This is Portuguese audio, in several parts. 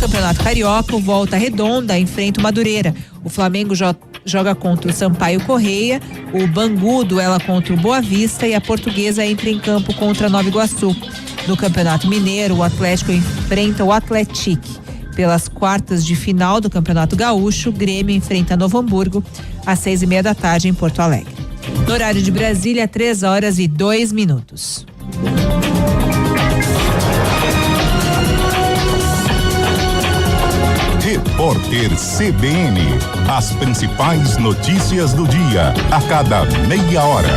Campeonato Carioca, o Volta Redonda enfrenta o Madureira. O Flamengo joga contra o Sampaio Correia, o Bangu duela contra o Boa Vista e a Portuguesa entra em campo contra a Nova Iguaçu. No Campeonato Mineiro, o Atlético enfrenta o Atlético. Pelas quartas de final do Campeonato Gaúcho, o Grêmio enfrenta Novo Hamburgo às 6:30 da tarde em Porto Alegre. No horário de Brasília, 3:02. Repórter CBN. As principais notícias do dia, a cada meia hora.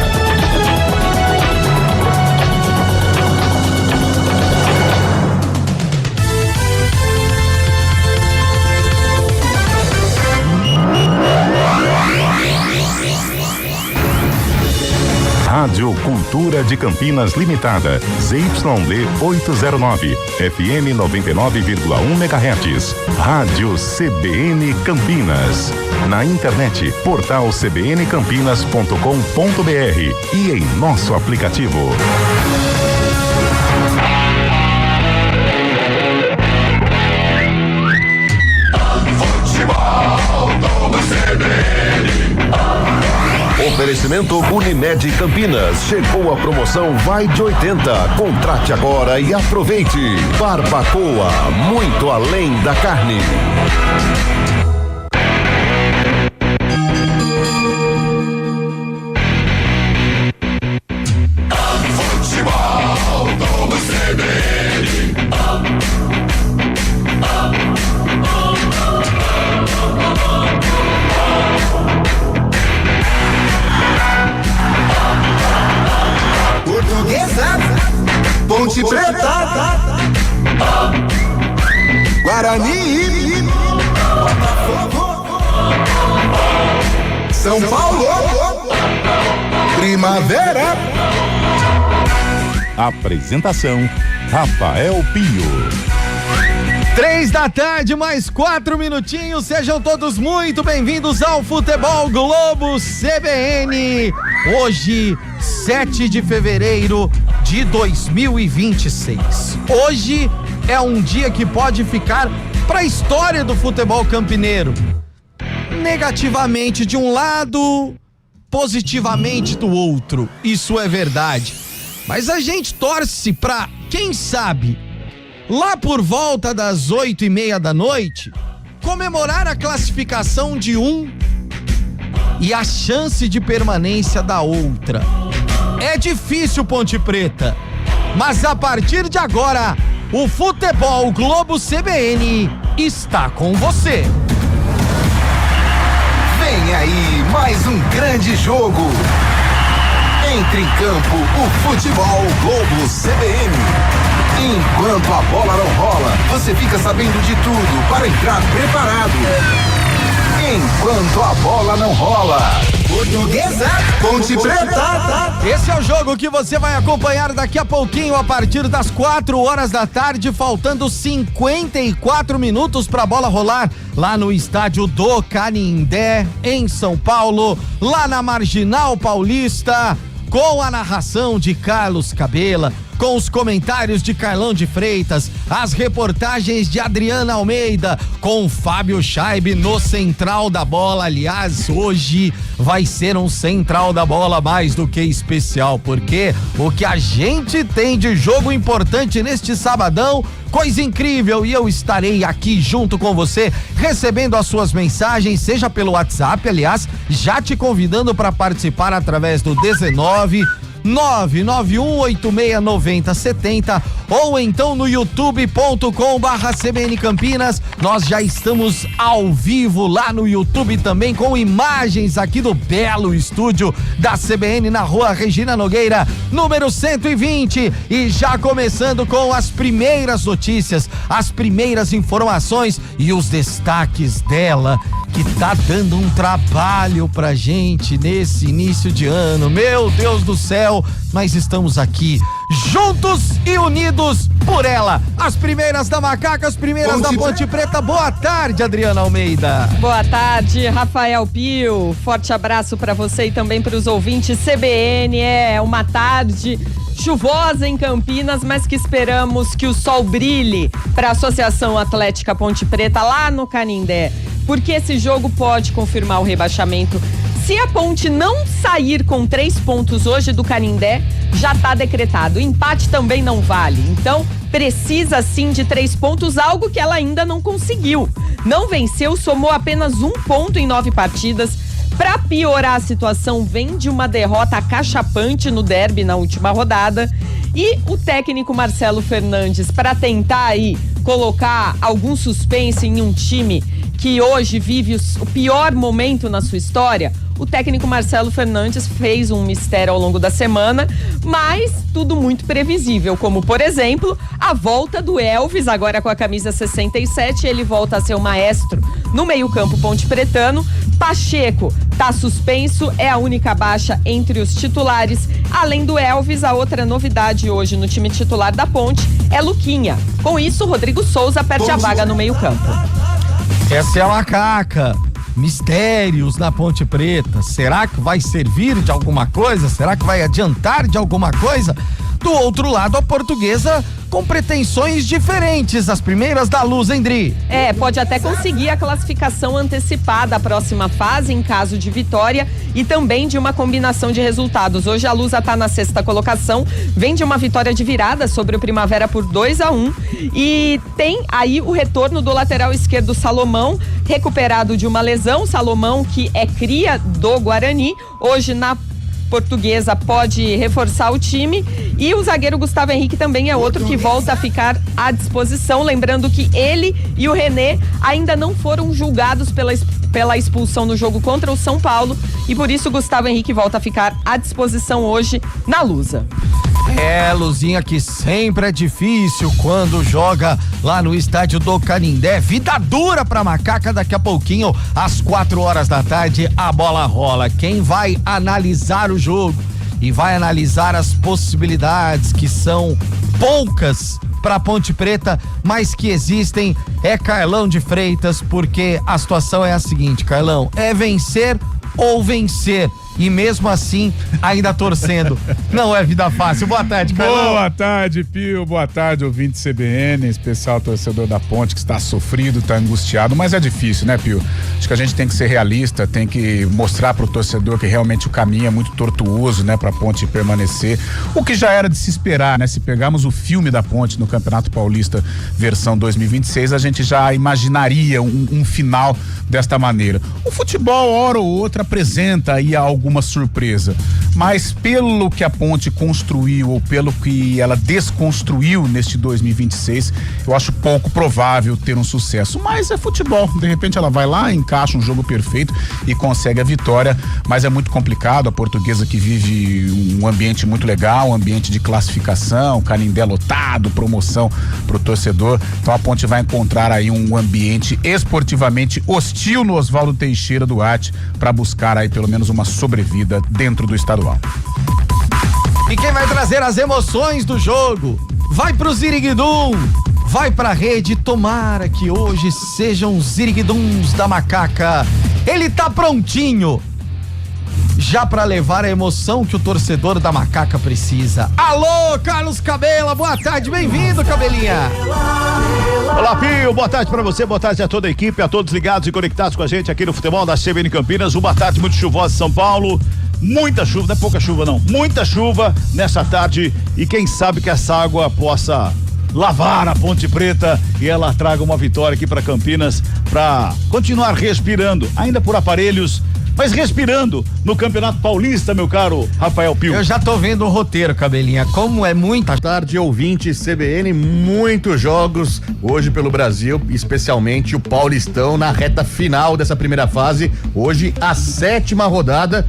Rádio Cultura de Campinas Limitada, ZYD 809, FM 99,1 MHz. Rádio CBN Campinas. Na internet, portal cbncampinas.com.br e em nosso aplicativo. Futebol do CBN. Oferecimento Unimed Campinas. Chegou a promoção Vai de 80. Contrate agora e aproveite. Barbacoa, muito além da carne. Futebol do CBN. Portuguesa, Ponte Preta, Guarani, São Paulo, Primavera. Apresentação: Rafael Pio. 3:00, mais 4 minutinhos. Sejam todos muito bem-vindos ao Futebol Globo CBN. Hoje, 7 de fevereiro de 2026. Hoje é um dia que pode ficar para a história do futebol campineiro. Negativamente de um lado, positivamente do outro. Isso é verdade. Mas a gente torce para, quem sabe, lá por volta das 8:30 da noite, comemorar a classificação de um e a chance de permanência da outra. É difícil, Ponte Preta, mas a partir de agora, o Futebol Globo CBN está com você. Vem aí mais um grande jogo. Entre em campo o Futebol Globo CBN. Enquanto a bola não rola, você fica sabendo de tudo para entrar preparado. Enquanto a bola não rola, Portuguesa, Ponte Preta. Esse é o jogo que você vai acompanhar daqui a pouquinho, a partir das 4 da tarde, faltando 54 minutos para a bola rolar lá no estádio do Canindé, em São Paulo, lá na Marginal Paulista, com a narração de Carlos Cabela, com os comentários de Carlão de Freitas, as reportagens de Adriana Almeida, com Fábio Scheibe no Central da Bola. Aliás, hoje vai ser um Central da Bola mais do que especial, porque o que a gente tem de jogo importante neste sabadão, coisa incrível, e eu estarei aqui junto com você, recebendo as suas mensagens, seja pelo WhatsApp, aliás, já te convidando para participar através do 19-991869070 ou então no youtube.com/CBN Campinas. Nós já estamos ao vivo lá no YouTube também, com imagens aqui do belo estúdio da CBN na Rua Regina Nogueira, número 120, e já começando com as primeiras notícias, as primeiras informações e os destaques dela, que tá dando um trabalho pra gente nesse início de ano. Meu Deus do céu, mas estamos aqui juntos e unidos por ela. As primeiras da Macaca, as primeiras da Ponte Preta. Boa tarde, Adriana Almeida. Boa tarde, Rafael Pio. Forte abraço para você e também para os ouvintes CBN. É uma tarde chuvosa em Campinas, mas que esperamos que o sol brilhe para a Associação Atlética Ponte Preta lá no Canindé, porque esse jogo pode confirmar o rebaixamento. Se a Ponte não sair com 3 pontos hoje do Canindé, já está decretado. O empate também não vale. Então, precisa sim de 3 pontos, algo que ela ainda não conseguiu. Não venceu, somou apenas 1 ponto em 9 partidas. Para piorar a situação, vem de uma derrota acachapante no derby na última rodada. E o técnico Marcelo Fernandes, para tentar aí colocar algum suspense em um time que hoje vive o pior momento na sua história, o técnico Marcelo Fernandes fez um mistério ao longo da semana, mas tudo muito previsível, como, por exemplo, a volta do Elvis, agora com a camisa 67, ele volta a ser o maestro no meio-campo pontepretano. Pacheco tá suspenso, é a única baixa entre os titulares. Além do Elvis, a outra novidade hoje no time titular da Ponte é Luquinha. Com isso, Rodrigo Souza perde a vaga no meio-campo. Essa é a macaca. Mistérios na Ponte Preta. Será que vai servir de alguma coisa? Será que vai adiantar de alguma coisa? Do outro lado, a Portuguesa com pretensões diferentes, as primeiras da Luz, hein, Dri? Pode até conseguir a classificação antecipada à próxima fase em caso de vitória e também de uma combinação de resultados. Hoje a Lusa está na 6ª colocação, vem de uma vitória de virada sobre o Primavera por 2-1 e tem aí o retorno do lateral esquerdo Salomão, recuperado de uma lesão. Salomão, que é cria do Guarani, hoje na Portuguesa pode reforçar o time, e o zagueiro Gustavo Henrique também é outro que volta a ficar à disposição, lembrando que ele e o René ainda não foram julgados pela expulsão no jogo contra o São Paulo, e por isso o Gustavo Henrique volta a ficar à disposição hoje na Lusa. Luzinha, que sempre é difícil quando joga lá no estádio do Canindé. Vida dura pra macaca. Daqui a pouquinho, às 4 horas da tarde, a bola rola. Quem vai analisar o jogo e vai analisar as possibilidades, que são poucas pra Ponte Preta, mas que existem, é Carlão de Freitas, porque a situação é a seguinte, Carlão, é vencer ou vencer. E mesmo assim, ainda torcendo. Não é vida fácil. Boa tarde, Carlão. Boa tarde, Pio. Boa tarde, ouvinte CBN, especial torcedor da Ponte, que está sofrido, está angustiado, mas é difícil, né, Pio? Acho que a gente tem que ser realista, tem que mostrar pro torcedor que realmente o caminho é muito tortuoso, né, pra Ponte permanecer. O que já era de se esperar, né? Se pegarmos o filme da Ponte no Campeonato Paulista versão 2026, a gente já imaginaria um final desta maneira. O futebol, hora ou outra, apresenta aí alguma surpresa, mas pelo que a Ponte construiu ou pelo que ela desconstruiu neste 2026, eu acho pouco provável ter um sucesso, mas é futebol, de repente ela vai lá, encaixa um jogo perfeito e consegue a vitória, mas é muito complicado. A Portuguesa, que vive um ambiente muito legal, um ambiente de classificação, Canindé lotado, promoção pro torcedor, então a Ponte vai encontrar aí um ambiente esportivamente hostil no Oswaldo Teixeira Duarte para buscar aí pelo menos uma sobrevida dentro do estadual. E quem vai trazer as emoções do jogo? Vai pro Ziriguidum, vai pra rede. Tomara que hoje sejam os Ziriguiduns da macaca. Ele tá prontinho já pra levar a emoção que o torcedor da macaca precisa. Alô, Carlos Cabela, boa tarde, bem-vindo, Cabelinha. Olá, Pio, boa tarde pra você, boa tarde a toda a equipe, a todos ligados e conectados com a gente aqui no futebol da CBN Campinas. Uma tarde muito chuvosa em São Paulo, muita chuva, não é pouca chuva não, muita chuva nessa tarde, e quem sabe que essa água possa lavar a Ponte Preta e ela traga uma vitória aqui pra Campinas, pra continuar respirando, ainda por aparelhos, mas respirando no Campeonato Paulista, meu caro Rafael Pio. Eu já tô vendo o roteiro, Cabelinha, como é muita tarde, ouvinte CBN, muitos jogos hoje pelo Brasil, especialmente o Paulistão na reta final dessa primeira fase, hoje a 7ª rodada,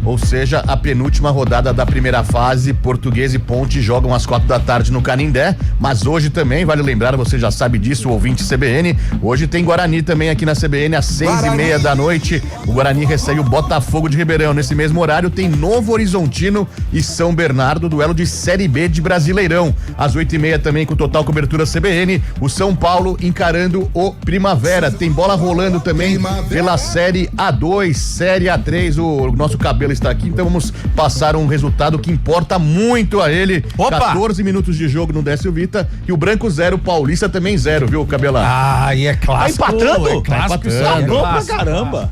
ou seja, a penúltima rodada da primeira fase. Portuguesa e Ponte jogam às 4 da tarde no Canindé, mas hoje também, vale lembrar, você já sabe disso, o ouvinte CBN, hoje tem Guarani também aqui na CBN às 6:30 da noite. O Guarani recebe o Botafogo de Ribeirão. Nesse mesmo horário tem Novo Horizontino e São Bernardo, duelo de Série B de Brasileirão. Às 8:30 também, com total cobertura CBN, o São Paulo encarando o Primavera. Tem bola rolando também pela Série A2, Série A3, o nosso cabelo está aqui, então vamos passar um resultado que importa muito a ele. Opa! 14 minutos de jogo no Décio Vita e o Branco 0, Paulista também 0, viu, Cabelar? E é clássico. Tá empatando? É clássico, isso Tá aí, é bom pra clássico. caramba.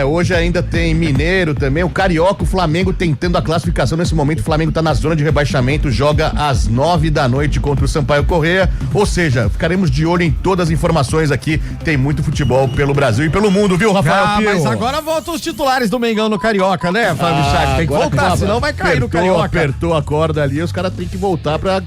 Hoje ainda tem Mineiro também, o Carioca, o Flamengo tentando a classificação nesse momento. O Flamengo tá na zona de rebaixamento, joga às 9 da noite contra o Sampaio Corrêa. Ou seja, ficaremos de olho em todas as informações aqui. Tem muito futebol pelo Brasil e pelo mundo, viu, Rafael Pio? Mas agora voltam os titulares do Mengão no Carioca, né, Fábio Chaves? Tem que Agora voltar, senão vai cair no Carioca. Apertou a corda ali, os caras têm que voltar pra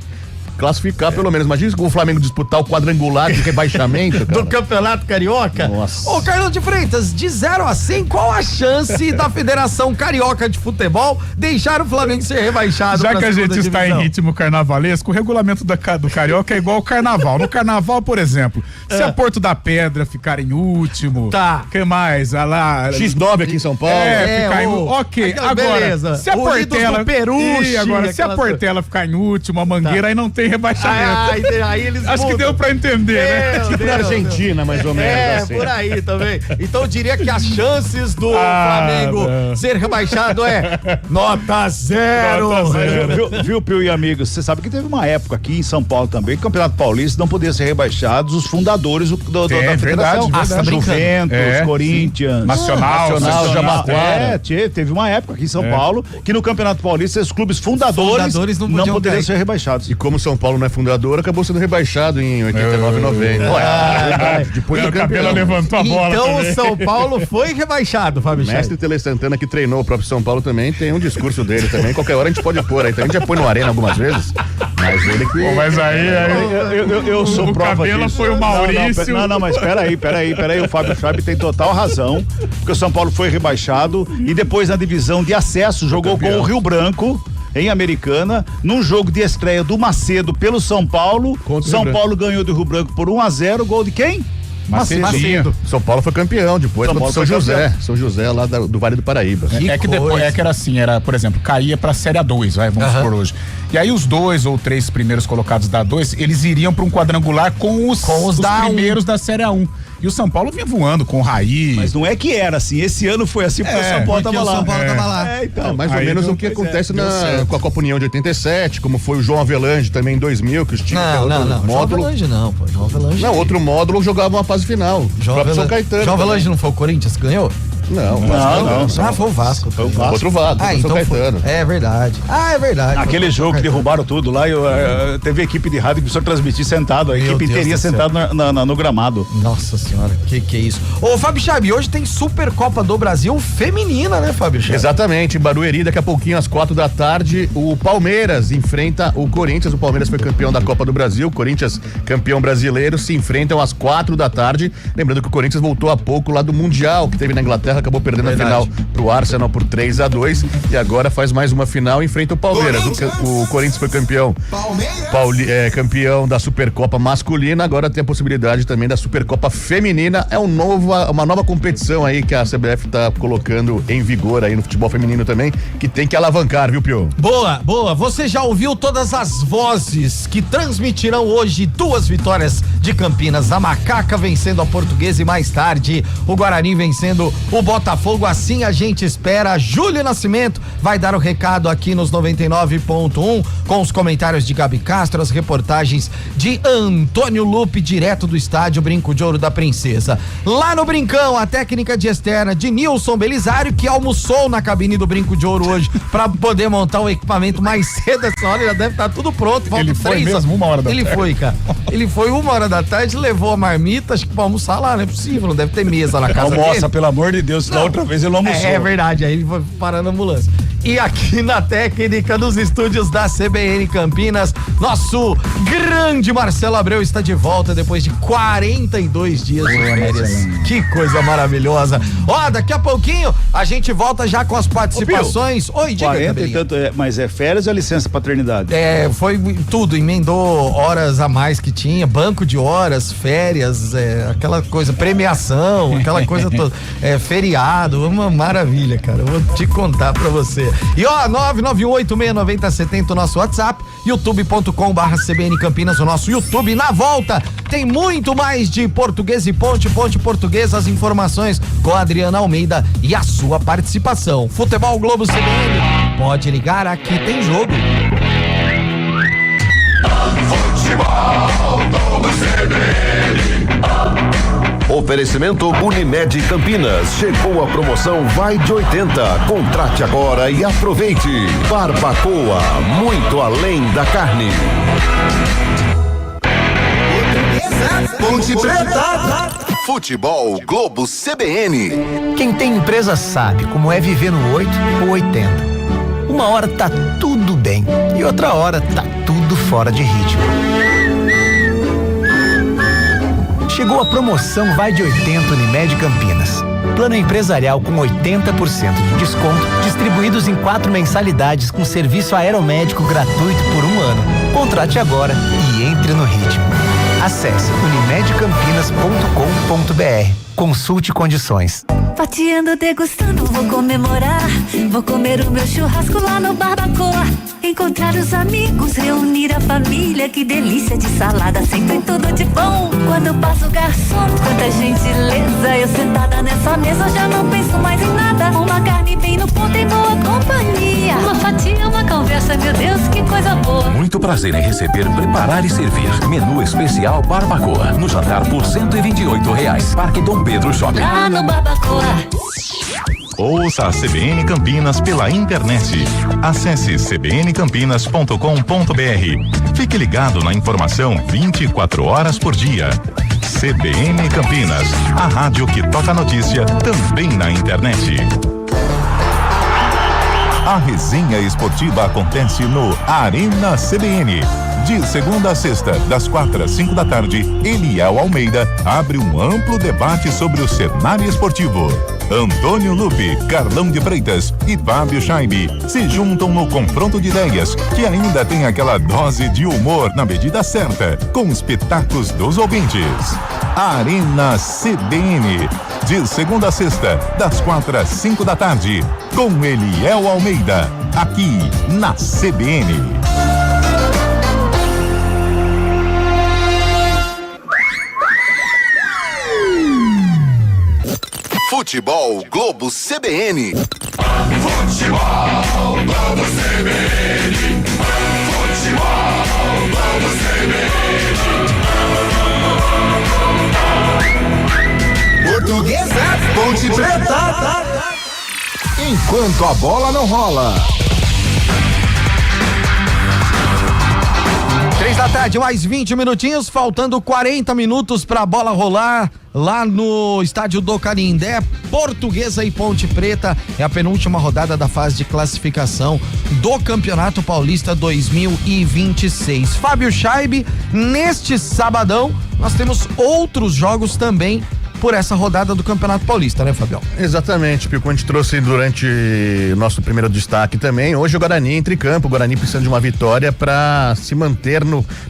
classificar pelo menos. Imagina o Flamengo disputar o quadrangular de rebaixamento, cara. Do Campeonato Carioca? Nossa. Ô, Carlos de Freitas, de 0 a 100, qual a chance da Federação Carioca de Futebol deixar o Flamengo ser rebaixado? Já pra que a segunda gente está divisão? em ritmo carnavalesco, o regulamento do Carioca é igual ao Carnaval. No Carnaval, por exemplo, se a Porto da Pedra ficar em último, Tá. que mais? Lá, X9 aqui em São Paulo. ficar em ok. Agora, beleza. se a O Ídolos Portela. do Peruche, Ih, agora, se a aquelas Portela ficar em último, a Mangueira aí não tem rebaixamento. Aí eles Acho que mudam. deu pra entender, né? Tipo na Argentina, mais ou menos. assim. Por aí também. Então eu diria que as chances do Flamengo não. ser rebaixado é nota 0. Nota zero. Viu, Pio e amigos? Você sabe que teve uma época aqui em São Paulo também que o Campeonato Paulista não podia ser rebaixados os fundadores da verdade, federação. verdade. Você tá brincando? Juventus, Corinthians, Nacional, Jabaquara. Teve uma época aqui em São Paulo que no Campeonato Paulista os clubes fundadores não não podiam poderiam cair. ser rebaixados. E como São Paulo não é fundador, acabou sendo rebaixado em 89 e 90. Depois do O Cabelo campeão. levantou a bola Então também. o São Paulo foi rebaixado, Fábio O Chaves. mestre Tele Santana, que treinou o próprio São Paulo também, tem um discurso dele também. Qualquer hora a gente pode pôr aí. A gente já põe no Arena algumas vezes, mas ele que... Pô, mas aí Eu sou o prova Cabelo disso. foi o Maurício. Não, mas peraí. O Fábio Schwab tem total razão, porque o São Paulo foi rebaixado e depois na divisão de acesso jogou com o Rio Branco em Americana, num jogo de estreia do Macedo pelo São Paulo. Contra o São Rio Paulo ganhou do Rio Branco por 1-0, gol de quem? Macedo. São Paulo foi campeão depois São contra Paulo São foi José. campeão. São José lá do Vale do Paraíba. Que era assim, por exemplo, caía pra Série A2, vamos por hoje. E aí os 2 ou 3 primeiros colocados da A2, eles iriam pra um quadrangular com os da primeiros da Série A1. E o São Paulo vinha voando com o Raí. Mas não é que era assim, esse ano foi assim porque o São Paulo tava lá. São Paulo tava lá. Então. Mais ou Aí menos deu- o que acontece deu certo. com a Copa União de 87, como foi o João Avelange também em 2000, que os times Não. João módulo. Avelange não, pô. João Avelange. Não, outro módulo jogava uma fase final. O próprio São Caetano. João Avelange não foi o Corinthians que ganhou? Não. Foi o Vasco. Foi o Vasco. Outro Vasco, São então Caetano. É verdade. É verdade. Aquele jogo que derrubaram tudo lá, teve equipe de rádio que precisou transmitir sentado, a Meu equipe Deus inteira do céu. sentado no gramado. Nossa senhora, que é isso? Ô, Fábio Chaves, hoje tem Supercopa do Brasil feminina, né, Fábio Chaves? Exatamente, em Barueri, daqui a pouquinho, às 4 da tarde, o Palmeiras enfrenta o Corinthians. O Palmeiras foi campeão da Copa do Brasil, o Corinthians campeão brasileiro, se enfrentam às 4 da tarde. Lembrando que o Corinthians voltou há pouco lá do Mundial, que teve na Inglaterra, acabou perdendo a final pro Arsenal por 3-2 e agora faz mais uma final e enfrenta o Palmeiras. O Corinthians foi campeão, campeão da Supercopa masculina, agora tem a possibilidade também da Supercopa feminina. É uma nova competição aí que a CBF tá colocando em vigor aí no futebol feminino também, que tem que alavancar, viu, Pio? Boa. Você já ouviu todas as vozes que transmitirão hoje 2 vitórias de Campinas. A Macaca vencendo a Portuguesa e mais tarde o Guarani vencendo o Botafogo. Assim a gente espera. Júlio Nascimento vai dar o recado aqui nos 99.1 com os comentários de Gabi Castro, as reportagens de Antônio Lupe, direto do estádio Brinco de Ouro da Princesa. Lá no Brincão, a técnica de externa de Nilson Belisário, que almoçou na cabine do Brinco de Ouro hoje para poder montar o equipamento mais cedo. Essa hora já deve estar tudo pronto. Falta Ele foi 3 mesmo, 1 hora da tarde. Ele foi, cara. Ele foi 1 hora da tarde, levou a marmita, acho que pra almoçar lá, não é possível, não deve ter mesa na casa Almoça, dele. pelo amor de Deus, da outra vez ele não almoçou. É verdade, aí ele foi parar na ambulância. E aqui na técnica, nos estúdios da CBN Campinas, nosso grande Marcelo Abreu está de volta depois de 42 dias de férias. Que coisa maravilhosa. Ó, daqui a pouquinho a gente volta já com as participações. Oi, diga, 40 e Cabelinho. tanto, mas é férias ou é licença paternidade? Foi tudo, emendou horas a mais que tinha, banco de horas, férias, aquela coisa, premiação, aquela coisa toda, feriado, uma maravilha, cara, eu vou te contar pra você. E ó, 991869070 o nosso WhatsApp, youtube.com/CBN Campinas, o nosso YouTube. Na volta tem muito mais de Português e Ponte Portuguesa, as informações com a Adriana Almeida e a sua participação. Futebol Globo CBN, pode ligar, aqui tem jogo. Futebol Globo CBN. Oferecimento Unimed Campinas. Chegou a promoção Vai de 80. Contrate agora e aproveite. Barbacoa, muito além da carne. Ponte Preta. Futebol Globo CBN. Quem tem empresa sabe como é viver no 8 ou 80. Uma hora tá tudo bem e outra hora tá tudo fora de ritmo. Chegou a promoção Vai de 80 Unimed Campinas. Plano empresarial com 80% de desconto, distribuídos em 4 mensalidades com serviço aeromédico gratuito por 1 ano. Contrate agora e entre no ritmo. Acesse unimedcampinas.com.br. Consulte condições. Fatiando, degustando, vou comemorar. Vou comer o meu churrasco lá no Barbacoa. Encontrar os amigos, reunir a família. Que delícia de salada, sempre tudo de bom. Quando passa o garçom, quanta gentileza. Eu sentada nessa mesa já não penso mais em nada. Uma carne bem no ponto em boa companhia. Uma fatia, uma conversa, meu Deus, que coisa boa. Muito prazer em receber, preparar e servir. Menu especial Barbacoa. No jantar por R$128. Parque Dom Pedro Shopping. Lá no Barbacoa. Ouça a CBN Campinas pela internet. Acesse cbncampinas.com.br. Fique ligado na informação 24 horas por dia. CBN Campinas, a rádio que toca notícia também na internet. A resenha esportiva acontece no Arena CBN. De segunda a sexta, das 4 às 5 da tarde, Eliel Almeida abre um amplo debate sobre o cenário esportivo. Antônio Lupe, Carlão de Freitas e Fábio Scheibe se juntam no confronto de ideias, que ainda tem aquela dose de humor na medida certa, com os pitacos dos ouvintes. Arena CBN, de segunda a sexta, das 4 às 5 da tarde, com Eliel Almeida, aqui na CBN. Futebol Globo CBN. Futebol Globo CBN. Futebol Globo CBN. Portuguesa, Ponte Preta. Enquanto a bola não rola. 3 da tarde, mais 20 minutinhos, faltando 40 minutos pra bola rolar lá no estádio do Canindé. Portuguesa e Ponte Preta é a penúltima rodada da fase de classificação do Campeonato Paulista 2026. Fábio Scheibe, neste sabadão nós temos outros jogos também por essa rodada do Campeonato Paulista, né, Fabião? Exatamente, Pico, a gente trouxe durante o nosso primeiro destaque também. Hoje o Guarani entra em campo, o Guarani precisa de uma vitória para se manter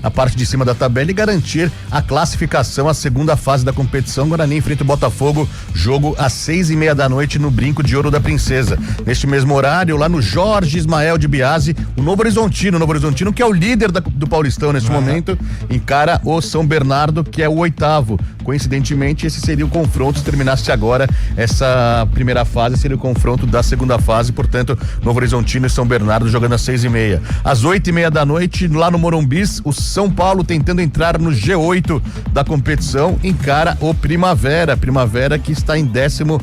na parte de cima da tabela e garantir a classificação à segunda fase da competição. O Guarani enfrenta o Botafogo, jogo às 6:30 da noite no Brinco de Ouro da Princesa. Neste mesmo horário, lá no Jorge Ismael de Biasi, o Novo Horizontino que é o líder do Paulistão neste momento, encara o São Bernardo, que é o 8º. Coincidentemente, esse seria o confronto, se terminasse agora essa primeira fase, seria o confronto da segunda fase, portanto, Novo Horizontino e São Bernardo jogando às 6:30. Às 8:30 da noite, lá no Morumbis, o São Paulo tentando entrar no G8 da competição, encara o Primavera que está em décimo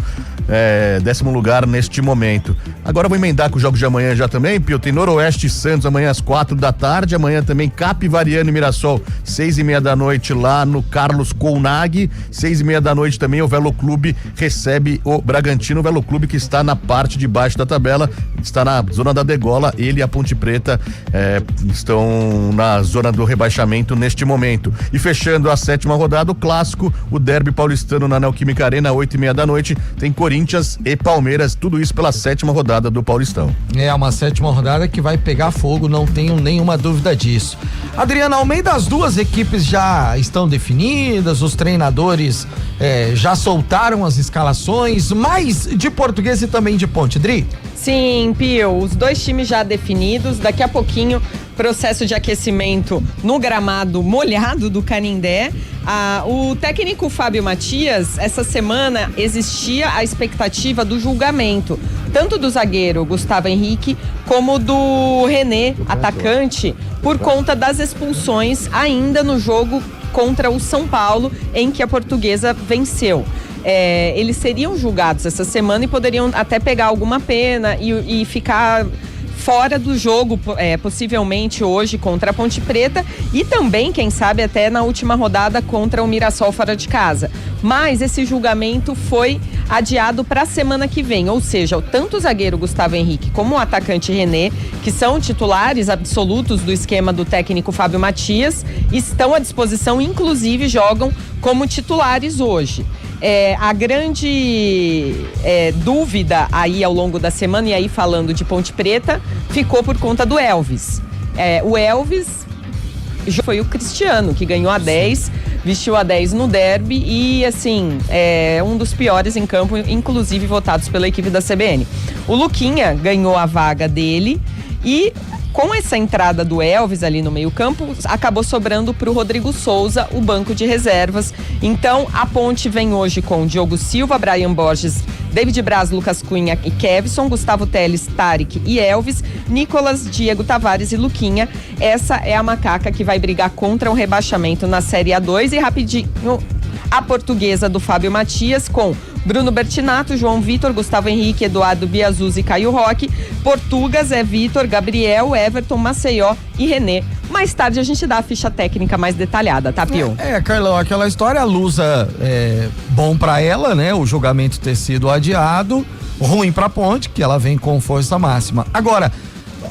lugar neste momento. Agora eu vou emendar com os jogos de amanhã já também, Pio, tem Noroeste e Santos amanhã às 4 da tarde, amanhã também Capivariano e Mirassol, 6:30 da noite lá no Carlos Colnaghi, 6:30 da noite também o Velo Clube recebe o Bragantino, o Velo Clube que está na parte de baixo da tabela, está na zona da degola, ele e a Ponte Preta estão na zona do rebaixamento neste momento. E fechando a 7ª rodada, o clássico, o derby paulistano na Neoquímica Arena, 8:30 da noite, tem Corinthians e Palmeiras, tudo isso pela 7ª rodada do Paulistão. É uma 7ª rodada que vai pegar fogo, não tenho nenhuma dúvida disso. Adriana Almeida, as duas equipes já estão definidas, os treinadores já soltaram as escalações, mais de Portuguesa e também de Ponte, Dri? Sim, Pio, os dois times já definidos, daqui a pouquinho processo de aquecimento no gramado molhado do Canindé. O técnico Fábio Matias, essa semana existia a expectativa do julgamento, tanto do zagueiro Gustavo Henrique como do René, atacante, por conta das expulsões ainda no jogo contra o São Paulo, em que a Portuguesa venceu. Eles seriam julgados essa semana e poderiam até pegar alguma pena e ficar fora do jogo, possivelmente hoje contra a Ponte Preta e também, quem sabe, até na última rodada contra o Mirassol fora de casa. Mas esse julgamento foi adiado para a semana que vem, ou seja, tanto o zagueiro Gustavo Henrique como o atacante René, que são titulares absolutos do esquema do técnico Fábio Matias, estão à disposição, inclusive jogam como titulares hoje. A grande dúvida aí ao longo da semana, e aí falando de Ponte Preta, ficou por conta do Elvis. O Elvis foi o Cristiano, que ganhou a 10, vestiu a 10 no derby e, assim, é um dos piores em campo, inclusive votados pela equipe da CBN. O Luquinha ganhou a vaga dele e, com essa entrada do Elvis ali no meio-campo, acabou sobrando para o Rodrigo Souza o banco de reservas. Então, a Ponte vem hoje com Diogo Silva, Brian Borges, David Braz, Lucas Cunha e Kevson, Gustavo Teles, Tarek e Elvis, Nicolas, Diego Tavares e Luquinha. Essa é a macaca que vai brigar contra o rebaixamento na Série A2. E rapidinho, a Portuguesa do Fábio Matias com Bruno Bertinato, João Vitor, Gustavo Henrique, Eduardo Biazuz e Caio Roque, Portuga, Zé Vitor, Gabriel, Everton, Maceió e René. Mais tarde a gente dá a ficha técnica mais detalhada, tá, Pio? Carlão, aquela história, a Lusa bom pra ela, né? O julgamento ter sido adiado, ruim pra Ponte, que ela vem com força máxima. Agora,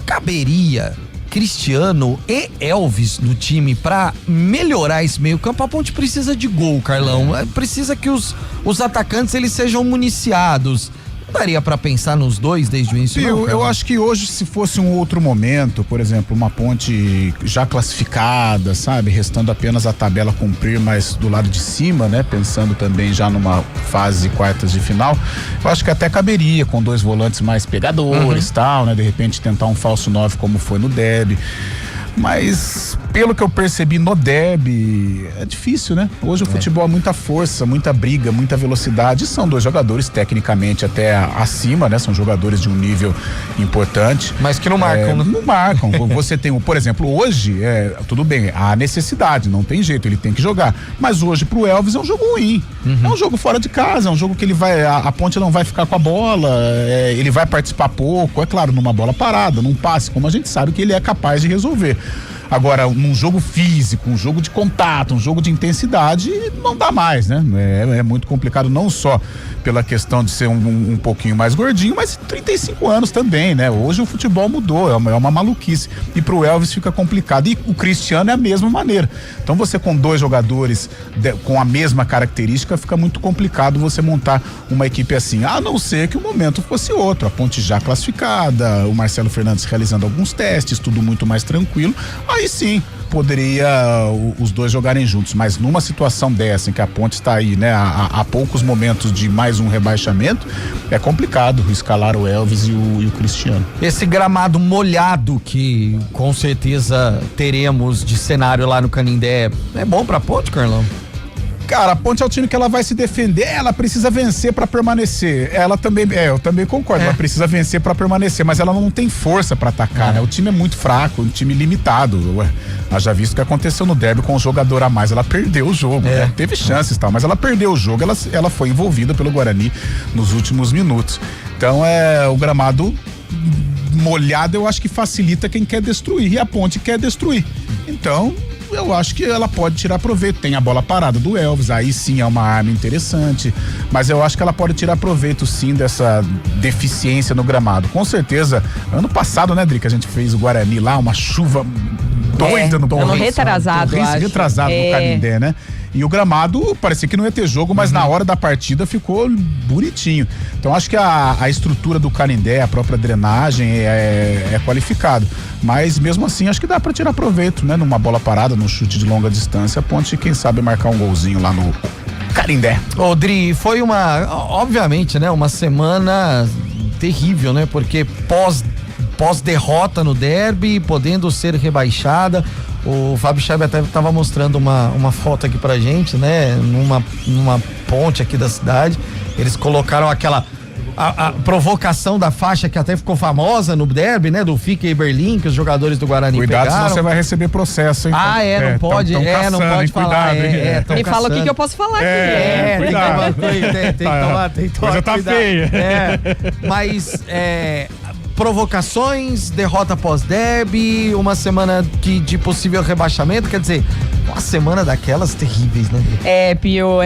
caberia Cristiano e Elvis no time pra melhorar esse meio campo? A Ponte precisa de gol, Carlão. Precisa que os atacantes eles sejam municiados. Não daria pra pensar nos dois desde o início? Eu acho que hoje, se fosse um outro momento, por exemplo, uma Ponte já classificada, sabe, restando apenas a tabela cumprir, mas do lado de cima, né, pensando também já numa fase quartas de final, eu acho que até caberia com dois volantes mais pegadores, tal, né, de repente tentar um falso 9 como foi no derby. Mas pelo que eu percebi no derby, é difícil, né? Hoje o futebol é muita força, muita briga, muita velocidade. São dois jogadores tecnicamente até acima, né? São jogadores de um nível importante. Mas que não marcam, né? Não marcam. Você tem, por exemplo, hoje, tudo bem, há necessidade, não tem jeito, ele tem que jogar. Mas hoje pro Elvis é um jogo ruim. É um jogo fora de casa, é um jogo que ele vai, a Ponte não vai ficar com a bola, ele vai participar pouco, é claro, numa bola parada, num passe, como a gente sabe que ele é capaz de resolver. Agora, num jogo físico, um jogo de contato, um jogo de intensidade, não dá mais, né? É muito complicado, não só pela questão de ser um pouquinho mais gordinho, mas 35 anos também, né? Hoje o futebol mudou, é uma maluquice. E pro Elvis fica complicado. E o Cristiano é a mesma maneira. Então você com dois jogadores com a mesma característica, fica muito complicado você montar uma equipe assim. A não ser que o momento fosse outro. A Ponte já classificada, o Marcelo Fernandes realizando alguns testes, tudo muito mais tranquilo. Aí sim, poderia os dois jogarem juntos, mas numa situação dessa em que a Ponte está aí, né, há poucos momentos de mais um rebaixamento, é complicado escalar o Elvis e o Cristiano. Esse gramado molhado que com certeza teremos de cenário lá no Canindé, é bom pra Ponte, Carlão? Cara, a Ponte é o time que ela vai se defender, ela precisa vencer pra permanecer. Ela também, eu também concordo, ela precisa vencer pra permanecer, mas ela não tem força pra atacar, né? O time é muito fraco, um time limitado. Nós já visto o que aconteceu no derby com um jogador a mais, ela perdeu o jogo, né? Teve chances e tal, mas ela perdeu o jogo, ela foi envolvida pelo Guarani nos últimos minutos. Então o gramado molhado eu acho que facilita quem quer destruir, e a Ponte quer destruir. Então, eu acho que ela pode tirar proveito. Tem a bola parada do Elvis, aí sim é uma arma interessante, mas eu acho que ela pode tirar proveito sim dessa deficiência no gramado. Com certeza, ano passado, né, Drica, a gente fez o Guarani lá, uma chuva doida no ano retrasado, no Canindé, né? E o gramado parecia que não ia ter jogo, mas na hora da partida ficou bonitinho. Então acho que a estrutura do Canindé, a própria drenagem é qualificado. Mas mesmo assim acho que dá pra tirar proveito, né? Numa bola parada, num chute de longa distância, a Ponte, quem sabe, marcar um golzinho lá Canindé. Dri, foi obviamente, né, uma semana terrível, né, porque pós-derrota no derby, podendo ser rebaixada. O Fábio Chave até estava mostrando uma foto aqui pra gente, né, numa ponte aqui da cidade. Eles colocaram aquela a provocação da faixa que até ficou famosa no derby, né, do Fica e Berlim, que os jogadores do Guarani Cuidado, pegaram. senão você vai receber processo, hein? Não pode, não pode falar. Me fala o que eu posso falar aqui. Tem que tomar coisa tá cuidado. feia. Mas provocações, derrota pós-derby, uma semana de possível rebaixamento, quer dizer, uma semana daquelas terríveis, né? Pio,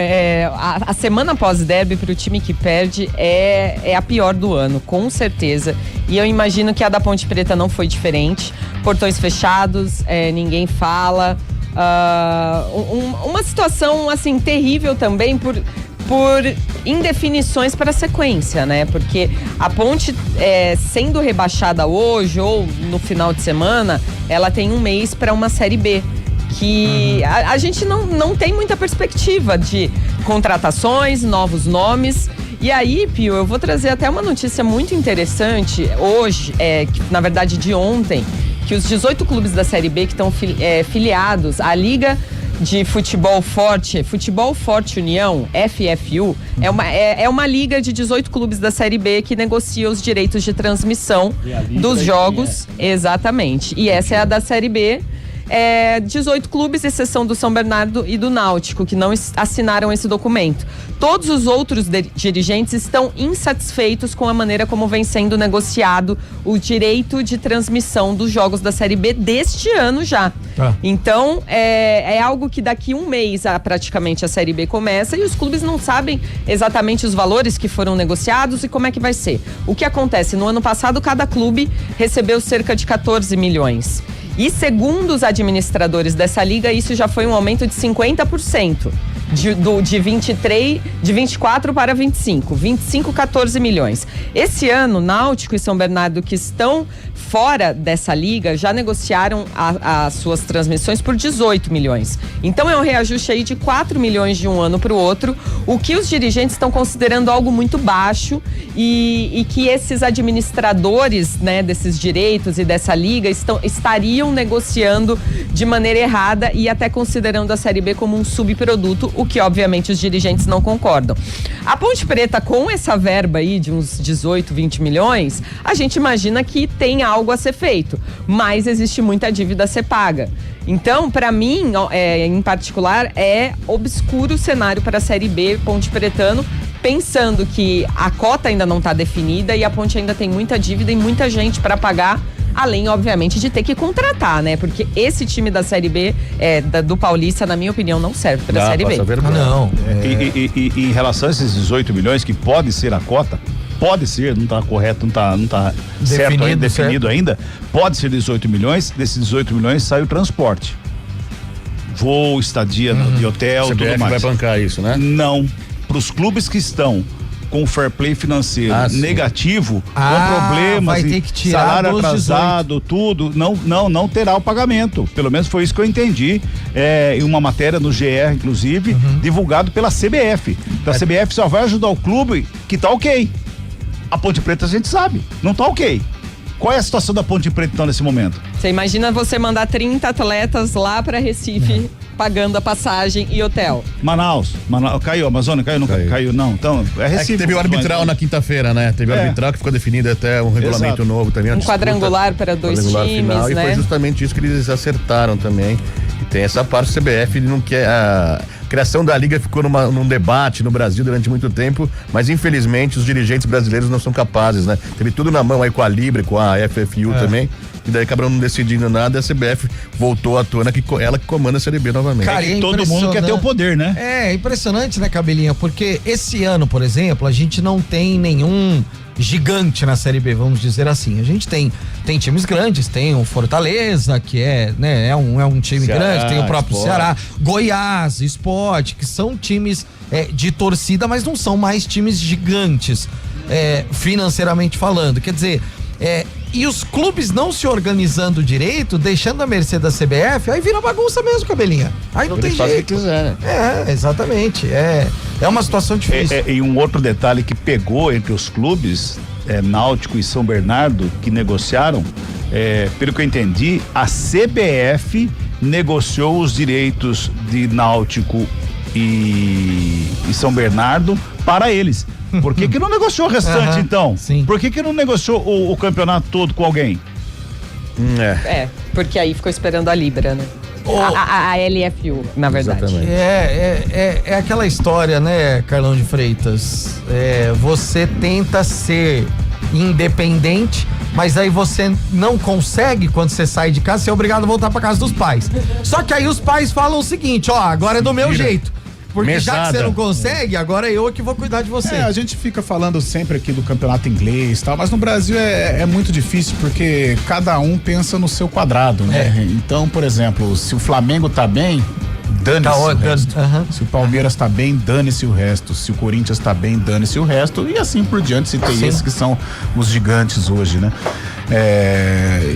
a semana pós-derby pro time que perde é a pior do ano, com certeza. E eu imagino que a da Ponte Preta não foi diferente. Portões fechados, ninguém fala. Uma situação, assim, terrível também por indefinições para a sequência, né? Porque a Ponte, sendo rebaixada hoje ou no final de semana, ela tem um mês para uma Série B. Que a gente não tem muita perspectiva de contratações, novos nomes. E aí, Pio, eu vou trazer até uma notícia muito interessante hoje, na verdade de ontem, que os 18 clubes da Série B que estão filiados à Liga de Futebol Forte União, FFU, é uma liga de 18 clubes da Série B que negocia os direitos de transmissão dos jogos. Exatamente. E essa é a da Série B. 18 clubes, exceção do São Bernardo e do Náutico, que não assinaram esse documento. Todos os outros dirigentes estão insatisfeitos com a maneira como vem sendo negociado o direito de transmissão dos jogos da Série B deste ano já. Então, é algo que daqui um mês praticamente a Série B começa e os clubes não sabem exatamente os valores que foram negociados e como é que vai ser. O que acontece? No ano passado, cada clube recebeu cerca de 14 milhões. E segundo os administradores dessa liga, isso já foi um aumento de 50%. De 24 para 25. 14 milhões. Esse ano, Náutico e São Bernardo, que estão fora dessa liga, já negociaram as suas transmissões por 18 milhões. Então é um reajuste aí de 4 milhões de um ano para o outro, o que os dirigentes estão considerando algo muito baixo e que esses administradores, né, desses direitos e dessa liga estariam negociando de maneira errada e até considerando a Série B como um subproduto, o que obviamente os dirigentes não concordam. A Ponte Preta, com essa verba aí de uns 18, 20 milhões, a gente imagina que tem algo a ser feito, mas existe muita dívida a ser paga. Então, para mim, em particular, é obscuro o cenário para a Série B Ponte Pretano, pensando que a cota ainda não está definida e a Ponte ainda tem muita dívida e muita gente para pagar, além, obviamente, de ter que contratar, né? Porque esse time da Série B, do Paulista, na minha opinião, não serve para a Série B. Não. E em relação a esses 18 milhões, que pode ser a cota, pode ser, não está correto, não tá definido ainda, pode ser 18 milhões, desses 18 milhões sai o transporte. Voo, estadia de hotel, tudo mais. Vai bancar isso, né? Não. Para os clubes que estão com fair play financeiro negativo, com problemas, vai ter que tirar salário atrasado, tudo, não terá o pagamento. Pelo menos foi isso que eu entendi, em uma matéria no GR, inclusive, divulgado pela CBF. Então a CBF só vai ajudar o clube que tá ok. A Ponte Preta a gente sabe, não tá ok. Qual é a situação da Ponte Preta então nesse momento? Você imagina você mandar 30 atletas lá para Recife pagando a passagem e hotel. Manaus, caiu, Amazônia, caiu, nunca caiu, não. Então, Recife. Que teve o arbitral na quinta-feira, né? Teve o arbitral que ficou definido até um regulamento novo também. Um quadrangular para dois times, final, né? E foi justamente isso que eles acertaram também. E tem essa parte, o CBF não quer. A criação da liga ficou num debate no Brasil durante muito tempo, mas infelizmente os dirigentes brasileiros não são capazes, né? Teve tudo na mão aí com a Libre, com a FFU também. E daí acabaram não decidindo nada e a CBF voltou à tona que ela que comanda a Série B novamente. Cara, todo mundo quer ter o poder, né? É impressionante, né, Cabelinha? Porque esse ano, por exemplo, a gente não tem nenhum gigante na Série B, vamos dizer assim. A gente tem times grandes, tem o Fortaleza, que é um time Ceará, grande, tem o próprio Sport. Ceará, Goiás, Sport, que são times de torcida, mas não são mais times gigantes, financeiramente falando. Quer dizer, E os clubes não se organizando direito, deixando a mercê da CBF, aí vira bagunça mesmo, Cabelinha. Aí não tem jeito. O que quiser. Exatamente. É uma situação difícil. E um outro detalhe que pegou entre os clubes, Náutico e São Bernardo, que negociaram, pelo que eu entendi, a CBF negociou os direitos de Náutico e São Bernardo para eles. Por que não negociou o restante, então? Sim. Por que não negociou o campeonato todo com alguém? Porque aí ficou esperando a Libra, né? A LFU, na verdade. Exatamente. É aquela história, né, Carlão de Freitas? Você tenta ser independente, mas aí você não consegue, quando você sai de casa, você é obrigado a voltar pra casa dos pais. Só que aí os pais falam o seguinte, agora é do meu jeito. Porque já que você não consegue, agora eu que vou cuidar de você. A gente fica falando sempre aqui do campeonato inglês e tal, mas no Brasil é muito difícil porque cada um pensa no seu quadrado, né? Então, por exemplo, se o Flamengo tá bem, dane-se o resto. Se o Palmeiras tá bem, dane-se o resto. Se o Corinthians tá bem, dane-se o resto. E assim por diante, se tem esses que são os gigantes hoje, né?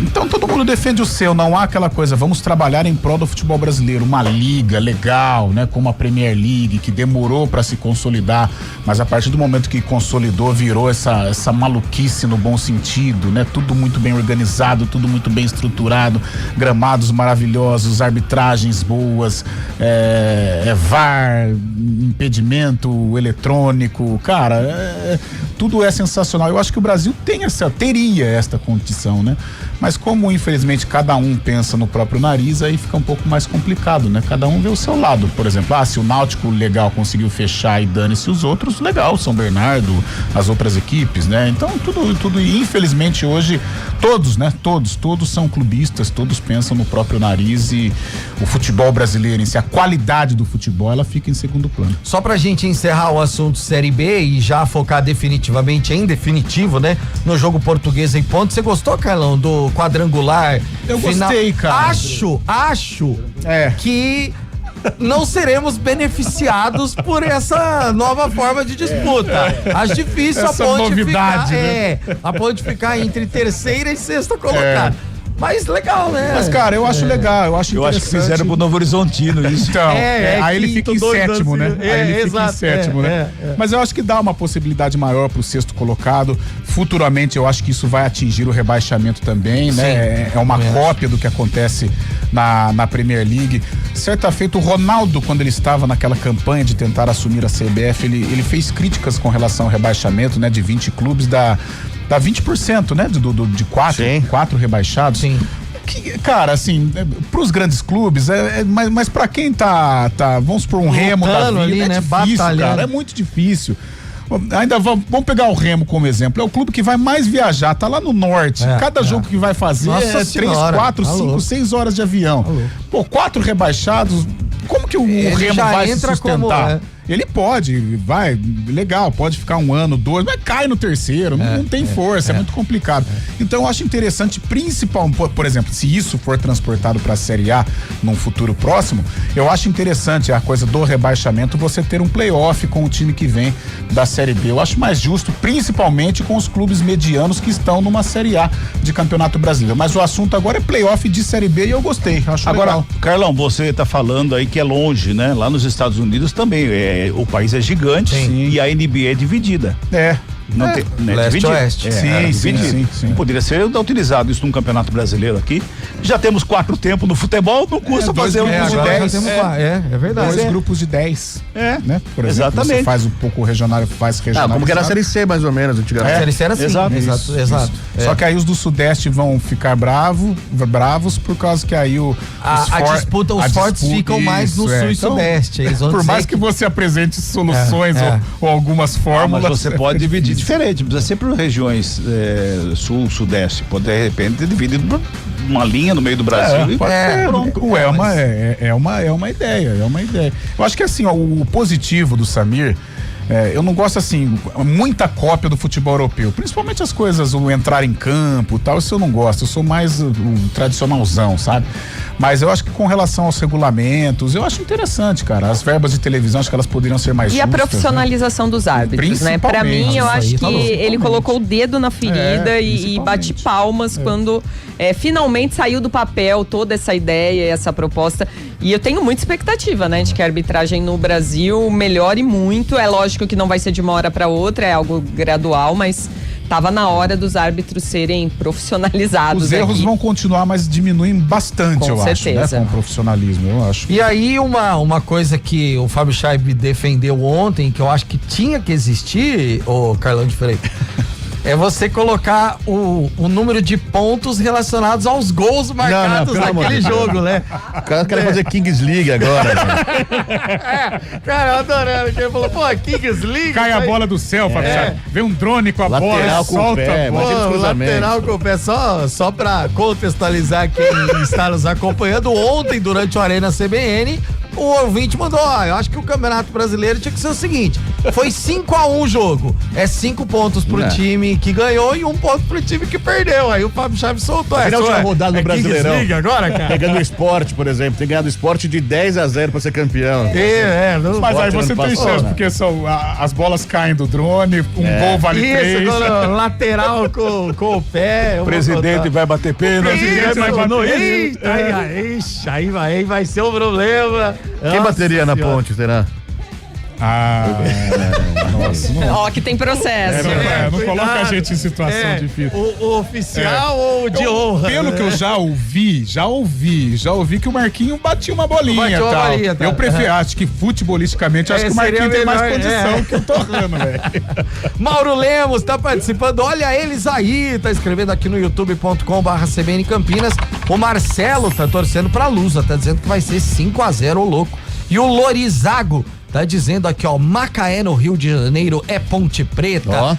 Então todo mundo defende o seu, não há aquela coisa, vamos trabalhar em prol do futebol brasileiro, uma liga legal, né, como a Premier League, que demorou para se consolidar, mas a partir do momento que consolidou, virou essa maluquice no bom sentido, né, tudo muito bem organizado, tudo muito bem estruturado, gramados maravilhosos, arbitragens boas, VAR, impedimento eletrônico, cara, tudo é sensacional. Eu acho que o Brasil teria esta condição, né? Mas como infelizmente cada um pensa no próprio nariz, aí fica um pouco mais complicado, né? Cada um vê o seu lado. Por exemplo, se o Náutico legal conseguiu fechar e dane-se os outros, legal, São Bernardo, as outras equipes, né? Então tudo, e infelizmente hoje todos, né? Todos são clubistas, todos pensam no próprio nariz e o futebol brasileiro em si, a qualidade do futebol, ela fica em segundo plano. Só pra gente encerrar o assunto Série B e já focar definitivamente, em definitivo, né? No jogo Portuguesa em Ponte, você gostou, Carlão, do quadrangular? Eu gostei, cara. Acho que não seremos beneficiados por essa nova forma de disputa. Acho difícil essa a Ponte novidade, ficar, a Ponte ficar entre terceira e sexta colocada. Mas legal, né? Mas, cara, eu acho legal, eu acho que fizeram pro Novo Horizontino isso. Então, aí ele fica em sétimo, né? Aí ele fica em sétimo, né? Mas eu acho que dá uma possibilidade maior pro sexto colocado. Futuramente, eu acho que isso vai atingir o rebaixamento também, né? É uma cópia do que acontece na Premier League. Certa feita, o Ronaldo, quando ele estava naquela campanha de tentar assumir a CBF, ele fez críticas com relação ao rebaixamento, né? De 20 clubes, dá 20%, né? De quatro rebaixados. Sim. Que, cara, assim, pros grandes clubes, mas pra quem tá, vamos supor, um Remo da vida, ali, né? Difícil, cara, é muito difícil. Ainda vamos pegar o Remo como exemplo, é o clube que vai mais viajar, tá lá no norte, cada jogo que vai fazer Nossa 3, 4, 5, 6 horas de avião. Pô, 4 rebaixados, como que o Remo vai se sustentar? Ele pode, vai, legal, pode ficar 1 ano, 2, mas cai no terceiro, não tem força, é muito complicado. Então eu acho interessante, principalmente, por exemplo, se isso for transportado para a Série A num futuro próximo, eu acho interessante a coisa do rebaixamento, você ter um playoff com o time que vem da Série B. Eu acho mais justo, principalmente com os clubes medianos que estão numa Série A de Campeonato Brasileiro. Mas o assunto agora é playoff de Série B e eu gostei, acho agora, legal. Carlão, você tá falando aí que é longe, né? Lá nos Estados Unidos também, o país é gigante e a NBA é dividida. Não tem, né? Leste-oeste. Sim. Poderia ser utilizado isso num campeonato brasileiro aqui. Já temos 4 tempos no futebol, não custa fazer um grupo de 10. É verdade. 2 grupos de 10. Né? Por exemplo, exatamente. Você faz um pouco regional, faz regional. Como que era a Série C, mais ou menos, antigamente. A Série C era assim. Exato. Só que aí os do Sudeste vão ficar bravos por causa que aí os fortes ficam mais no Sul e Sudeste. Por mais que você apresente soluções ou algumas fórmulas. Mas você pode dividir diferente, precisa ser por regiões Sul, Sudeste. Pode, de repente, ter dividido por uma linha no meio do Brasil. É uma ideia. Eu acho que assim, o positivo do Samir, eu não gosto assim, muita cópia do futebol europeu, principalmente as coisas, o entrar em campo e tal, isso eu não gosto, eu sou mais o tradicionalzão, sabe? Mas eu acho que com relação aos regulamentos, eu acho interessante, cara. As verbas de televisão, acho que elas poderiam ser mais justas. E a profissionalização dos árbitros, né? Pra mim, eu acho que ele colocou o dedo na ferida e bate palmas quando finalmente saiu do papel toda essa ideia, essa proposta. E eu tenho muita expectativa, né? De que a arbitragem no Brasil melhore muito. É lógico que não vai ser de uma hora para outra, é algo gradual, mas tava na hora dos árbitros serem profissionalizados. Os erros vão continuar, mas diminuem bastante, eu acho, né? Com o profissionalismo, eu acho. E aí, uma coisa que o Fábio Chaib defendeu ontem, que eu acho que tinha que existir, ô Carlão de Freitas, é você colocar o número de pontos relacionados aos gols marcados naquele jogo, né? O cara quer fazer Kings League agora. Cara, eu adorando. Ele falou, pô, Kings League. Cai a bola do céu, Fábio Chaib. Vem um drone com a bola, solta a bola. Lateral com o pé. Só pra contextualizar quem está nos acompanhando, ontem, durante o Arena CBN, o ouvinte mandou, eu acho que o Campeonato Brasileiro tinha que ser o seguinte, foi 5-1 o jogo, 5 pontos pro time que ganhou e 1 ponto pro time que perdeu, aí o Fábio Chaves soltou essa. Final de rodada no Brasileirão. Liga agora, cara. Pegando o Sport, por exemplo, tem ganhado o Sport de 10-0 pra ser campeão. Mas aí você tem chance, porque as bolas caem do drone, gol vale 3. Lateral com o pé. O presidente vai bater pênalti. Aí vai ser um problema. Quem bateria na ponte, será? Nossa. Ó, que tem processo. Não coloca a gente em situação difícil. O oficial ou de honra? Pelo que eu já ouvi que o Marquinho batia uma bolinha, tal. Eu prefiro, acho que futebolisticamente, acho que o Marquinho tem mais condição que o Torrano, velho. Mauro Lemos tá participando, olha eles aí, tá escrevendo aqui no youtube.com/CBN Campinas. O Marcelo tá torcendo pra Lusa, tá dizendo que vai ser 5-0, ô louco. E o Lorizago tá dizendo aqui, ó, Macaé no Rio de Janeiro é Ponte Preta.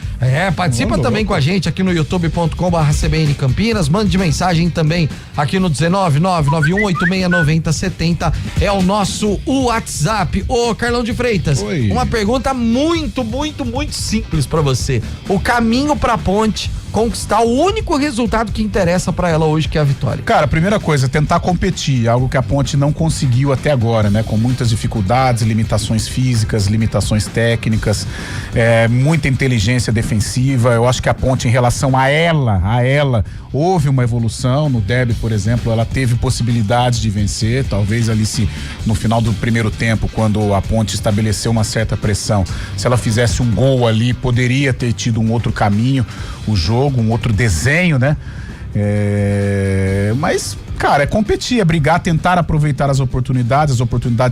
Participa também com a gente aqui no youtube.com/CBN Campinas, mande mensagem também aqui no 19991869070, é o nosso WhatsApp. Ô Carlão de Freitas, uma pergunta muito simples pra você. O caminho pra Ponte conquistar o único resultado que interessa pra ela hoje, que é a vitória. Cara, a primeira coisa, tentar competir, algo que a Ponte não conseguiu até agora, né? Com muitas dificuldades, limitações físicas, limitações técnicas, muita inteligência defensiva. Eu acho que a Ponte, em relação a ela, houve uma evolução. No derby, por exemplo, ela teve possibilidades de vencer, talvez ali no final do primeiro tempo, quando a Ponte estabeleceu uma certa pressão, se ela fizesse um gol ali, poderia ter tido um outro caminho, o jogo, um outro desenho, né? Mas, cara, é competir, é brigar, tentar aproveitar as oportunidades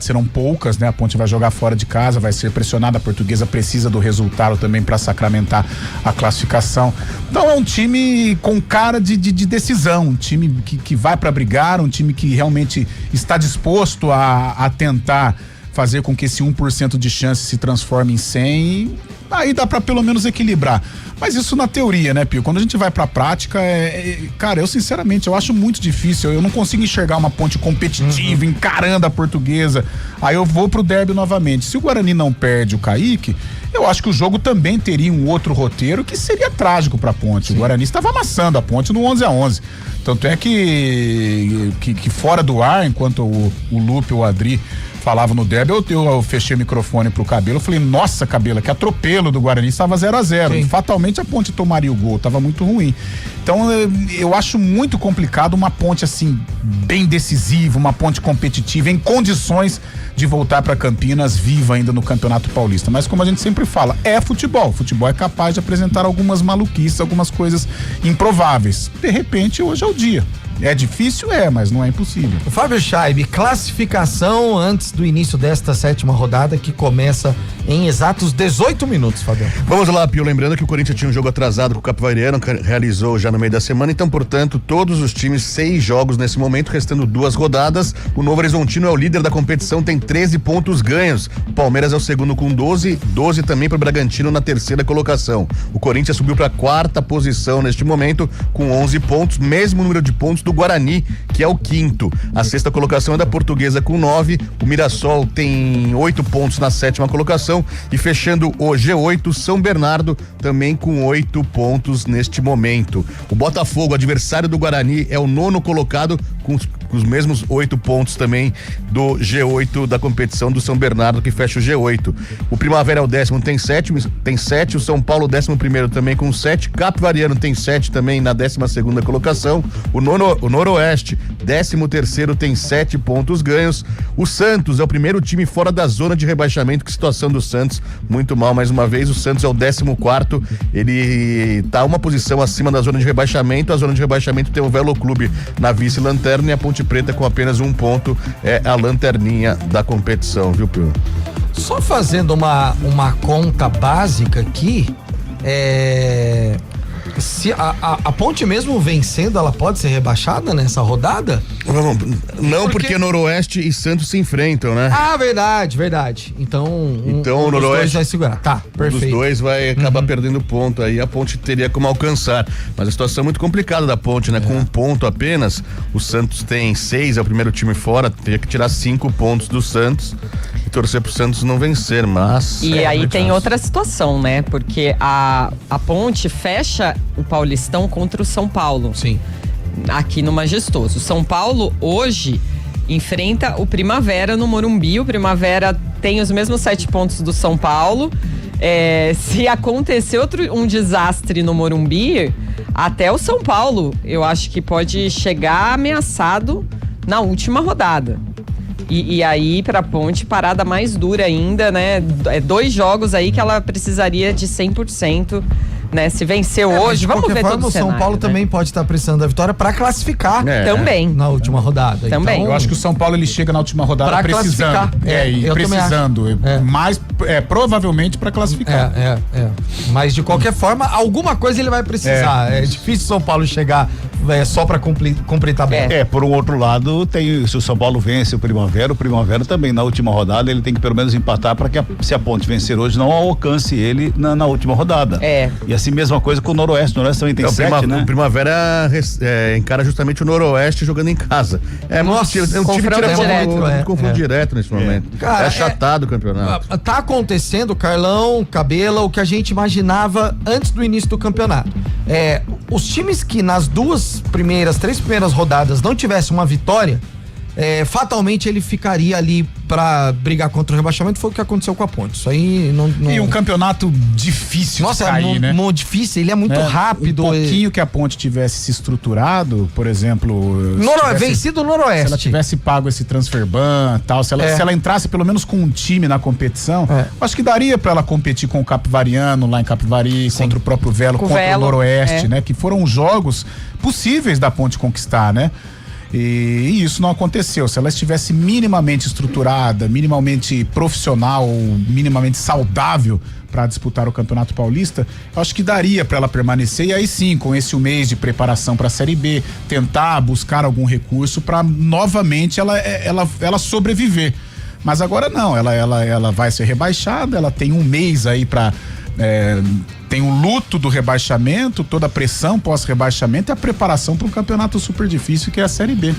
serão poucas, né? A Ponte vai jogar fora de casa, vai ser pressionada, a Portuguesa precisa do resultado também para sacramentar a classificação. Então é um time com cara de decisão, um time que vai para brigar, um time que realmente está disposto a tentar fazer com que esse 1% de chance se transforme em 100 e aí dá pra pelo menos equilibrar. Mas isso na teoria, né, Pio? Quando a gente vai pra prática, cara, eu sinceramente, eu acho muito difícil, eu não consigo enxergar uma Ponte competitiva, encarando a Portuguesa. Aí eu vou pro derby novamente. Se o Guarani não perde o Kaique, eu acho que o jogo também teria um outro roteiro que seria trágico pra Ponte. Sim. O Guarani estava amassando a Ponte no 11-11. Tanto é que fora do ar, enquanto o Lupe e o Adri falava no derby, eu fechei o microfone pro Cabelo, eu falei, nossa, Cabelo, que atropelo do Guarani, estava 0-0, fatalmente a Ponte tomaria o gol, tava muito ruim. Então eu acho muito complicado uma Ponte assim, bem decisiva, uma Ponte competitiva, em condições de voltar para Campinas viva ainda no Campeonato Paulista, mas como a gente sempre fala, futebol é capaz de apresentar algumas maluquices, algumas coisas improváveis, de repente hoje é o dia. É difícil, mas não é impossível. Fábio Chaib, classificação antes do início desta 7ª rodada, que começa em exatos 18 minutos, Fábio. Vamos lá, Pio, lembrando que o Corinthians tinha um jogo atrasado com o Capivariano, realizou já no meio da semana, então, portanto, todos os times, 6 jogos nesse momento, restando 2 rodadas. O Novo Horizontino é o líder da competição, tem 13 pontos ganhos. O Palmeiras é o segundo com 12 também para o Bragantino na 3ª colocação. O Corinthians subiu para a 4ª posição neste momento, com 11 pontos, mesmo número de pontos do Guarani, que é o 5º. A 6ª colocação é da Portuguesa com 9. O Mirassol tem 8 pontos na 7ª colocação e fechando o G8, São Bernardo também com 8 pontos neste momento. O Botafogo, adversário do Guarani, é o 9º colocado com os mesmos 8 pontos também do G8 da competição do São Bernardo, que fecha o G8. O Primavera é o 10º, tem 7, o São Paulo 11º também com 7, Capivariano tem 7 também na 12ª colocação, o Noroeste 13º tem 7 pontos ganhos. O Santos é o primeiro time fora da zona de rebaixamento. Que situação do Santos, muito mal mais uma vez. O Santos é o 14º, ele tá uma posição acima da zona de rebaixamento. A zona de rebaixamento tem o Velo Clube na vice-lanterna e a Ponte Preta com apenas 1 ponto é a lanterninha da competição, viu, Pio? Só fazendo uma conta básica aqui, se a Ponte mesmo vencendo, ela pode ser rebaixada nessa rodada? Não, porque Noroeste e Santos se enfrentam, né? Ah, verdade. Então o Noroeste dois vai segurar. Tá, perfeito. Um dos dois vai acabar perdendo ponto, aí a Ponte teria como alcançar. Mas a situação é muito complicada da Ponte, né? Com 1 ponto apenas, o Santos tem 6, é o primeiro time fora, teria que tirar 5 pontos do Santos e torcer pro Santos não vencer, mas... E aí tem outra situação, né? Porque a Ponte fecha o Paulistão contra o São Paulo. Sim. Aqui no Majestoso. São Paulo hoje enfrenta o Primavera no Morumbi. O Primavera tem os mesmos 7 pontos do São Paulo. Se acontecer um desastre no Morumbi, até o São Paulo, eu acho que pode chegar ameaçado na última rodada. E aí, pra Ponte, parada mais dura ainda, né? 2 jogos aí que ela precisaria de 100%. Né, se vencer hoje, vamos ver todo o cenário. O São Paulo também pode estar precisando da vitória para classificar também na última rodada. Também. Então, eu acho que o São Paulo ele chega na última rodada precisando. Precisando. Mais provavelmente para classificar. Mas de qualquer forma, alguma coisa ele vai precisar. É difícil o São Paulo chegar só para cumprir tabela. Por um outro lado, se o São Paulo vence o Primavera também na última rodada ele tem que pelo menos empatar para que se a Ponte vencer hoje não alcance ele na última rodada. E assim mesma coisa com o Noroeste também tem 7, né? O Primavera encara justamente o Noroeste jogando em casa. Um time tira confronto direto nesse momento. Cara, achatado o campeonato. Tá acontecendo, Carlão, Cabela, o que a gente imaginava antes do início do campeonato. Os times que nas 3 primeiras rodadas não tivessem uma vitória, fatalmente ele ficaria ali pra brigar contra o rebaixamento. Foi o que aconteceu com a Ponte. Isso aí não... E um campeonato difícil de cair, né? Difícil, ele é muito rápido. Um pouquinho que a Ponte tivesse se estruturado, por exemplo... vencido o Noroeste. Se ela tivesse pago esse transfer ban e tal, se ela entrasse pelo menos com um time na competição, acho que daria pra ela competir com o Capivariano lá em Capivari, contra o próprio Velo, contra o Noroeste, né? Que foram jogos possíveis da Ponte conquistar, né? E isso não aconteceu. Se ela estivesse minimamente estruturada, minimamente profissional, minimamente saudável para disputar o Campeonato Paulista, acho que daria para ela permanecer e aí sim, com esse mês de preparação para a Série B, tentar buscar algum recurso para novamente ela sobreviver. Mas agora não, ela vai ser rebaixada, ela tem um mês aí para tem o luto do rebaixamento, toda a pressão pós-rebaixamento e a preparação para um campeonato super difícil que é a Série B.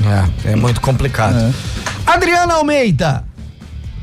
É muito complicado. Adriana Almeida,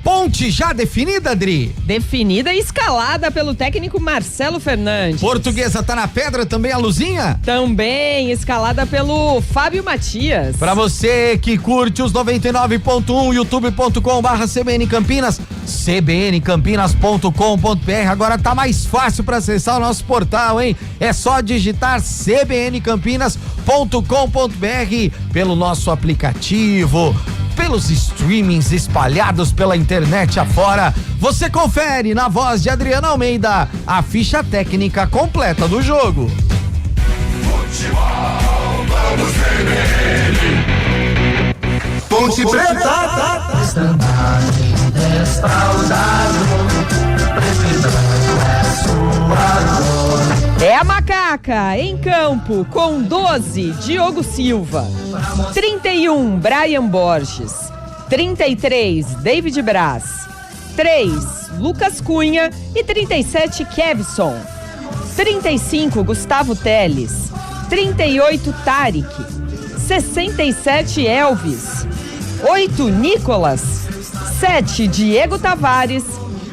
Ponte já definida, Adri? Definida e escalada pelo técnico Marcelo Fernandes. Portuguesa tá na pedra também, a Luzinha? Também escalada pelo Fábio Matias. Pra você que curte os 99.1, youtube.com/CBN Campinas, cbncampinas.com.br. Agora tá mais fácil pra acessar o nosso portal, hein? É só digitar cbncampinas.com.br pelo nosso aplicativo, pelos streamings espalhados pela internet afora. Você confere na voz de Adriana Almeida a ficha técnica completa do jogo. Futebol, vamos ver. Ponte Preta. É a Macaca em campo com 12, Diogo Silva, 31, Brian Borges, 33, David Braz, 3, Lucas Cunha e 37, Kevson, 35, Gustavo Teles, 38, Tarik, 67, Elvis, 8, Nicolas, 7, Diego Tavares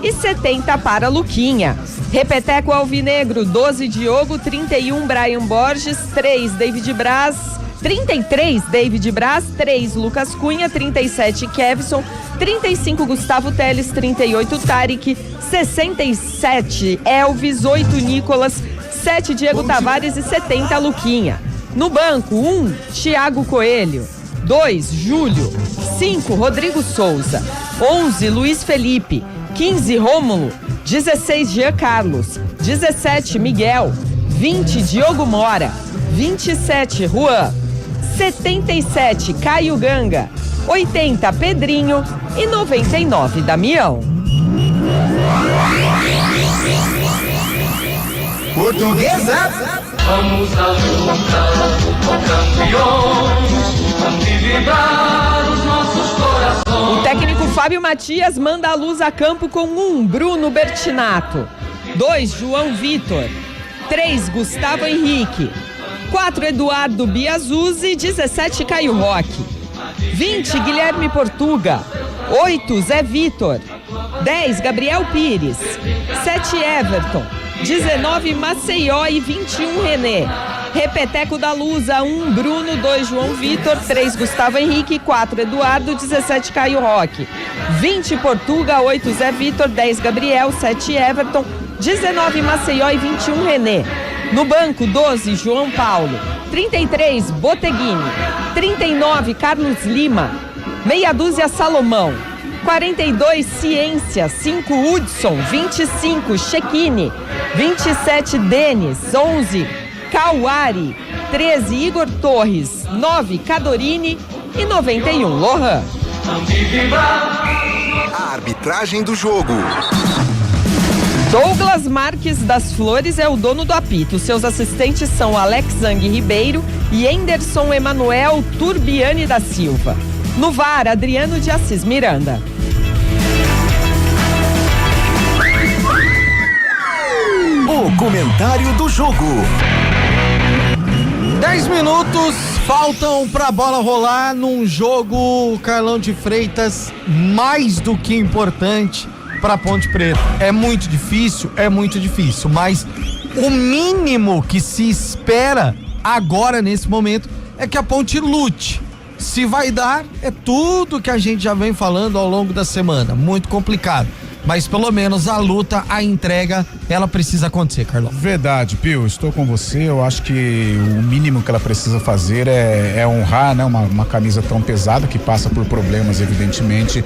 e 70 para Luquinha. Repeteco alvinegro, 12, Diogo, 31, Brian Borges, 3, David Braz, 33, David Braz. 3, Lucas Cunha. 37, Kevson. 35, Gustavo Teles. 38, Tarek. 67, Elvis. 8, Nicolas. 7, Diego Tavares e 70, Luquinha. No banco, 1, Thiago Coelho. 2, Júlio. 5, Rodrigo Souza. 11, Luiz Felipe. 15, Rômulo. 16, Jean Carlos. 17, Miguel. 20, Diogo Mora. 27, Juan. 77, Caio Ganga. 80, Pedrinho. E 99, Damião. Portuguesa. Vamos à luta com campeões, vamos vibrar os nossos corações. O técnico Fábio Matias manda a Luz a campo com 1, Bruno Bertinato. 2, João Vitor. 3, Gustavo Henrique. 4, Eduardo Biazuzzi. 17, Caio Roque. 20, Guilherme Portuga. 8, Zé Vitor. 10, Gabriel Pires. 7, Everton. 19, Maceió e 21, René. Repeteco da Lusa, 1, Bruno. 2, João Vitor. 3, Gustavo Henrique. 4, Eduardo. 17, Caio Roque. 20, Portuga. 8, Zé Vitor. 10, Gabriel. 7, Everton. 19, Maceió e 21, René. No banco, 12, João Paulo. 33, Boteguini. 39, Carlos Lima. Meia dúzia, Salomão. 42, Ciência. 5, Hudson. 25, Chequini. 27, Denis. 11, Cauari. 13, Igor Torres. 9, Cadorini. E 91, Lohan. A arbitragem do jogo. Douglas Marques das Flores é o dono do apito. Seus assistentes são Alex Zang Ribeiro e Enderson Emanuel Turbiani da Silva. No VAR, Adriano de Assis Miranda. O comentário do jogo. 10 minutos faltam pra bola rolar num jogo, Carlão de Freitas, mais do que importante pra Ponte Preta. É muito difícil, mas o mínimo que se espera agora, nesse momento, é que a Ponte lute. Se vai dar, é tudo que a gente já vem falando ao longo da semana. Muito complicado. Mas pelo menos a luta, a entrega, ela precisa acontecer, Carlão. Verdade, Pio, estou com você. Eu acho que o mínimo que ela precisa fazer é honrar, né, uma camisa tão pesada que passa por problemas, evidentemente,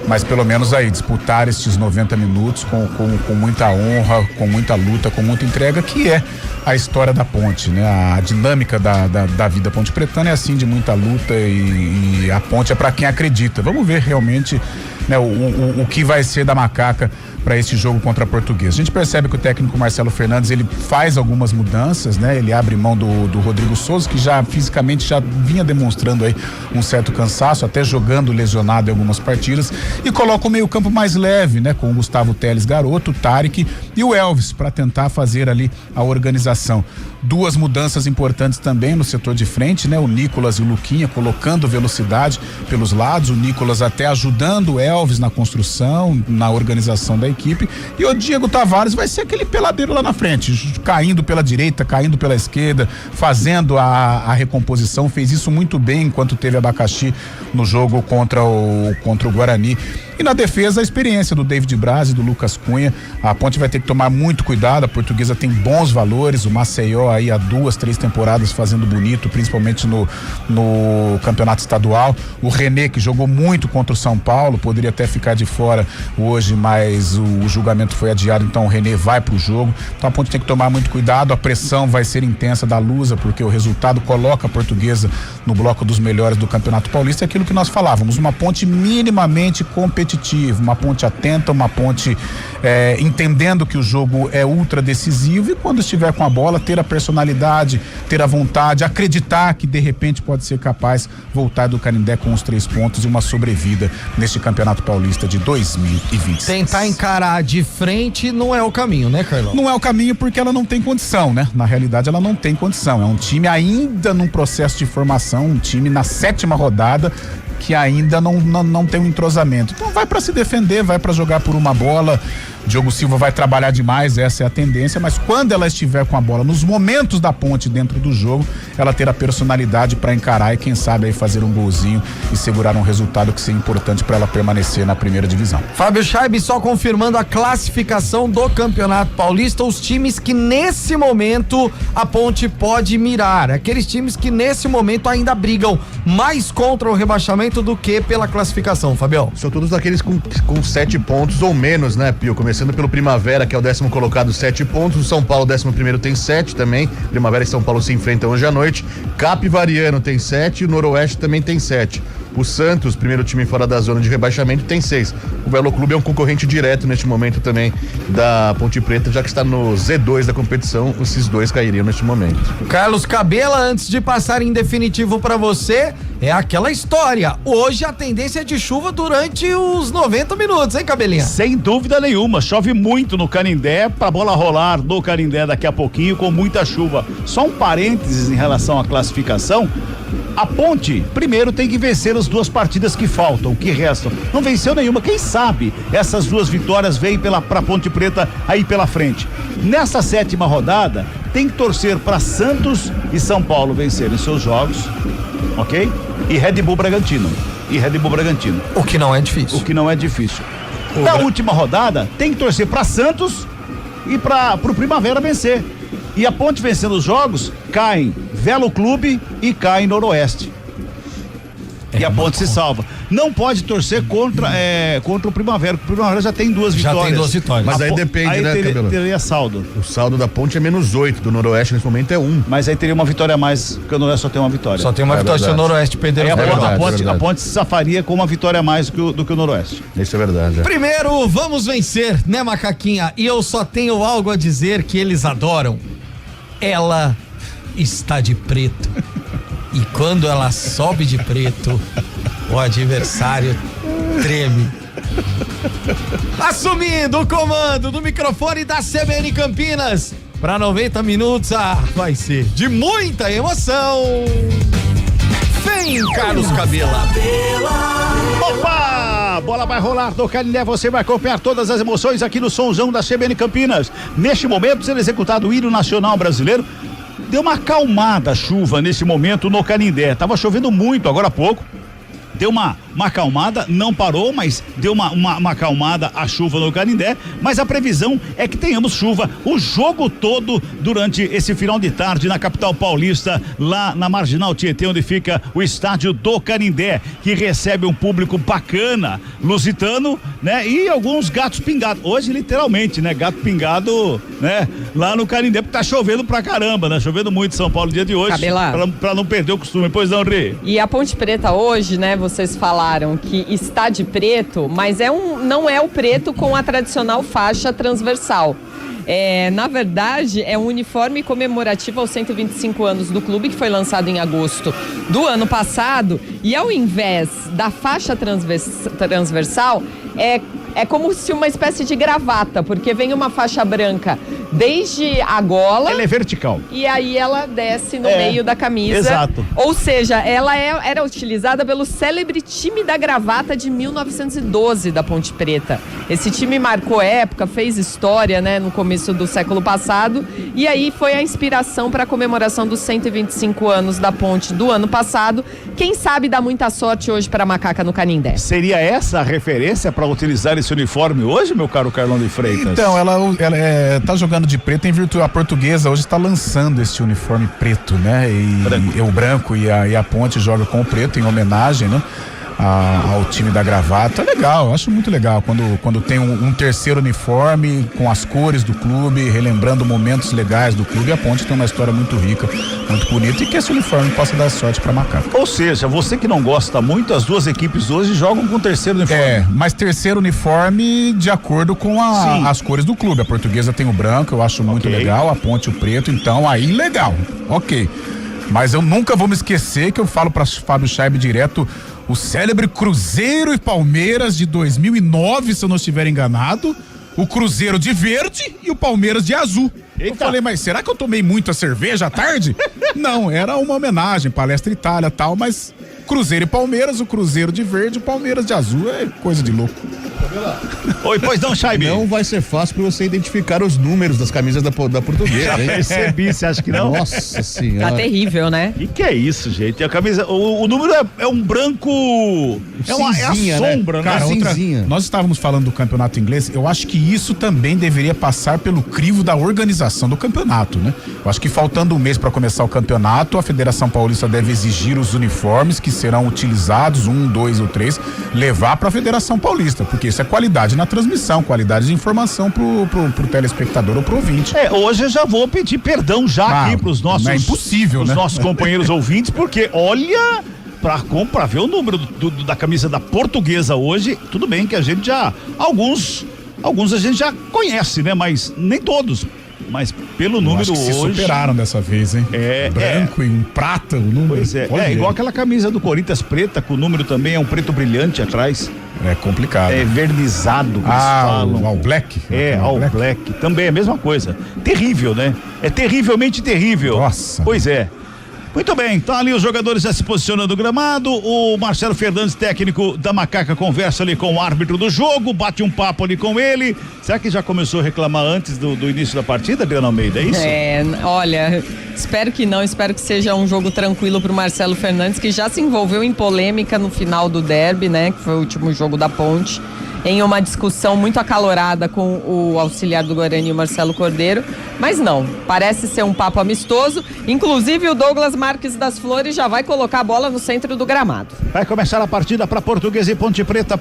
mas pelo menos aí disputar estes 90 minutos com muita honra, com muita luta, com muita entrega, que é a história da Ponte, né? A dinâmica da vida ponte pretana é assim, de muita luta, e a Ponte é para quem acredita. Vamos ver realmente, né, o que vai ser da macaca para esse jogo contra a Portuguesa. A gente percebe que o técnico Marcelo Fernandes, ele faz algumas mudanças, né? Ele abre mão do Rodrigo Souza, que já fisicamente já vinha demonstrando aí um certo cansaço, até jogando lesionado em algumas partidas, e coloca o meio-campo mais leve, né? Com o Gustavo Teles garoto, o Tarek e o Elvis, para tentar fazer ali a organização. Duas mudanças importantes também no setor de frente, né? O Nicolas e o Luquinha colocando velocidade pelos lados, o Nicolas até ajudando o Elvis na construção, na organização da equipe, e o Diego Tavares vai ser aquele peladeiro lá na frente, caindo pela direita, caindo pela esquerda, fazendo a recomposição. Fez isso muito bem enquanto teve Abacaxi no jogo contra o Guarani. E na defesa, a experiência do David Braz e do Lucas Cunha. A Ponte vai ter que tomar muito cuidado. A Portuguesa tem bons valores, o Maceió aí há 2, 3 temporadas fazendo bonito, principalmente no campeonato estadual. O René, que jogou muito contra o São Paulo, poderia até ficar de fora hoje, mas o julgamento foi adiado, então o René vai pro jogo. Então a Ponte tem que tomar muito cuidado. A pressão vai ser intensa da Lusa, porque o resultado coloca a Portuguesa no bloco dos melhores do Campeonato Paulista. É aquilo que nós falávamos, uma Ponte minimamente competitiva, uma Ponte atenta, uma Ponte entendendo que o jogo é ultra decisivo, e quando estiver com a bola, ter a personalidade, ter a vontade, acreditar que de repente pode ser capaz voltar do Canindé com os 3 pontos e uma sobrevida neste Campeonato Paulista de 2020. Tentar encarar de frente não é o caminho, né, Carlão? Não é o caminho, porque ela não tem condição, né? Na realidade, ela não tem condição. É um time ainda num processo de formação, um time na 7ª rodada, que ainda não tem um entrosamento. Então vai para se defender, vai para jogar por uma bola, Diogo Silva vai trabalhar demais, essa é a tendência, mas quando ela estiver com a bola, nos momentos da Ponte dentro do jogo, ela ter a personalidade para encarar e quem sabe aí fazer um golzinho e segurar um resultado que seja importante para ela permanecer na primeira divisão. Fábio Scheibe, só confirmando a classificação do Campeonato Paulista, os times que nesse momento a Ponte pode mirar, aqueles times que nesse momento ainda brigam mais contra o rebaixamento do que pela classificação, Fabião. São todos aqueles com 7 pontos ou menos, né, Pio? Começando pelo Primavera, que é o 10º colocado, 7 pontos. O São Paulo, 11º, tem 7 também. Primavera e São Paulo se enfrentam hoje à noite. Capivariano tem 7 e o Noroeste também tem 7. O Santos, primeiro time fora da zona de rebaixamento, tem 6. O Velo Clube é um concorrente direto neste momento também da Ponte Preta, já que está no Z2 da competição. Esses dois cairiam neste momento. Carlos Cabela, antes de passar em definitivo para você, é aquela história. Hoje a tendência é de chuva durante os 90 minutos, hein, Cabelinha? Sem dúvida nenhuma. Chove muito no Canindé, pra bola rolar no Canindé daqui a pouquinho com muita chuva. Só um parênteses em relação à classificação. A Ponte, primeiro, tem que vencer as 2 partidas que faltam, que restam. Não venceu nenhuma. Quem sabe essas 2 vitórias vêm pra Ponte Preta aí pela frente. Nessa 7ª rodada, tem que torcer para Santos e São Paulo vencerem seus jogos, ok? E Red Bull Bragantino. O que não é difícil. Na última rodada, tem que torcer para Santos e pro Primavera vencer. E a Ponte vencendo os jogos, caem Velo Clube e cai Noroeste. E a Ponte se salva. Não pode torcer contra o Primavera, porque o Primavera já tem 2 vitórias. Mas aí depende, né, Cabelo? Teria saldo. O saldo da Ponte é -8, do Noroeste nesse momento é 1. Mas aí teria uma vitória a mais, porque o Noroeste só tem uma vitória. Só tem uma vitória, se o Noroeste perder a Ponte se safaria com uma vitória a mais do que o Noroeste. Isso é verdade. Primeiro, vamos vencer, né, Macaquinha? E eu só tenho algo a dizer que eles adoram. Ela está de preto. E quando ela sobe de preto, o adversário treme. Assumindo o comando do microfone da CBN Campinas para 90 minutos, vai ser de muita emoção. Vem, Carlos Cabela. Opa! A bola vai rolar no Canindé, você vai acompanhar todas as emoções aqui no Sonzão da CBN Campinas. Neste momento, sendo executado o hino nacional brasileiro. Deu uma acalmada a chuva nesse momento no Canindé. Tava chovendo muito agora há pouco. Deu uma acalmada, não parou, mas deu uma acalmada a chuva no Canindé, mas a previsão é que tenhamos chuva o jogo todo durante esse final de tarde na capital paulista, lá na Marginal Tietê, onde fica o estádio do Canindé, que recebe um público bacana, lusitano, né? E alguns gatos pingados, hoje literalmente, né? Gato pingado, né? Lá no Canindé, porque tá chovendo pra caramba, né? Chovendo muito em São Paulo no dia de hoje, pra não perder o costume, pois não, Rê? E a Ponte Preta hoje, né? Vocês falaram que está de preto, mas não é o preto com a tradicional faixa transversal. Na verdade, é um uniforme comemorativo aos 125 anos do clube, que foi lançado em agosto do ano passado, e ao invés da faixa transversal, é como se uma espécie de gravata, porque vem uma faixa branca desde a gola. Ela é vertical. E aí ela desce no meio da camisa. Exato. Ou seja, ela era utilizada pelo célebre time da gravata de 1912 da Ponte Preta. Esse time marcou época, fez história, né, no começo do século passado, e aí foi a inspiração para a comemoração dos 125 anos da Ponte do ano passado. Quem sabe dá muita sorte hoje para a Macaca no Canindé. Seria essa a referência para utilizar esse uniforme hoje, meu caro Carlão de Freitas? Então, ela tá jogando de preto em virtude, a Portuguesa hoje está lançando esse uniforme preto, né? E o branco e a Ponte joga com o preto em homenagem, né? Ao time da gravata. É legal, eu acho muito legal quando tem um terceiro uniforme com as cores do clube, relembrando momentos legais do clube. A Ponte tem uma história muito rica, muito bonita, e que esse uniforme possa dar sorte pra Macaca. Ou seja, você que não gosta muito, as duas equipes hoje jogam com terceiro uniforme. Mas terceiro uniforme de acordo com as cores do clube. A Portuguesa tem o branco, eu acho muito legal, a Ponte o preto, então aí legal, ok. Mas eu nunca vou me esquecer que eu falo pra Fábio Scheibe direto, o célebre Cruzeiro e Palmeiras de 2009, se eu não estiver enganado, o Cruzeiro de verde e o Palmeiras de azul. Eita. Eu falei, mas será que eu tomei muita cerveja à tarde? Não, era uma homenagem, Palestra Itália e tal, mas Cruzeiro e Palmeiras, o Cruzeiro de verde e o Palmeiras de azul, é coisa de louco. Oi, pois não, Chaibe? Não vai ser fácil pra você identificar os números das camisas da Portuguesa. Já percebi, você acha que não? Nossa senhora. Tá terrível, né? Que é isso, gente? A camisa, o número é um branco, é a sombra, né? Cara, nós estávamos falando do campeonato inglês, eu acho que isso também deveria passar pelo crivo da organização do campeonato, né? Eu acho que faltando um mês para começar o campeonato, a Federação Paulista deve exigir os uniformes que serão utilizados, 1, 2 ou 3, levar para a Federação Paulista, porque isso é qualidade na transmissão, qualidade de informação pro telespectador ou pro ouvinte. Hoje eu já vou pedir perdão aqui pros nossos, é impossível, né? nossos companheiros ouvintes, porque olha, pra ver o número da camisa da Portuguesa hoje, tudo bem que a gente já, alguns a gente já conhece, né? Mas nem todos. Mas pelo número hoje. Se superaram dessa vez, hein? Branco e um prata o número. Pois é, igual aquela camisa do Corinthians preta, com o número também é um preto brilhante atrás. É complicado. É vernizado, que eles falam. All Black? All Black. Também é a mesma coisa. Terrível, né? É terrivelmente terrível. Nossa. Pois é. Muito bem, tá ali os jogadores já se posicionando no gramado, o Marcelo Fernandes, técnico da Macaca, conversa ali com o árbitro do jogo, bate um papo ali com ele. Será que já começou a reclamar antes do início da partida, Adriano Almeida, é isso? Olha, espero que não, espero que seja um jogo tranquilo pro Marcelo Fernandes, que já se envolveu em polêmica no final do derby, né, que foi o último jogo da Ponte, em uma discussão muito acalorada com o auxiliar do Guarani, o Marcelo Cordeiro, mas não, parece ser um papo amistoso, inclusive o Douglas Marques das Flores já vai colocar a bola no centro do gramado. Vai começar a partida para Portuguesa e Ponte Preta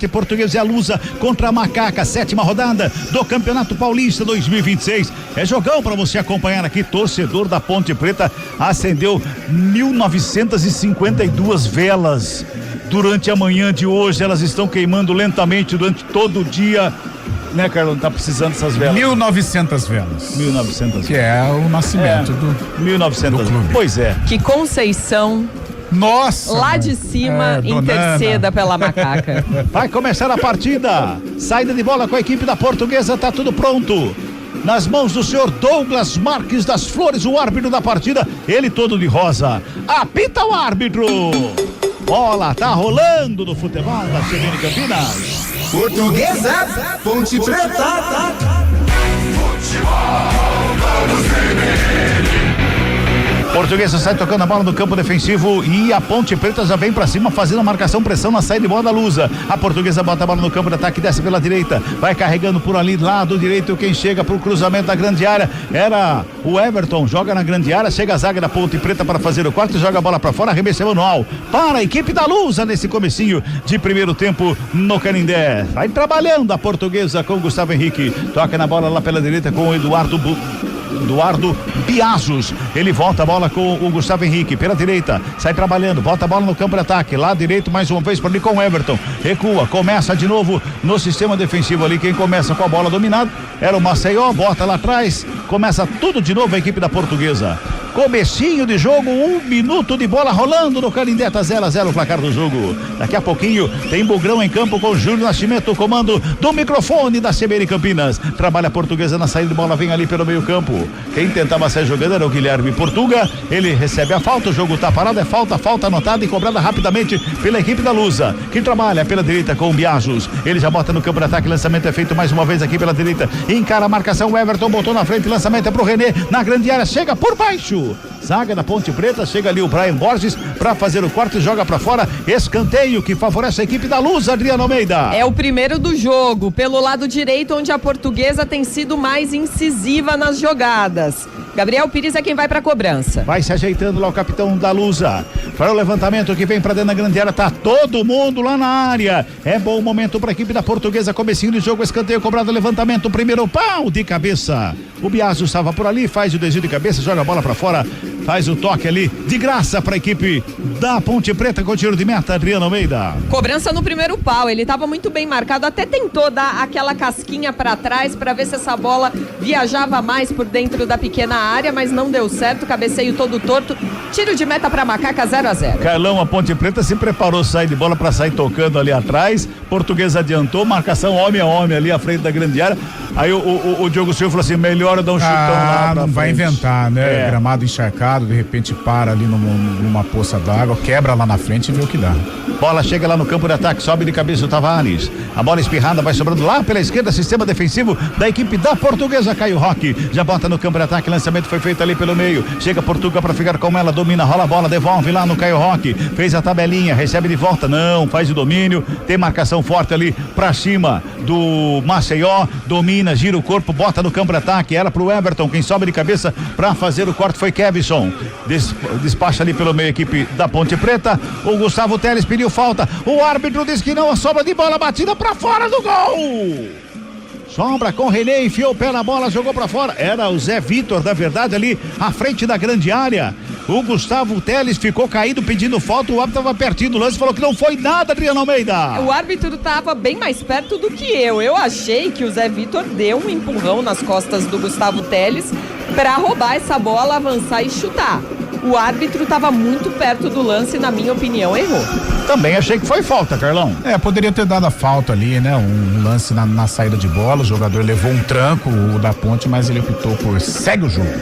e Portuguesa e a Lusa contra a Macaca, 7ª rodada do Campeonato Paulista 2026. É jogão para você acompanhar aqui, torcedor da Ponte Preta acendeu 1952 velas. Durante a manhã de hoje, elas estão queimando lentamente durante todo o dia. Né, Carlão? Tá precisando dessas velas. 1900 velas. 1900 que é o nascimento do 1900 do clube. Pois é. Que Conceição. Nossa! Lá de cima, interceda pela Macaca. Vai começar a partida. Saída de bola com a equipe da Portuguesa, tá tudo pronto. Nas mãos do senhor Douglas Marques das Flores, o árbitro da partida, ele todo de rosa. Apita o árbitro! Bola tá rolando no futebol da CBN Campinas. Portuguesa, Ponte Preta. Portuguesa sai tocando a bola no campo defensivo e a Ponte Preta já vem pra cima fazendo a marcação, pressão na saída de bola da Lusa. A Portuguesa bota a bola no campo de ataque, desce pela direita, vai carregando por ali, lado direito, quem chega pro cruzamento da grande área era o Everton, joga na grande área, chega a zaga da Ponte Preta para fazer o quarto, joga a bola pra fora, arremesso manual para a equipe da Lusa nesse comecinho de primeiro tempo no Canindé. Vai trabalhando a Portuguesa com o Gustavo Henrique, toca na bola lá pela direita com o Eduardo Biazos, ele volta a bola com o Gustavo Henrique pela direita, sai trabalhando, volta a bola no campo de ataque, lá direito mais uma vez por ali com o Everton, recua, começa de novo no sistema defensivo ali, quem começa com a bola dominada era o Maceió, bota lá atrás, começa tudo de novo a equipe da Portuguesa. Comecinho de jogo, 1 minuto de bola rolando no Canindé, tá 0-0 o placar do jogo. Daqui a pouquinho tem Bugrão em campo com o Júlio Nascimento, o comando do microfone da CBN Campinas. Trabalha a Portuguesa na saída de bola, vem ali pelo meio campo. Quem tentava sair jogando era o Guilherme Portuga, ele recebe a falta, o jogo tá parado, é falta anotada e cobrada rapidamente pela equipe da Lusa. Quem trabalha pela direita com o Biajos, ele já bota no campo de ataque, lançamento é feito mais uma vez aqui pela direita, encara a marcação, o Everton botou na frente, lançamento é pro René, na grande área, chega por baixo. Zaga da Ponte Preta, chega ali o Brian Borges para fazer o quarto e joga para fora, escanteio que favorece a equipe da Luz, Adriano Almeida. É o primeiro do jogo, pelo lado direito, onde a Portuguesa tem sido mais incisiva nas jogadas. Gabriel Pires é quem vai pra cobrança. Vai se ajeitando lá o capitão da Lusa. Para o levantamento que vem pra dentro da grande área, tá todo mundo lá na área. É bom momento pra equipe da Portuguesa, comecinho de jogo, escanteio cobrado, levantamento, primeiro pau de cabeça. O Biaso estava por ali, faz o desvio de cabeça, joga a bola pra fora, faz o toque ali, de graça pra equipe da Ponte Preta com tiro de meta, Adriano Almeida. Cobrança no primeiro pau, ele tava muito bem marcado, até tentou dar aquela casquinha pra trás pra ver se essa bola viajava mais por dentro da pequena área, mas não deu certo, cabeceio todo torto, tiro de meta pra Macaca, 0-0. Carlão, a Ponte Preta se preparou, sair de bola pra sair tocando ali atrás, Portuguesa adiantou, marcação homem a homem ali à frente da grande área, aí o Diogo Silva falou assim, melhor eu dar um chutão lá pra não frente. Vai inventar, né? Gramado encharcado, de repente para ali numa poça d'água, quebra lá na frente e vê o que dá. Bola chega lá no campo de ataque, sobe de cabeça o Tavares. A bola espirrada vai sobrando lá pela esquerda, sistema defensivo da equipe da Portuguesa. Caio Roque já bota no campo de ataque, lançamento foi feito ali pelo meio. Chega Portuga para ficar com ela, domina, rola a bola, devolve lá no Caio Roque. Fez a tabelinha, recebe de volta, não, faz o domínio. Tem marcação forte ali pra cima do Maceió, domina, gira o corpo, bota no campo de ataque. Era pro Everton, quem sobe de cabeça pra fazer o corte foi Kevson. Despacha ali pelo meio a equipe da Ponte Preta. O Gustavo Teles pediu falta. O árbitro diz que não, a sobra de bola batida pra fora do gol. Sombra com René, enfiou o pé na bola, jogou pra fora. Era o Zé Vitor, na verdade, ali à frente da grande área. O Gustavo Teles ficou caído pedindo falta. O árbitro estava pertinho do lance, falou que não foi nada, Adriano Almeida. O árbitro estava bem mais perto do que eu. Eu achei que o Zé Vitor deu um empurrão nas costas do Gustavo Teles para roubar essa bola, avançar e chutar. O árbitro estava muito perto do lance e, na minha opinião, errou. Também achei que foi falta, Carlão. Poderia ter dado a falta ali, né? Um lance na saída de bola. O jogador levou um tranco, o da Ponte, mas ele optou por segue o jogo.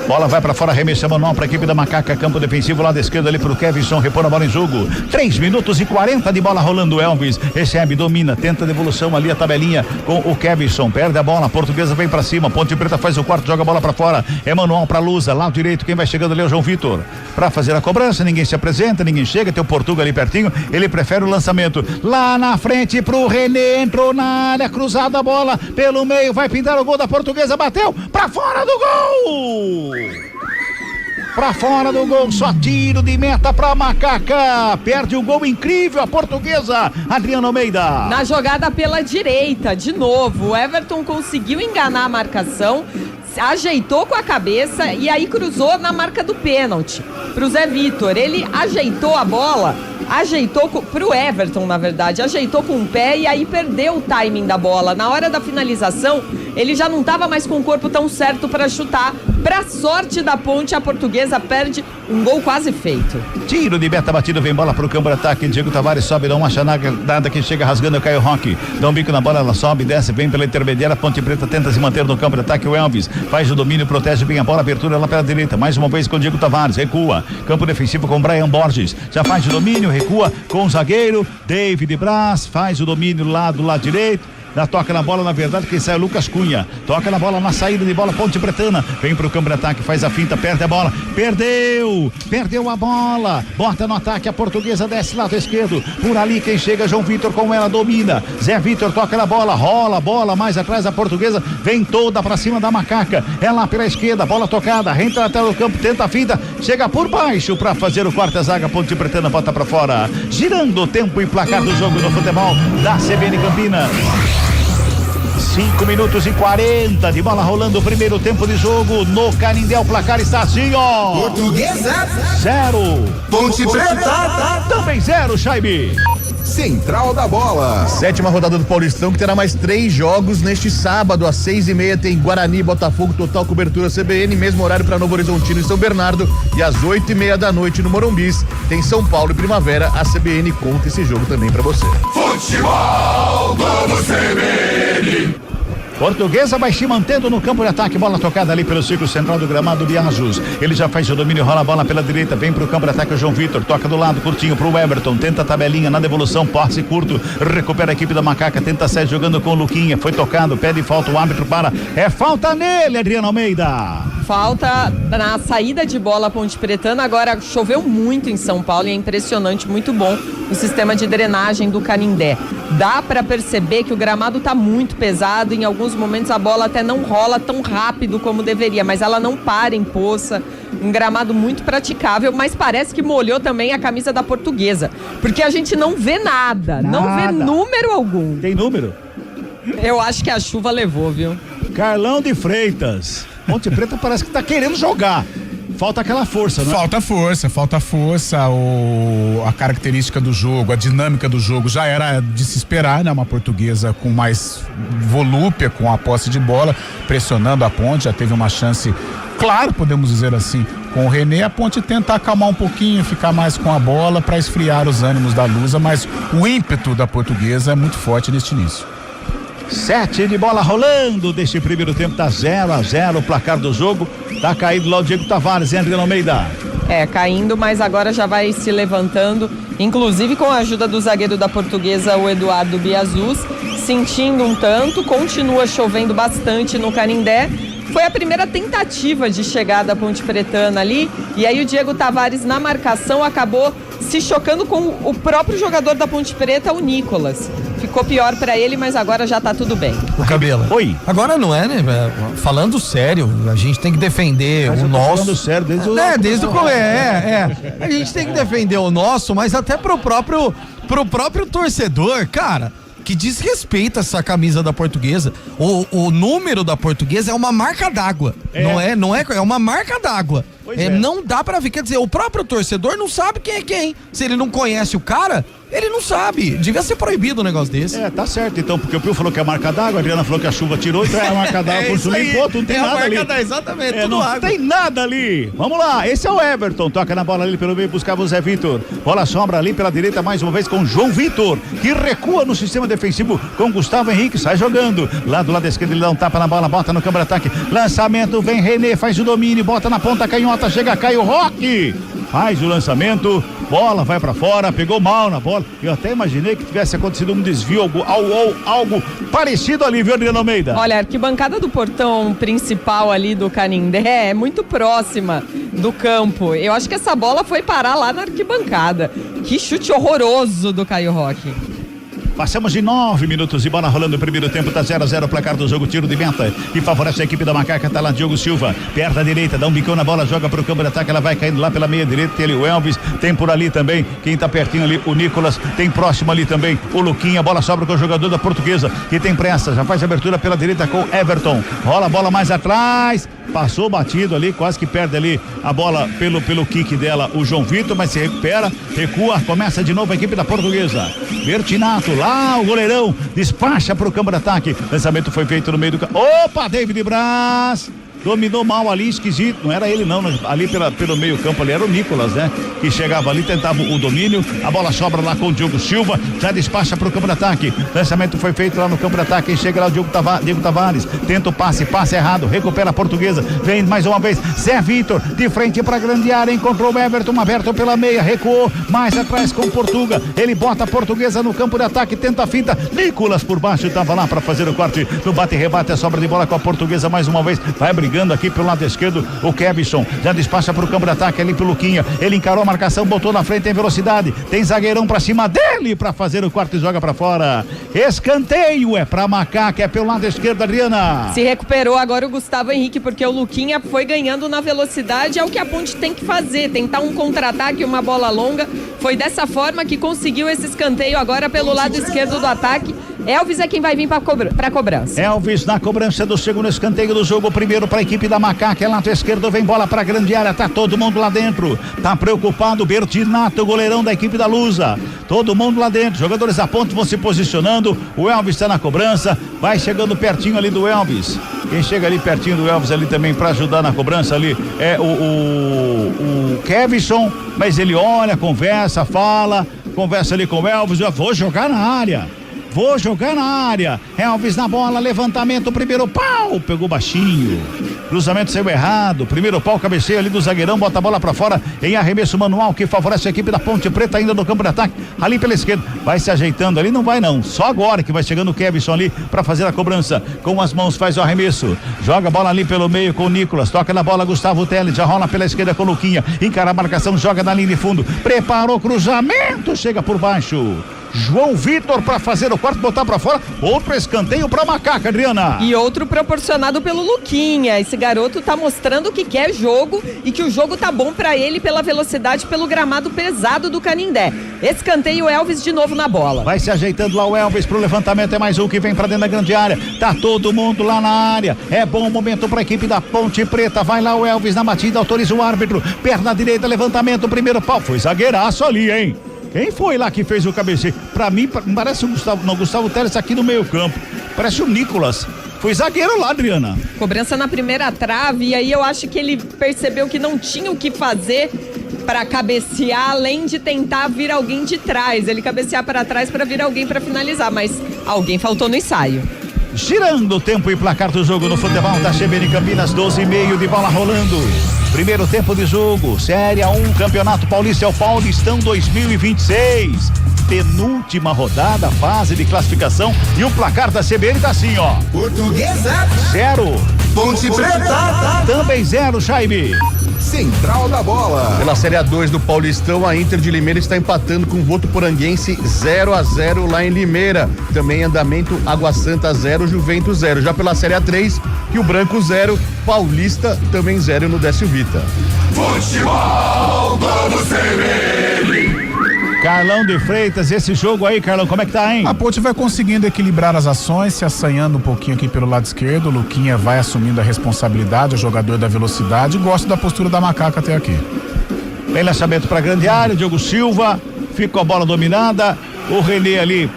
Bola vai pra fora, remessa manual pra equipe da Macaca, campo defensivo, lado esquerdo ali pro Kevson, repor a bola em jogo. 3 minutos e 40 de bola rolando. Elvis recebe, domina, tenta a devolução ali, a tabelinha com o Kevson, perde a bola, a Portuguesa vem pra cima, Ponte Preta faz o quarto, joga a bola pra fora, é manual pra Lusa, lado direito, quem vai chegando ali é o João Vitor. Pra fazer a cobrança, ninguém se apresenta, ninguém chega, tem o Portuga ali pertinho, ele prefere o lançamento. Lá na frente pro René, entrou na área, cruzada a bola pelo meio, vai pintar o gol da Portuguesa, bateu pra fora do gol! Pra fora do gol, só tiro de meta pra Macaca. Perde um gol incrível a Portuguesa, Adriano Almeida. Na jogada pela direita, de novo, o Everton conseguiu enganar a marcação, ajeitou com a cabeça e aí cruzou na marca do pênalti pro Zé Vitor. Ele ajeitou a bola, pro Everton, na verdade, ajeitou com o pé e aí perdeu o timing da bola. Na hora da finalização, ele já não estava mais com o corpo tão certo para chutar. Pra sorte da Ponte, a Portuguesa perde um gol quase feito. Tiro de meta batido, vem bola pro campo de ataque. Diego Tavares sobe, não acha nada, que chega rasgando o Caio Roque. Dá um bico na bola, ela sobe, desce, vem pela intermediária. Ponte Preta tenta se manter no campo de ataque. O Elvis faz o domínio, protege bem a bola, abertura lá pela direita. Mais uma vez com o Diego Tavares, recua. Campo defensivo com o Brian Borges. Já faz o domínio, recua com o zagueiro. David Braz faz o domínio lá do lado direito. Toca na bola, na verdade, quem sai é o Lucas Cunha. Toca na bola, na saída de bola, Ponte Pretana. Vem pro campo de ataque, faz a finta, perde a bola. Perdeu a bola. Bota no ataque, a Portuguesa desce lado esquerdo. Por ali quem chega, João Vitor com ela, domina. Zé Vitor toca na bola, rola a bola mais atrás da Portuguesa. Vem toda pra cima da Macaca. É lá pela esquerda, bola tocada. Entra até o campo, tenta a finta. Chega por baixo pra fazer o quarto zaga. Ponte Pretana bota pra fora. Girando o tempo e placar do jogo no futebol da CBN Campinas. 5 minutos e 40 de bola rolando o primeiro tempo de jogo no Canindé. O placar está assim, ó. Portuguesa 0. Ponte Preta também 0, Chaibe. Central da Bola. 7ª rodada do Paulistão, que terá mais 3 jogos neste sábado, às 6:30 tem Guarani, Botafogo, total cobertura CBN, mesmo horário para Novo Horizontino e São Bernardo, e às 8:30 da noite no Morumbis tem São Paulo e Primavera. A CBN conta esse jogo também para você. Futebol Globo CBN. Portuguesa vai se mantendo no campo de ataque, bola tocada ali pelo círculo central do gramado de Azus. Ele já faz o domínio, rola a bola pela direita, vem pro campo de ataque o João Vitor, toca do lado, curtinho pro Everton, tenta a tabelinha na devolução, passe curto, recupera a equipe da Macaca, tenta sair jogando com o Luquinha, foi tocado, pede falta, o árbitro para, é falta nele, Adriano Almeida. Falta na saída de bola Ponte Pretana. Agora choveu muito em São Paulo e é impressionante, muito bom o sistema de drenagem do Canindé. Dá para perceber que o gramado tá muito pesado, em alguns momentos a bola até não rola tão rápido como deveria, mas ela não para em poça. Um gramado muito praticável, mas parece que molhou também a camisa da Portuguesa, porque a gente não vê nada. Não vê número algum. Tem número? Eu acho que a chuva levou, viu? Carlão de Freitas. Ponte Preta parece que tá querendo jogar. Falta aquela força, né? Falta força, a característica do jogo, a dinâmica do jogo já era de se esperar, né? Uma Portuguesa com mais volúpia, com a posse de bola, pressionando a Ponte, já teve uma chance, claro, podemos dizer assim, com o René. A Ponte tenta acalmar um pouquinho, ficar mais com a bola para esfriar os ânimos da Lusa, mas o ímpeto da Portuguesa é muito forte neste início. 7 de bola rolando deste primeiro tempo, tá 0-0 o placar do jogo. Tá caído lá o Diego Tavares, hein, Adriano Almeida? Caindo, mas agora já vai se levantando, inclusive com a ajuda do zagueiro da Portuguesa, o Eduardo Biazus, sentindo um tanto. Continua chovendo bastante no Canindé. Foi a primeira tentativa de chegada da Ponte Pretana ali, e aí o Diego Tavares na marcação acabou se chocando com o próprio jogador da Ponte Preta, o Nicolas. Ficou pior pra ele, mas agora já tá tudo bem. O Cabelo. Oi. Agora não é, né? Falando sério, a gente tem que defender o nosso. Falando sério desde o desde o começo. A gente tem que defender o nosso, mas até pro próprio torcedor, cara, que desrespeita essa camisa da Portuguesa. O número da Portuguesa é uma marca d'água. Não é uma marca d'água. Não dá pra ver, quer dizer, o próprio torcedor não sabe quem é quem. Se ele não conhece o cara, ele não sabe. Devia ser proibido um negócio desse. Tá certo então, porque o Pio falou que é a marca d'água, a Adriana falou que a chuva tirou, então é a marca d'água consumiu, ponto, não tem nada ali. Exatamente, tudo não água. Tem nada ali. Vamos lá, esse é o Everton, toca na bola ali pelo meio, buscava o Zé Vitor. Bola sombra ali pela direita mais uma vez com João Vitor, que recua no sistema defensivo com Gustavo Henrique, sai jogando. Lá do lado esquerdo ele dá um tapa na bola, bota no câmbio de ataque. Lançamento, vem René, faz o domínio, bota na ponta canhota, chega Caio Roque. Faz o lançamento, bola vai pra fora, pegou mal na bola. Eu até imaginei que tivesse acontecido um desvio, algo parecido ali, viu, Adriano Almeida? Olha, a arquibancada do portão principal ali do Canindé é muito próxima do campo. Eu acho que essa bola foi parar lá na arquibancada. Que chute horroroso do Caio Roque. Passamos de 9 minutos de bola rolando no primeiro tempo, tá 0-0 o placar do jogo, tiro de meta e favorece a equipe da Macaca, tá lá Diogo Silva, perto da direita, dá um bicão na bola, joga pro campo de ataque, ela vai caindo lá pela meia direita, tem ali o Elvis, tem por ali também, quem tá pertinho ali, o Nicolas, tem próximo ali também o Luquinha, bola sobra com o jogador da Portuguesa, que tem pressa, já faz abertura pela direita com o Everton, rola a bola mais atrás, passou batido ali, quase que perde ali a bola pelo kick dela, o João Vitor, mas se recupera, recua, começa de novo a equipe da Portuguesa, Bertinato, lá o goleirão despacha pro campo de ataque. Lançamento foi feito no meio do campo. Opa, David Braz dominou mal ali, esquisito, não era ele não, ali pelo meio campo ali era o Nicolas, né, que chegava ali, tentava o domínio, a bola sobra lá com o Diogo Silva, já despacha pro campo de ataque, lançamento foi feito lá no campo de ataque, e chega lá o Diego Tavares, tenta o passe errado, recupera a Portuguesa, vem mais uma vez, Zé Vitor, de frente pra grande área, encontrou o Everton aberto pela meia, recuou, mais atrás com Portuga, ele bota a Portuguesa no campo de ataque, tenta a finta, Nicolas por baixo, tava lá pra fazer o corte, no bate e rebate, a sobra de bola com a Portuguesa mais uma vez, vai brigando aqui pelo lado esquerdo, o Kevson já despacha pro campo de ataque ali pelo Luquinha, ele encarou a marcação, botou na frente, tem velocidade, tem zagueirão pra cima dele pra fazer o corte e joga pra fora, escanteio é pra Macaca, é pelo lado esquerdo, Adriana. Se recuperou agora o Gustavo Henrique, porque o Luquinha foi ganhando na velocidade, é o que a Ponte tem que fazer, tentar um contra-ataque, uma bola longa, foi dessa forma que conseguiu esse escanteio agora pelo lado esquerdo do ataque. Elvis é quem vai vir pra cobrança. Elvis na cobrança do segundo escanteio do jogo, primeiro pra equipe da Macaca, é lado esquerdo, vem bola pra grande área, tá todo mundo lá dentro, tá preocupado, Bertinato, goleirão da equipe da Lusa, todo mundo lá dentro, jogadores da Ponte vão se posicionando, o Elvis tá na cobrança, vai chegando pertinho ali do Elvis, quem chega ali pertinho do Elvis ali também pra ajudar na cobrança ali é o Kevson, mas ele olha, conversa ali com o Elvis, eu vou jogar na área. Elvis na bola, levantamento, primeiro pau, pegou baixinho, cruzamento saiu errado, primeiro pau, cabeceio ali do zagueirão, bota a bola pra fora em arremesso manual que favorece a equipe da Ponte Preta ainda no campo de ataque, ali pela esquerda, vai se ajeitando ali, não vai não, só agora que vai chegando o Kevson ali pra fazer a cobrança, com as mãos faz o arremesso, joga a bola ali pelo meio com o Nicolas, toca na bola Gustavo Teles, já rola pela esquerda com o Luquinha, encara a marcação, joga na linha de fundo, preparou o cruzamento, chega por baixo, João Vitor para fazer o quarto, botar para fora, outro escanteio para Macaca, Adriana. E outro proporcionado pelo Luquinha. Esse garoto tá mostrando que quer jogo e que o jogo tá bom para ele pela velocidade, pelo gramado pesado do Canindé. Escanteio, Elvis de novo na bola. Vai se ajeitando lá o Elvis pro levantamento, é mais um que vem para dentro da grande área. Tá todo mundo lá na área. É bom momento para a equipe da Ponte Preta. Vai lá o Elvis na batida, autoriza o árbitro. Perna direita, levantamento, primeiro pau. Foi zagueiraço ali, hein? Quem foi lá que fez o cabeceio? Pra mim, parece o Gustavo Teles aqui no meio campo. Parece o Nicolas. Foi zagueiro lá, Adriana. Cobrança na primeira trave, e aí eu acho que ele percebeu que não tinha o que fazer para cabecear, além de tentar vir alguém de trás. Ele cabecear para trás para vir alguém para finalizar, mas alguém faltou no ensaio. Girando o tempo e placar do jogo no futebol da CBN Campinas, 12:30 de bola rolando. Primeiro tempo de jogo, Série A1, Campeonato Paulista, é o Paulistão 2026. Penúltima rodada, fase de classificação, e o placar da CBN tá assim, ó. Portuguesa 0. Ponte Preta Também 0, Jaime. Central da Bola. Pela Série A2 do Paulistão, a Inter de Limeira está empatando com o Votuporanguense 0-0 lá em Limeira. Também andamento Água Santa 0, Juventus 0. Já pela Série A3, Rio Branco 0, Paulista também 0 no Décio Vita. Futebol Globo CBN. Carlão de Freitas, esse jogo aí, Carlão, como é que tá, hein? A Ponte vai conseguindo equilibrar as ações, se assanhando um pouquinho aqui pelo lado esquerdo. O Luquinha vai assumindo a responsabilidade, o jogador da velocidade. Gosto da postura da Macaca até aqui. Tem lançamento pra grande área, Diogo Silva, fica com a bola dominada. O Renê ali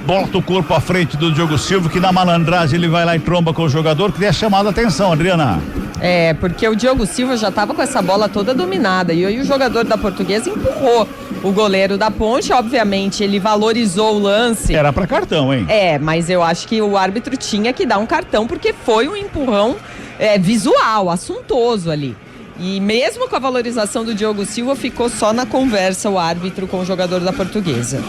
bota o corpo à frente do Diogo Silva, que na malandragem ele vai lá e tromba com o jogador, que tem chamado a atenção, Adriana. É, porque o Diogo Silva já estava com essa bola toda dominada e aí o jogador da Portuguesa empurrou o goleiro da Ponte. Obviamente ele valorizou o lance. Era pra cartão, hein? É, mas eu acho que o árbitro tinha que dar um cartão porque foi um empurrão visual, assuntoso ali. E mesmo com a valorização do Diogo Silva, ficou só na conversa o árbitro com o jogador da Portuguesa.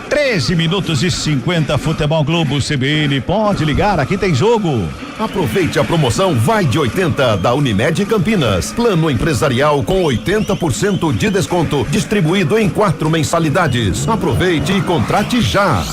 13 minutos e 50, Futebol Globo CBN, pode ligar, aqui tem jogo. Aproveite a promoção Vai de 80 da Unimed Campinas. Plano empresarial com 80% de desconto, distribuído em 4 mensalidades. Aproveite e contrate já.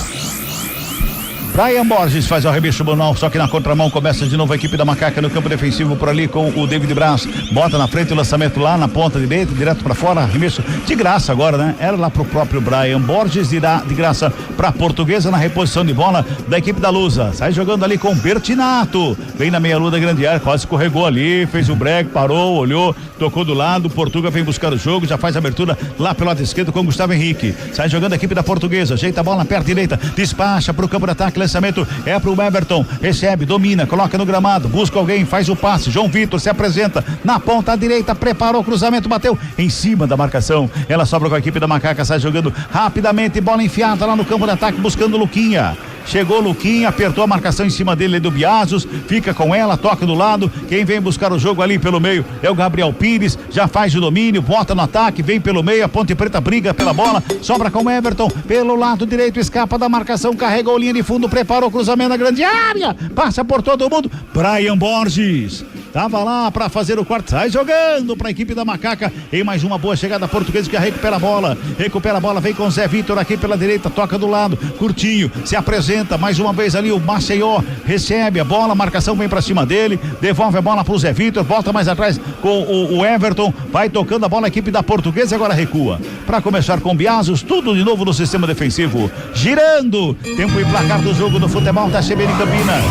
Brian Borges faz o arremesso manual, só que na contramão começa de novo a equipe da Macaca no campo defensivo por ali com o David Braz. Bota na frente o lançamento lá na ponta direita, direto pra fora, arremesso de graça agora, né? Era lá pro próprio Brian Borges, irá de graça pra Portuguesa na reposição de bola da equipe da Lusa. Sai jogando ali com Bertinato. Vem na meia-lua da grande área, quase escorregou ali, fez o break, parou, olhou, tocou do lado. Portuga vem buscar o jogo, já faz a abertura lá pelo lado esquerdo com Gustavo Henrique. Sai jogando a equipe da Portuguesa, ajeita a bola na perna direita, despacha pro campo de ataque. Lançamento é pro Everton, recebe, domina, coloca no gramado, busca alguém, faz o passe. João Vitor se apresenta na ponta direita, preparou o cruzamento, bateu em cima da marcação. Ela sobra com a equipe da Macaca, sai jogando rapidamente, bola enfiada lá no campo de ataque, buscando o Luquinha. Chegou o Luquinha, apertou a marcação em cima dele do Biazos, fica com ela, toca do lado. Quem vem buscar o jogo ali pelo meio é o Gabriel Pires, já faz o domínio, bota no ataque, vem pelo meio, a Ponte Preta briga pela bola, sobra com o Everton, pelo lado direito, escapa da marcação, carregou linha de fundo, preparou o cruzamento na grande área, passa por todo mundo. Brian Borges tava lá pra fazer o quarto, sai jogando pra equipe da Macaca, em mais uma boa chegada Portuguesa que recupera a bola, vem com o Zé Vitor aqui pela direita, toca do lado, curtinho, se apresenta mais uma vez ali o Maceió, recebe a bola, a marcação vem pra cima dele, devolve a bola pro Zé Vitor, volta mais atrás com o Everton, vai tocando a bola a equipe da Portuguesa e agora recua, pra começar com Biazos, tudo de novo no sistema defensivo, girando, tempo e placar do jogo do futebol da CBN Campinas.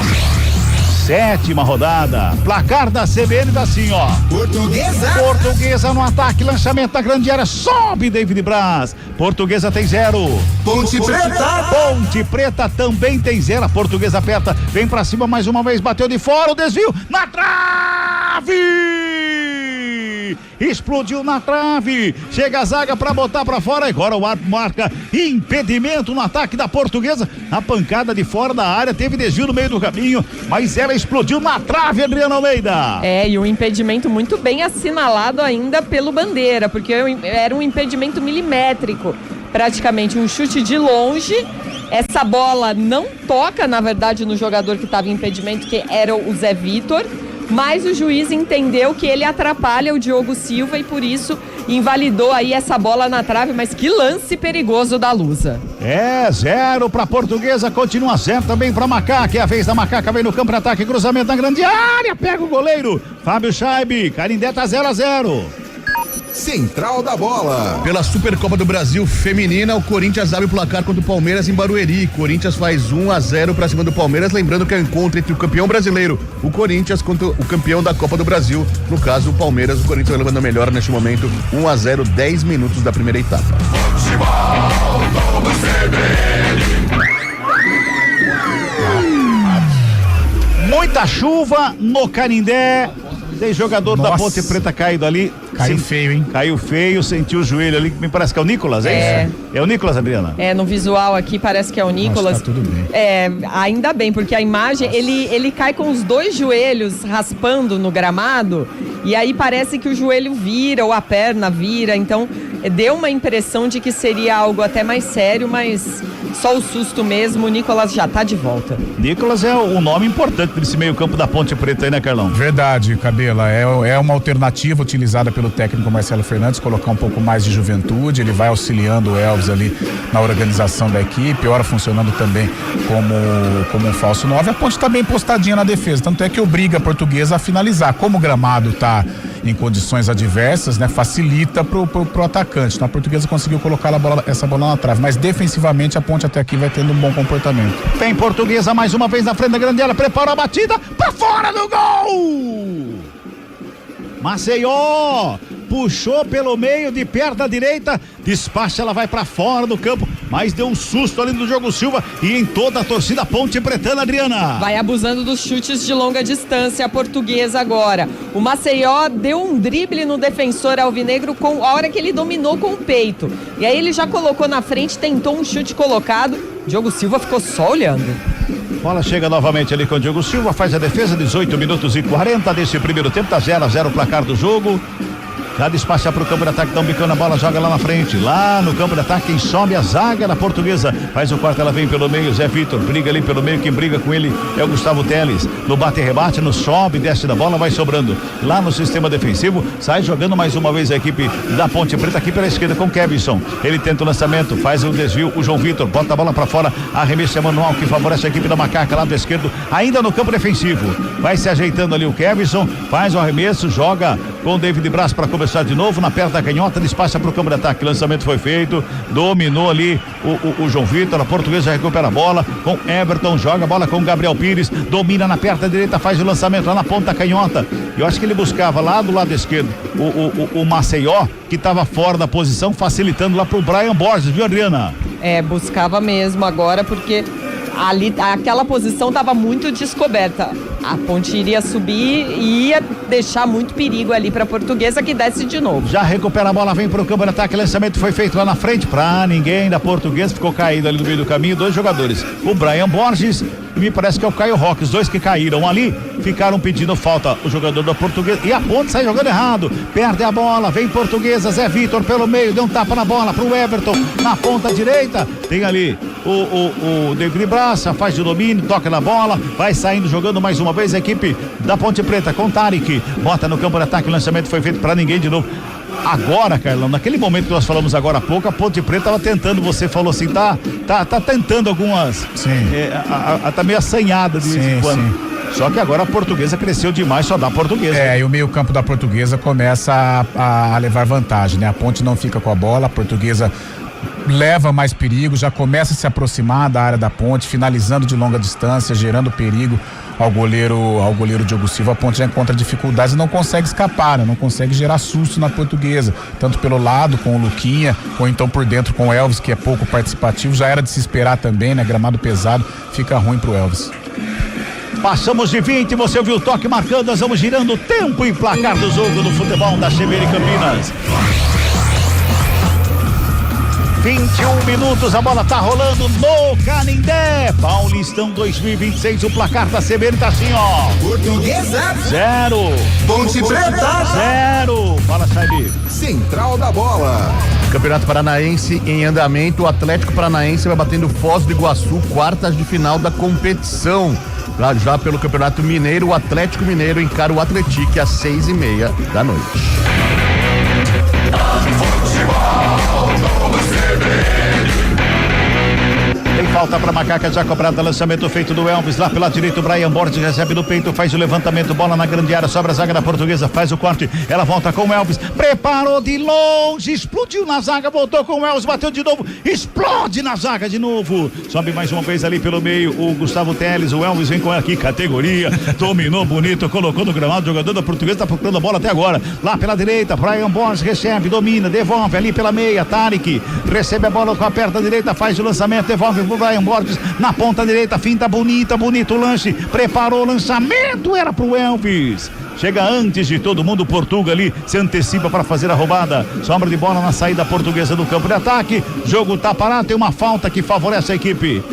7ª rodada, placar da CBN tá assim, ó. Portuguesa no ataque, lançamento da grande área, sobe David Braz. Portuguesa tem 0. Ponte Preta também tem 0. A Portuguesa aperta, vem pra cima mais uma vez, bateu de fora, o desvio na trave! Explodiu na trave, chega a zaga pra botar pra fora, agora o árbitro marca impedimento no ataque da Portuguesa, a pancada de fora da área, teve desvio no meio do caminho, mas ela explodiu na trave, Adriana Almeida. É, e um impedimento muito bem assinalado ainda pelo Bandeira, porque era um impedimento milimétrico, praticamente um chute de longe. Essa bola não toca, na verdade, no jogador que estava em impedimento, que era o Zé Vitor, mas o juiz entendeu que ele atrapalha o Diogo Silva e por isso invalidou aí essa bola na trave, mas que lance perigoso da Lusa. 0 pra Portuguesa, continua 0 também pra Macaca, é a vez da Macaca, vem no campo de ataque, cruzamento na grande área, pega o goleiro, Fábio Scheibe, Canindé tá 0-0. Central da Bola. Pela Supercopa do Brasil Feminina, o Corinthians abre o placar contra o Palmeiras em Barueri. Corinthians faz 1-0 pra cima do Palmeiras, lembrando que é o encontro entre o campeão brasileiro, o Corinthians, contra o campeão da Copa do Brasil, no caso o Palmeiras. O Corinthians levando a melhor neste momento, 1-0, 10 minutos da primeira etapa. Muita chuva no Canindé. Tem jogador da Ponte Preta caído ali. Caiu feio, hein? Caiu feio, sentiu o joelho ali, me parece que é o Nicolas, é isso? É o Nicolas, Adriana? No visual aqui parece que é o Nicolas. Nossa, tá tudo bem. Ainda bem, porque a imagem, ele cai com os dois joelhos raspando no gramado, e aí parece que o joelho vira ou a perna vira, então deu uma impressão de que seria algo até mais sério, mas só o susto mesmo. O Nicolas já tá de volta. Nicolas é um nome importante nesse meio campo da Ponte Preta aí, né, Carlão? Verdade, Cabela, é uma alternativa utilizada pelo técnico Marcelo Fernandes, colocar um pouco mais de juventude. Ele vai auxiliando o Elvis ali na organização da equipe, ora funcionando também como um falso 9. A Ponte tá bem postadinha na defesa, tanto é que obriga a Portuguesa a finalizar. Como o gramado tá em condições adversas, né, facilita pro atacante. Então a Portuguesa conseguiu colocar essa bola na trave, mas defensivamente a Ponte até aqui vai tendo um bom comportamento. Tem Portuguesa mais uma vez na frente da grande área, preparou a batida, pra fora do gol! Maceió puxou pelo meio, de perna direita, despacha, ela vai pra fora do campo, mas deu um susto ali no Diogo Silva e em toda a torcida Ponte Pretana, Adriana. Vai abusando dos chutes de longa distância a Portuguesa agora. O Maceió deu um drible no defensor alvinegro com a hora que ele dominou com o peito. E aí ele já colocou na frente, tentou um chute colocado. Diogo Silva ficou só olhando. Bola chega novamente ali com o Diogo Silva, faz a defesa, 18 minutos e 40 desse primeiro tempo, tá 0-0 o placar do jogo. Já despacha pro campo de ataque, dá um bicão na bola, joga lá na frente, lá no campo de ataque, quem sobe a zaga da Portuguesa, faz o quarto, ela vem pelo meio, Zé Vitor, briga ali pelo meio, quem briga com ele é o Gustavo Teles, no bate e rebate, no sobe, desce da bola, vai sobrando, lá no sistema defensivo, sai jogando mais uma vez a equipe da Ponte Preta, aqui pela esquerda com Kevson, ele tenta o lançamento, faz o desvio, o João Vitor, bota a bola pra fora, arremesso é manual, que favorece a equipe da Macaca, lado esquerdo, ainda no campo defensivo, vai se ajeitando ali o Kevson, faz o arremesso, joga com o David Braz para começar de novo, na perna da canhota, despacha pro campo de ataque, lançamento foi feito, dominou ali o João Vitor, a Portuguesa recupera a bola, com Everton, joga a bola com o Gabriel Pires, domina na perna direita, faz o lançamento lá na ponta da canhota, eu acho que ele buscava lá do lado esquerdo o Maceió, que estava fora da posição, facilitando lá pro Brian Borges, viu, Adriana? Buscava mesmo agora, porque ali, aquela posição estava muito descoberta. A Ponte iria subir e ia deixar muito perigo ali para a Portuguesa, que desce de novo. Já recupera a bola, vem pro campo de ataque, lançamento foi feito lá na frente pra ninguém da Portuguesa, ficou caído ali no meio do caminho, dois jogadores, o Brian Borges e me parece que é o Caio Roque, os dois que caíram ali, ficaram pedindo falta, o jogador da Portuguesa, e a Ponte sai jogando errado, perde a bola, vem Portuguesa, Zé Vitor pelo meio, deu um tapa na bola pro Everton, na ponta direita, tem ali o David Braça, faz de domínio, toca na bola, vai saindo jogando mais uma vez a equipe da Ponte Preta com Tarek, bota no campo de ataque, o lançamento foi feito pra ninguém de novo. Agora, Carlão, naquele momento que nós falamos agora há pouco, a Ponte Preta estava tentando, você falou assim, tá tentando algumas, tá meio assanhada de vez em quando. Só que agora a Portuguesa cresceu demais, só dá Portuguesa. E o meio campo da Portuguesa começa a levar vantagem, né? A Ponte não fica com a bola, a Portuguesa leva mais perigo, já começa a se aproximar da área da Ponte, finalizando de longa distância, gerando perigo ao goleiro Diogo Silva. A Ponte já encontra dificuldades e não consegue escapar, né? Não consegue gerar susto na Portuguesa, tanto pelo lado com o Luquinha, ou então por dentro com o Elvis, que é pouco participativo. Já era de se esperar também, né? Gramado pesado, fica ruim pro Elvis. Passamos de 20, você ouviu o toque marcando, nós vamos girando o tempo e placar do jogo do futebol da CBN Campinas. 21 minutos, a bola tá rolando no Canindé. Paulistão 2026, o placar da CBN tá assim, ó. Portuguesa 0. Ponte Preta 0. Fala, Saib. Central da Bola. Campeonato Paranaense em andamento, o Atlético Paranaense vai batendo Foz do Iguaçu, quartas de final da competição. Já pelo Campeonato Mineiro, o Atlético Mineiro encara o Atletique às 6:30 da noite. Tem falta pra Macaca, já cobrada, lançamento feito do Elvis, lá pela direita o Brian Borges recebe no peito, faz o levantamento, bola na grande área, sobra a zaga da Portuguesa, faz o corte, ela volta com o Elvis, preparou de longe, explodiu na zaga, voltou com o Elvis, bateu de novo, explode na zaga de novo, sobe mais uma vez ali pelo meio o Gustavo Teles, o Elvis vem com aqui, categoria, dominou bonito, colocou no gramado, o jogador da Portuguesa tá procurando a bola até agora, lá pela direita, Brian Borges recebe, domina, devolve ali pela meia, Tarek recebe a bola com a perna direita, faz o lançamento, devolve pro Brian Borges, na ponta direita, finta bonito o lanche, preparou o lançamento, era pro Elvis. Chega antes de todo mundo, o Portuga ali se antecipa para fazer a roubada. Sobra de bola na saída portuguesa do campo de ataque. Jogo tá parado, tem uma falta que favorece a equipe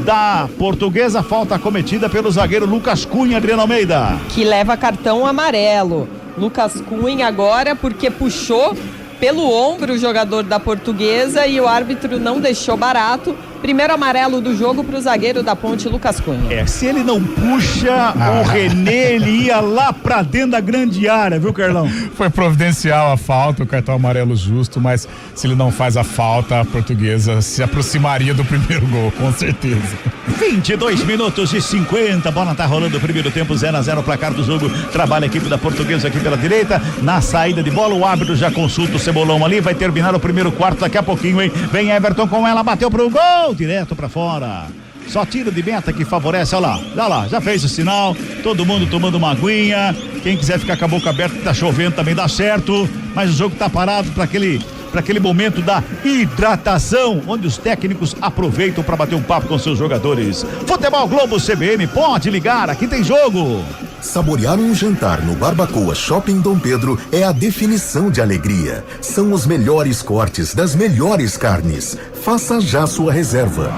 da Portuguesa, falta cometida pelo zagueiro Lucas Cunha, Adriano Almeida. Que leva cartão amarelo. Lucas Cunha agora porque puxou pelo ombro o jogador da Portuguesa e o árbitro não deixou barato. Primeiro amarelo do jogo para o zagueiro da Ponte, Lucas Cunha. Se ele não puxa, o René, ele ia lá pra dentro da grande área, viu, Carlão? Foi providencial a falta, o cartão amarelo justo, mas se ele não faz a falta, a Portuguesa se aproximaria do primeiro gol, com certeza. 22 minutos e 50, bola tá rolando o primeiro tempo, 0-0 placar do jogo. Trabalha a equipe da Portuguesa aqui pela direita, na saída de bola, o árbitro já consulta o Cebolão ali, vai terminar o primeiro quarto daqui a pouquinho, hein? Vem Everton com ela, bateu pro gol, direto pra fora. Só tiro de meta que favorece, olha lá, já fez o sinal, todo mundo tomando uma aguinha, quem quiser ficar com a boca aberta, tá chovendo também dá certo, mas o jogo tá parado para aquele momento da hidratação, onde os técnicos aproveitam para bater um papo com seus jogadores. Futebol Globo CBN, pode ligar, aqui tem jogo. Saborear um jantar no Barbacoa Shopping Dom Pedro é a definição de alegria. São os melhores cortes das melhores carnes. Faça já sua reserva.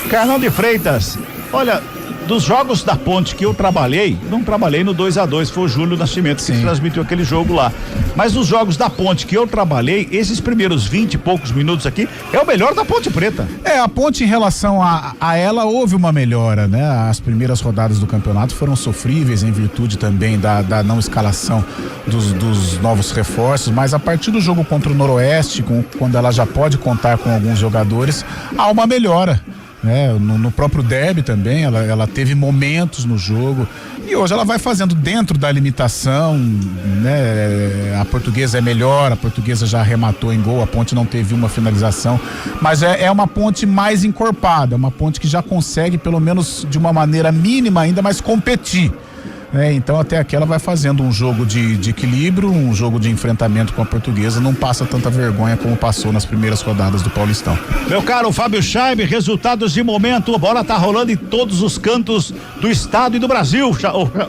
Carlão de Freitas, olha, dos jogos da Ponte que eu trabalhei, não trabalhei no 2-2, foi o Júlio Nascimento que transmitiu aquele jogo lá. Mas nos jogos da Ponte que eu trabalhei, esses primeiros 20 e poucos minutos aqui, é o melhor da Ponte Preta. A Ponte em relação a ela houve uma melhora, né? As primeiras rodadas do campeonato foram sofríveis em virtude também da não escalação dos novos reforços, mas a partir do jogo contra o Noroeste, quando ela já pode contar com alguns jogadores, há uma melhora. No próprio derby também, ela teve momentos no jogo e hoje ela vai fazendo dentro da limitação, né? A Portuguesa é melhor, a Portuguesa já arrematou em gol, a Ponte não teve uma finalização, mas é uma Ponte mais encorpada, uma Ponte que já consegue pelo menos de uma maneira mínima ainda mais competir. Então até aqui ela vai fazendo um jogo de equilíbrio, um jogo de enfrentamento com a Portuguesa, não passa tanta vergonha como passou nas primeiras rodadas do Paulistão. Meu caro Fábio Scheibe, resultados de momento, a bola tá rolando em todos os cantos do estado e do Brasil,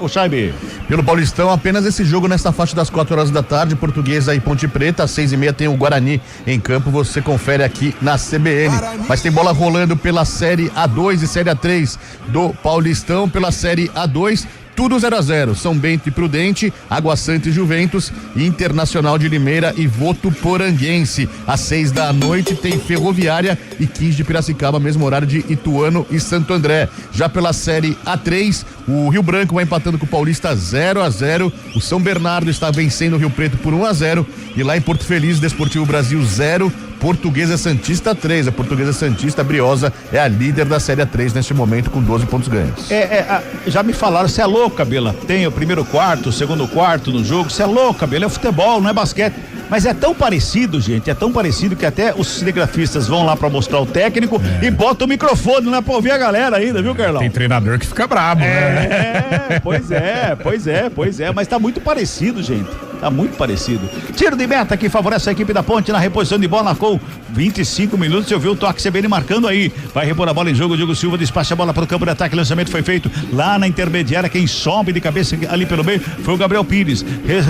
o Scheibe. Pelo Paulistão, apenas esse jogo nesta faixa das 4 horas da tarde, Portuguesa e Ponte Preta, às 6:30 tem o Guarani em campo, você confere aqui na CBN. Mas tem bola rolando pela Série A2 e Série A3 do Paulistão, pela Série A2, tudo 0-0, São Bento e Prudente, Água Santa e Juventus, Internacional de Limeira e Votuporanguense. Às 6 da noite tem Ferroviária e 15 de Piracicaba, mesmo horário de Ituano e Santo André. Já pela Série A3, o Rio Branco vai empatando com o Paulista 0-0, o São Bernardo está vencendo o Rio Preto por 1-0 e lá em Porto Feliz, Desportivo Brasil 0, Portuguesa Santista 3. A Portuguesa Santista Briosa é a líder da Série A3 neste momento com 12 pontos ganhos. Já me falaram, você é louco, Cabela, tem o primeiro quarto, o segundo quarto no jogo, você é louco, Cabela, é futebol, não é basquete. Mas é tão parecido, gente, é tão parecido que até os cinegrafistas vão lá pra mostrar o técnico e botam o microfone, né, pra ouvir a galera ainda, viu, Carlão? Tem treinador que fica brabo, né? Pois é, mas tá muito parecido, gente. Tá muito parecido. Tiro de meta que favorece a equipe da Ponte na reposição de bola com 25 minutos. Eu vi o toque CBN marcando aí. Vai repor a bola em jogo. Diogo Silva despacha a bola para o campo de ataque. Lançamento foi feito lá na intermediária. Quem sobe de cabeça ali pelo meio foi o Gabriel Pires.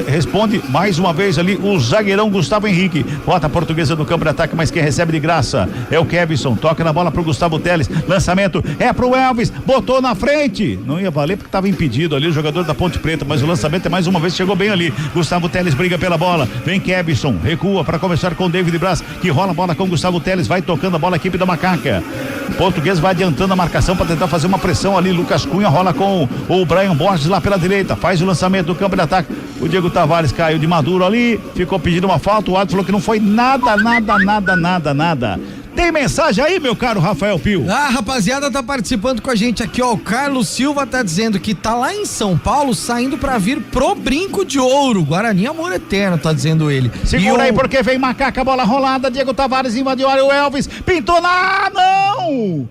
Responde mais uma vez ali o zagueirão Gustavo Henrique. Bota a Portuguesa no campo de ataque, mas quem recebe de graça é o Kevson. Toca na bola pro Gustavo Teles. Lançamento é pro Elvis. Botou na frente. Não ia valer porque estava impedido ali o jogador da Ponte Preta, mas o lançamento é mais uma vez, chegou bem ali. Gustavo Teles briga pela bola, vem Kevson, recua para começar com David Braz, que rola a bola com Gustavo Teles, vai tocando a bola a equipe da Macaca. O português vai adiantando a marcação para tentar fazer uma pressão ali. Lucas Cunha rola com o Brian Borges lá pela direita, faz o lançamento do campo de ataque. O Diego Tavares caiu de maduro ali, ficou pedindo uma falta, o árbitro falou que não foi nada. Tem mensagem aí, meu caro Rafael Pio? A rapaziada tá participando com a gente aqui, ó. O Carlos Silva tá dizendo que tá lá em São Paulo saindo pra vir pro Brinco de Ouro. Guarani Amor Eterno, tá dizendo ele. Segura aí porque vem Macaca, bola rolada. Diego Tavares invadiu a área, o Elvis pintou na... não!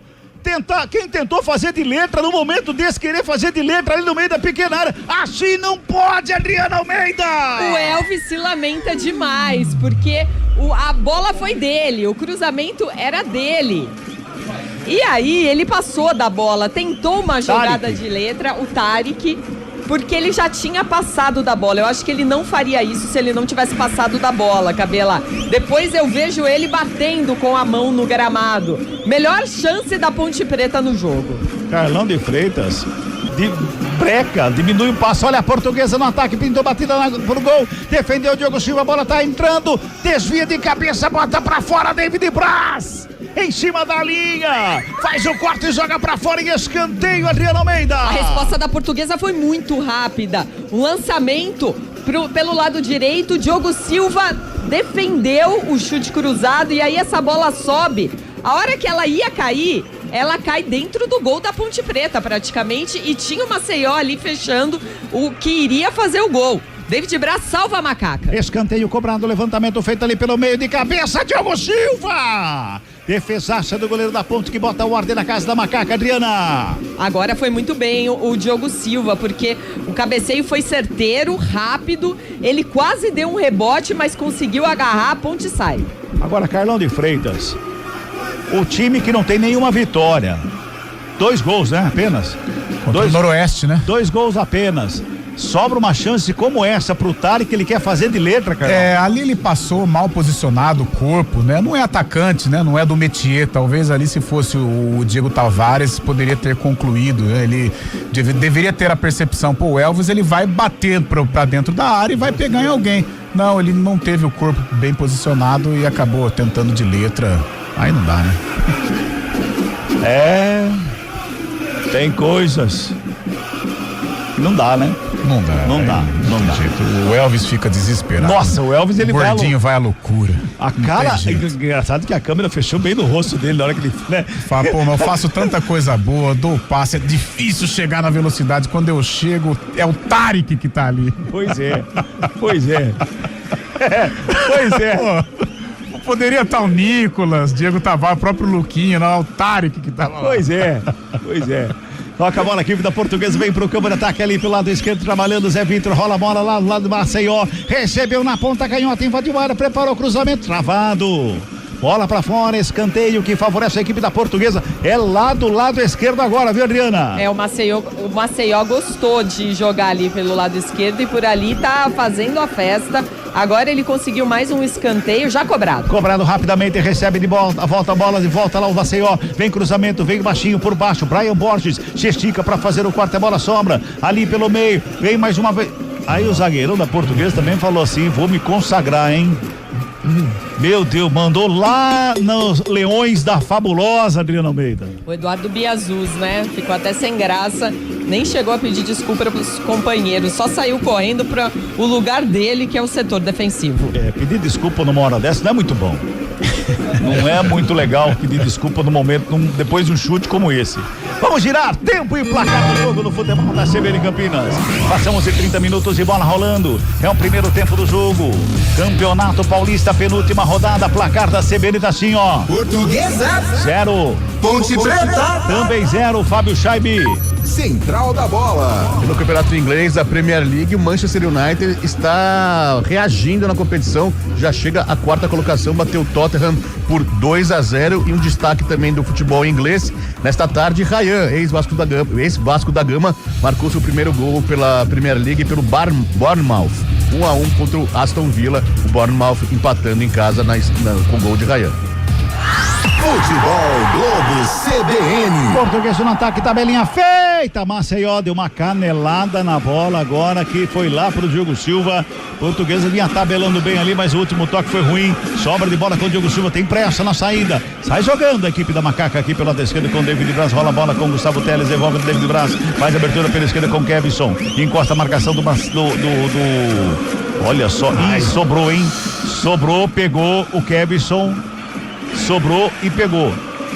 Quem tentou fazer de letra no momento desse, querer fazer de letra ali no meio da pequena área, assim não pode, Adriano Almeida! O Elvis se lamenta demais, porque A bola foi dele, o cruzamento era dele. E aí ele passou da bola, tentou uma jogada de letra, o Tarek, porque ele já tinha passado da bola. Eu acho que ele não faria isso se ele não tivesse passado da bola, Cabela. Depois eu vejo ele batendo com a mão no gramado. Melhor chance da Ponte Preta no jogo. Carlão de Freitas breca, diminui o passo, olha a Portuguesa no ataque, pintou batida pro gol, defendeu o Diogo Silva, a bola tá entrando, desvia de cabeça, bota pra fora, David Braz, em cima da linha, faz o corte e joga pra fora em escanteio, Adriano Almeida. A resposta da Portuguesa foi muito rápida, um lançamento pelo lado direito, Diogo Silva defendeu o chute cruzado e aí essa bola sobe, a hora que ela ia cair, ela cai dentro do gol da Ponte Preta praticamente e tinha o Maceió ali fechando o que iria fazer o gol. David Braz salva a Macaca. Escanteio cobrado, levantamento feito ali pelo meio de cabeça, Diogo Silva! Defesaça do goleiro da Ponte que bota a ordem na casa da Macaca, Adriana. Agora foi muito bem o Diogo Silva, porque o cabeceio foi certeiro, rápido, ele quase deu um rebote, mas conseguiu agarrar, a Ponte sai. Agora, Carlão de Freitas, o time que não tem nenhuma vitória. 2 gols, né? Apenas. Contra o Noroeste, né? 2 gols apenas. Sobra uma chance como essa pro Tarek que ele quer fazer de letra, cara. Ali ele passou mal posicionado o corpo, né? Não é atacante, né? Não é do métier. Talvez ali se fosse o Diego Tavares poderia ter concluído, né? Ele deveria ter a percepção, pô, o Elvis ele vai bater pra dentro da área e vai pegar em alguém. Não, ele não teve o corpo bem posicionado e acabou tentando de letra. Aí não dá, né? Tem coisas que não dá, né? Não dá. Não dá. O Elvis fica desesperado. Nossa, o Elvis ele o gordinho vai à loucura. A cara, engraçado que a câmera fechou bem no rosto dele na hora que ele, né? Fala, pô, mas eu faço tanta coisa boa, dou o passe, é difícil chegar na velocidade. Quando eu chego, é o Tarek que tá ali. Pois é. Pô, poderia estar o Nicolas, Diego Tavares, o próprio Luquinha, não é o Tarek que tava lá. Pois é. Toca a bola aqui da Portuguesa, vem pro campo de ataque ali pelo lado esquerdo, trabalhando Zé Vitor, rola a bola lá do lado do Maceió, recebeu na ponta canhota, invadiu a área, preparou o cruzamento, travado. Bola pra fora, escanteio que favorece a equipe da Portuguesa. É lá do lado esquerdo agora, viu, Adriana? O Maceió gostou de jogar ali pelo lado esquerdo e por ali tá fazendo a festa. Agora ele conseguiu mais um escanteio já cobrado. Cobrado rapidamente, recebe de volta a bola de volta lá o Maceió. Vem cruzamento, vem baixinho por baixo. Brian Borges se estica pra fazer o corte, a bola sobra ali pelo meio. Vem mais uma vez. Aí o zagueirão da Portuguesa também falou assim: vou me consagrar, hein? Meu Deus, mandou lá nos Leões da Fabulosa, Adriano Almeida. O Eduardo Biazuz, né? Ficou até sem graça, nem chegou a pedir desculpa para os companheiros, só saiu correndo para o lugar dele, que é o setor defensivo. Pedir desculpa numa hora dessa não é muito bom. Não é muito legal pedir desculpa no momento, depois de um chute como esse. Vamos girar tempo e placar do jogo no futebol da CBN Campinas. Passamos de 30 minutos de bola rolando. É o primeiro tempo do jogo. Campeonato Paulista, penúltima rodada. Placar da CBN tá assim, ó. Portuguesa 0. Ponte Preta também 0. Fábio Scheibe. Central da bola. No campeonato inglês, a Premier League, o Manchester United está reagindo na competição, já chega à 4ª colocação, bateu o Tottenham por 2-0 e um destaque também do futebol inglês. Nesta tarde, Ryan, ex-Vasco da Gama, marcou seu primeiro gol pela Premier League pelo Bournemouth. 1-1 contra o Aston Villa, o Bournemouth empatando em casa com gol de Ryan. Futebol Globo CBN. Português no ataque, tabelinha feita. Maceió deu uma canelada na bola agora que foi lá pro Diogo Silva. Portuguesa vinha tabelando bem ali, mas o último toque foi ruim. Sobra de bola com o Diogo Silva, tem pressa na saída. Sai jogando a equipe da Macaca aqui pela esquerda com o David Braz. Rola a bola com o Gustavo Teles, devolve o David Braz. Faz abertura pela esquerda com o Kevson. Encosta a marcação do olha só, sobrou, hein? Sobrou, pegou o Kevson. Sobrou e pegou.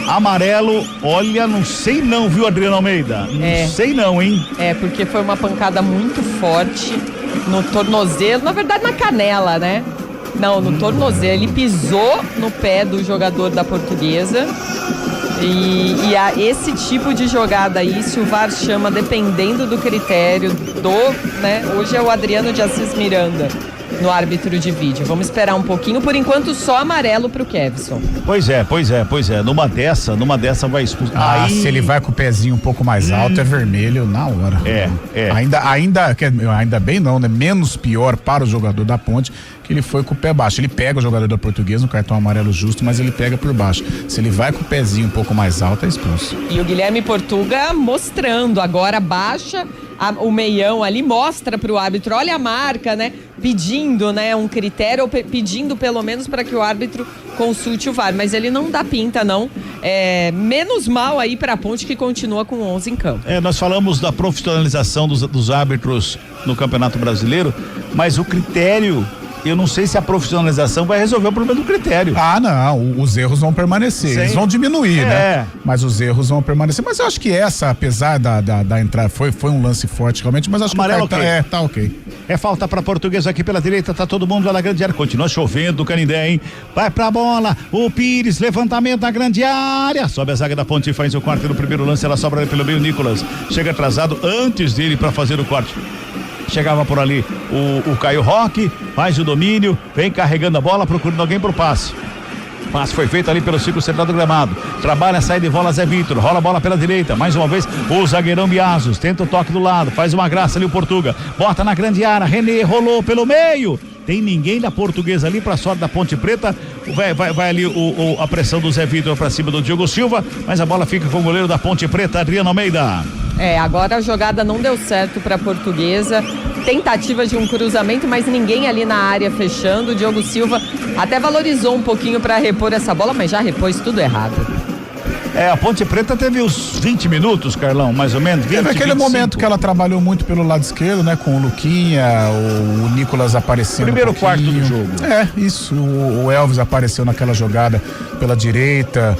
Amarelo, olha, não sei não, viu, Adriano Almeida? Não sei não, hein? Porque foi uma pancada muito forte no tornozelo, na verdade na canela, né? Não, no tornozelo. Ele pisou no pé do jogador da Portuguesa. E esse tipo de jogada aí, se o VAR chama, dependendo do critério hoje é o Adriano de Assis Miranda. no árbitro de vídeo. Vamos esperar um pouquinho, por enquanto só amarelo pro Kevson. Pois é. Numa dessa vai expulsar. Se ele vai com o pezinho um pouco mais alto, é vermelho na hora. Ainda bem não, né? Menos pior para o jogador da Ponte, que ele foi com o pé baixo. Ele pega o jogador da Portuguesa no cartão amarelo justo, mas ele pega por baixo. Se ele vai com o pezinho um pouco mais alto, é expulso. E o Guilherme Portuga mostrando, agora baixa o meião ali, mostra pro árbitro, olha a marca, né? Pedindo, né, um critério, ou pedindo pelo menos para que o árbitro consulte o VAR, mas ele não dá pinta, não. Menos mal aí pra Ponte, que continua com 11 em campo. Nós falamos da profissionalização dos árbitros no Campeonato Brasileiro, mas o critério, eu não sei se a profissionalização vai resolver o problema do critério. Não, os erros vão permanecer, eles vão diminuir, né? Mas os erros vão permanecer. Mas eu acho que apesar da entrada, foi um lance forte realmente, mas acho amarelo, que o cartão tá ok. É falta pra Portuguesa aqui pela direita, tá todo mundo lá na grande área, continua chovendo do Canindé, hein? Vai pra bola, o Pires, levantamento na grande área, sobe a zaga da Ponte e faz o corte no primeiro lance, ela sobra ali pelo meio, Nicolas chega atrasado antes dele pra fazer o corte. Chegava por ali o Caio Roque, faz o domínio, vem carregando a bola, procurando alguém pro passe. Passe foi feito ali pelo círculo central do gramado. Trabalha a saída de bola Zé Vitor, rola a bola pela direita, mais uma vez o zagueirão Biazos, tenta o toque do lado, faz uma graça ali o Portuga, bota na grande área, René rolou pelo meio. Tem ninguém da Portuguesa ali, pra sorte da Ponte Preta. Vai ali a pressão do Zé Vitor pra cima do Diogo Silva, mas a bola fica com o goleiro da Ponte Preta, Adriano Almeida. Agora a jogada não deu certo pra Portuguesa. Tentativa de um cruzamento, mas ninguém ali na área fechando. O Diogo Silva até valorizou um pouquinho pra repor essa bola, mas já repôs tudo errado. A Ponte Preta teve uns 20 minutos, Carlão, mais ou menos. Teve aquele 25. Momento que ela trabalhou muito pelo lado esquerdo, né? Com o Luquinha, o Nicolas aparecendo. Primeiro quarto do jogo. Isso. O Elvis apareceu naquela jogada pela direita.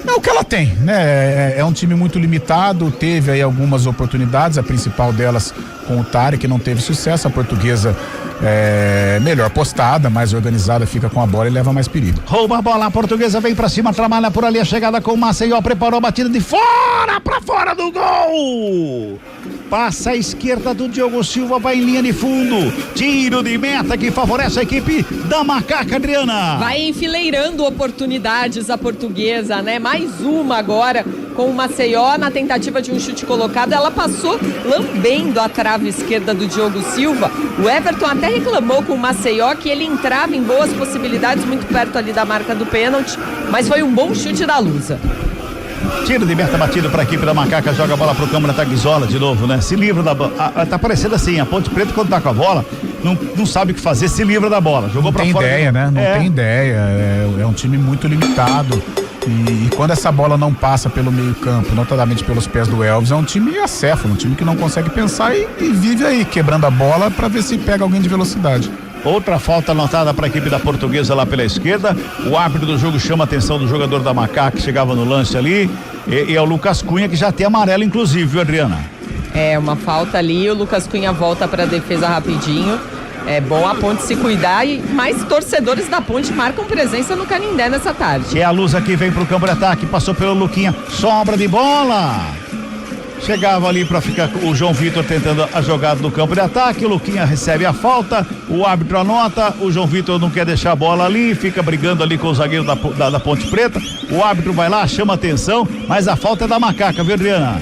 É o que ela tem, né? É um time muito limitado, teve aí algumas oportunidades, a principal delas com o Tari, que não teve sucesso. A Portuguesa melhor postada, mais organizada, fica com a bola e leva mais perigo. Rouba a bola, a Portuguesa vem pra cima, trabalha por ali a chegada com o Maceió, preparou a batida de fora pra fora do gol. Passa a esquerda do Diogo Silva, vai em linha de fundo, tiro de meta que favorece a equipe da Macaca, Adriana. Vai enfileirando oportunidades a Portuguesa, né? Mais uma agora com o Maceió na tentativa de um chute colocado, ela passou lambendo a trave esquerda do Diogo Silva. O Everton até reclamou com o Maceió que ele entrava em boas possibilidades, muito perto ali da marca do pênalti, mas foi um bom chute da Lusa. Tiro de meta batido para a equipe da Macaca, joga a bola pro Câmara, tá Guizola de novo, né? Se livra da bola. Tá parecendo assim, a Ponte Preta quando tá com a bola, não sabe o que fazer, se livra da bola. Jogou pra fora. Não tem ideia, né? Não tem ideia. É um time muito limitado. E quando essa bola não passa pelo meio campo, notadamente pelos pés do Elvis, é um time acéfalo, um time que não consegue pensar e vive aí, quebrando a bola para ver se pega alguém de velocidade. Outra falta anotada para a equipe da Portuguesa lá pela esquerda. O árbitro do jogo chama a atenção do jogador da Macaca que chegava no lance ali. E é o Lucas Cunha, que já tem amarelo, inclusive, viu, Adriana? Uma falta ali. O Lucas Cunha volta para a defesa rapidinho. É bom a Ponte se cuidar e mais torcedores da Ponte marcam presença no Canindé nessa tarde. A Luz aqui vem pro campo de ataque, passou pelo Luquinha, sobra de bola. Chegava ali para ficar o João Vitor tentando a jogada no campo de ataque, o Luquinha recebe a falta, o árbitro anota, o João Vitor não quer deixar a bola ali, fica brigando ali com o zagueiro da Ponte Preta, o árbitro vai lá, chama atenção, mas a falta é da Macaca, viu, Adriana?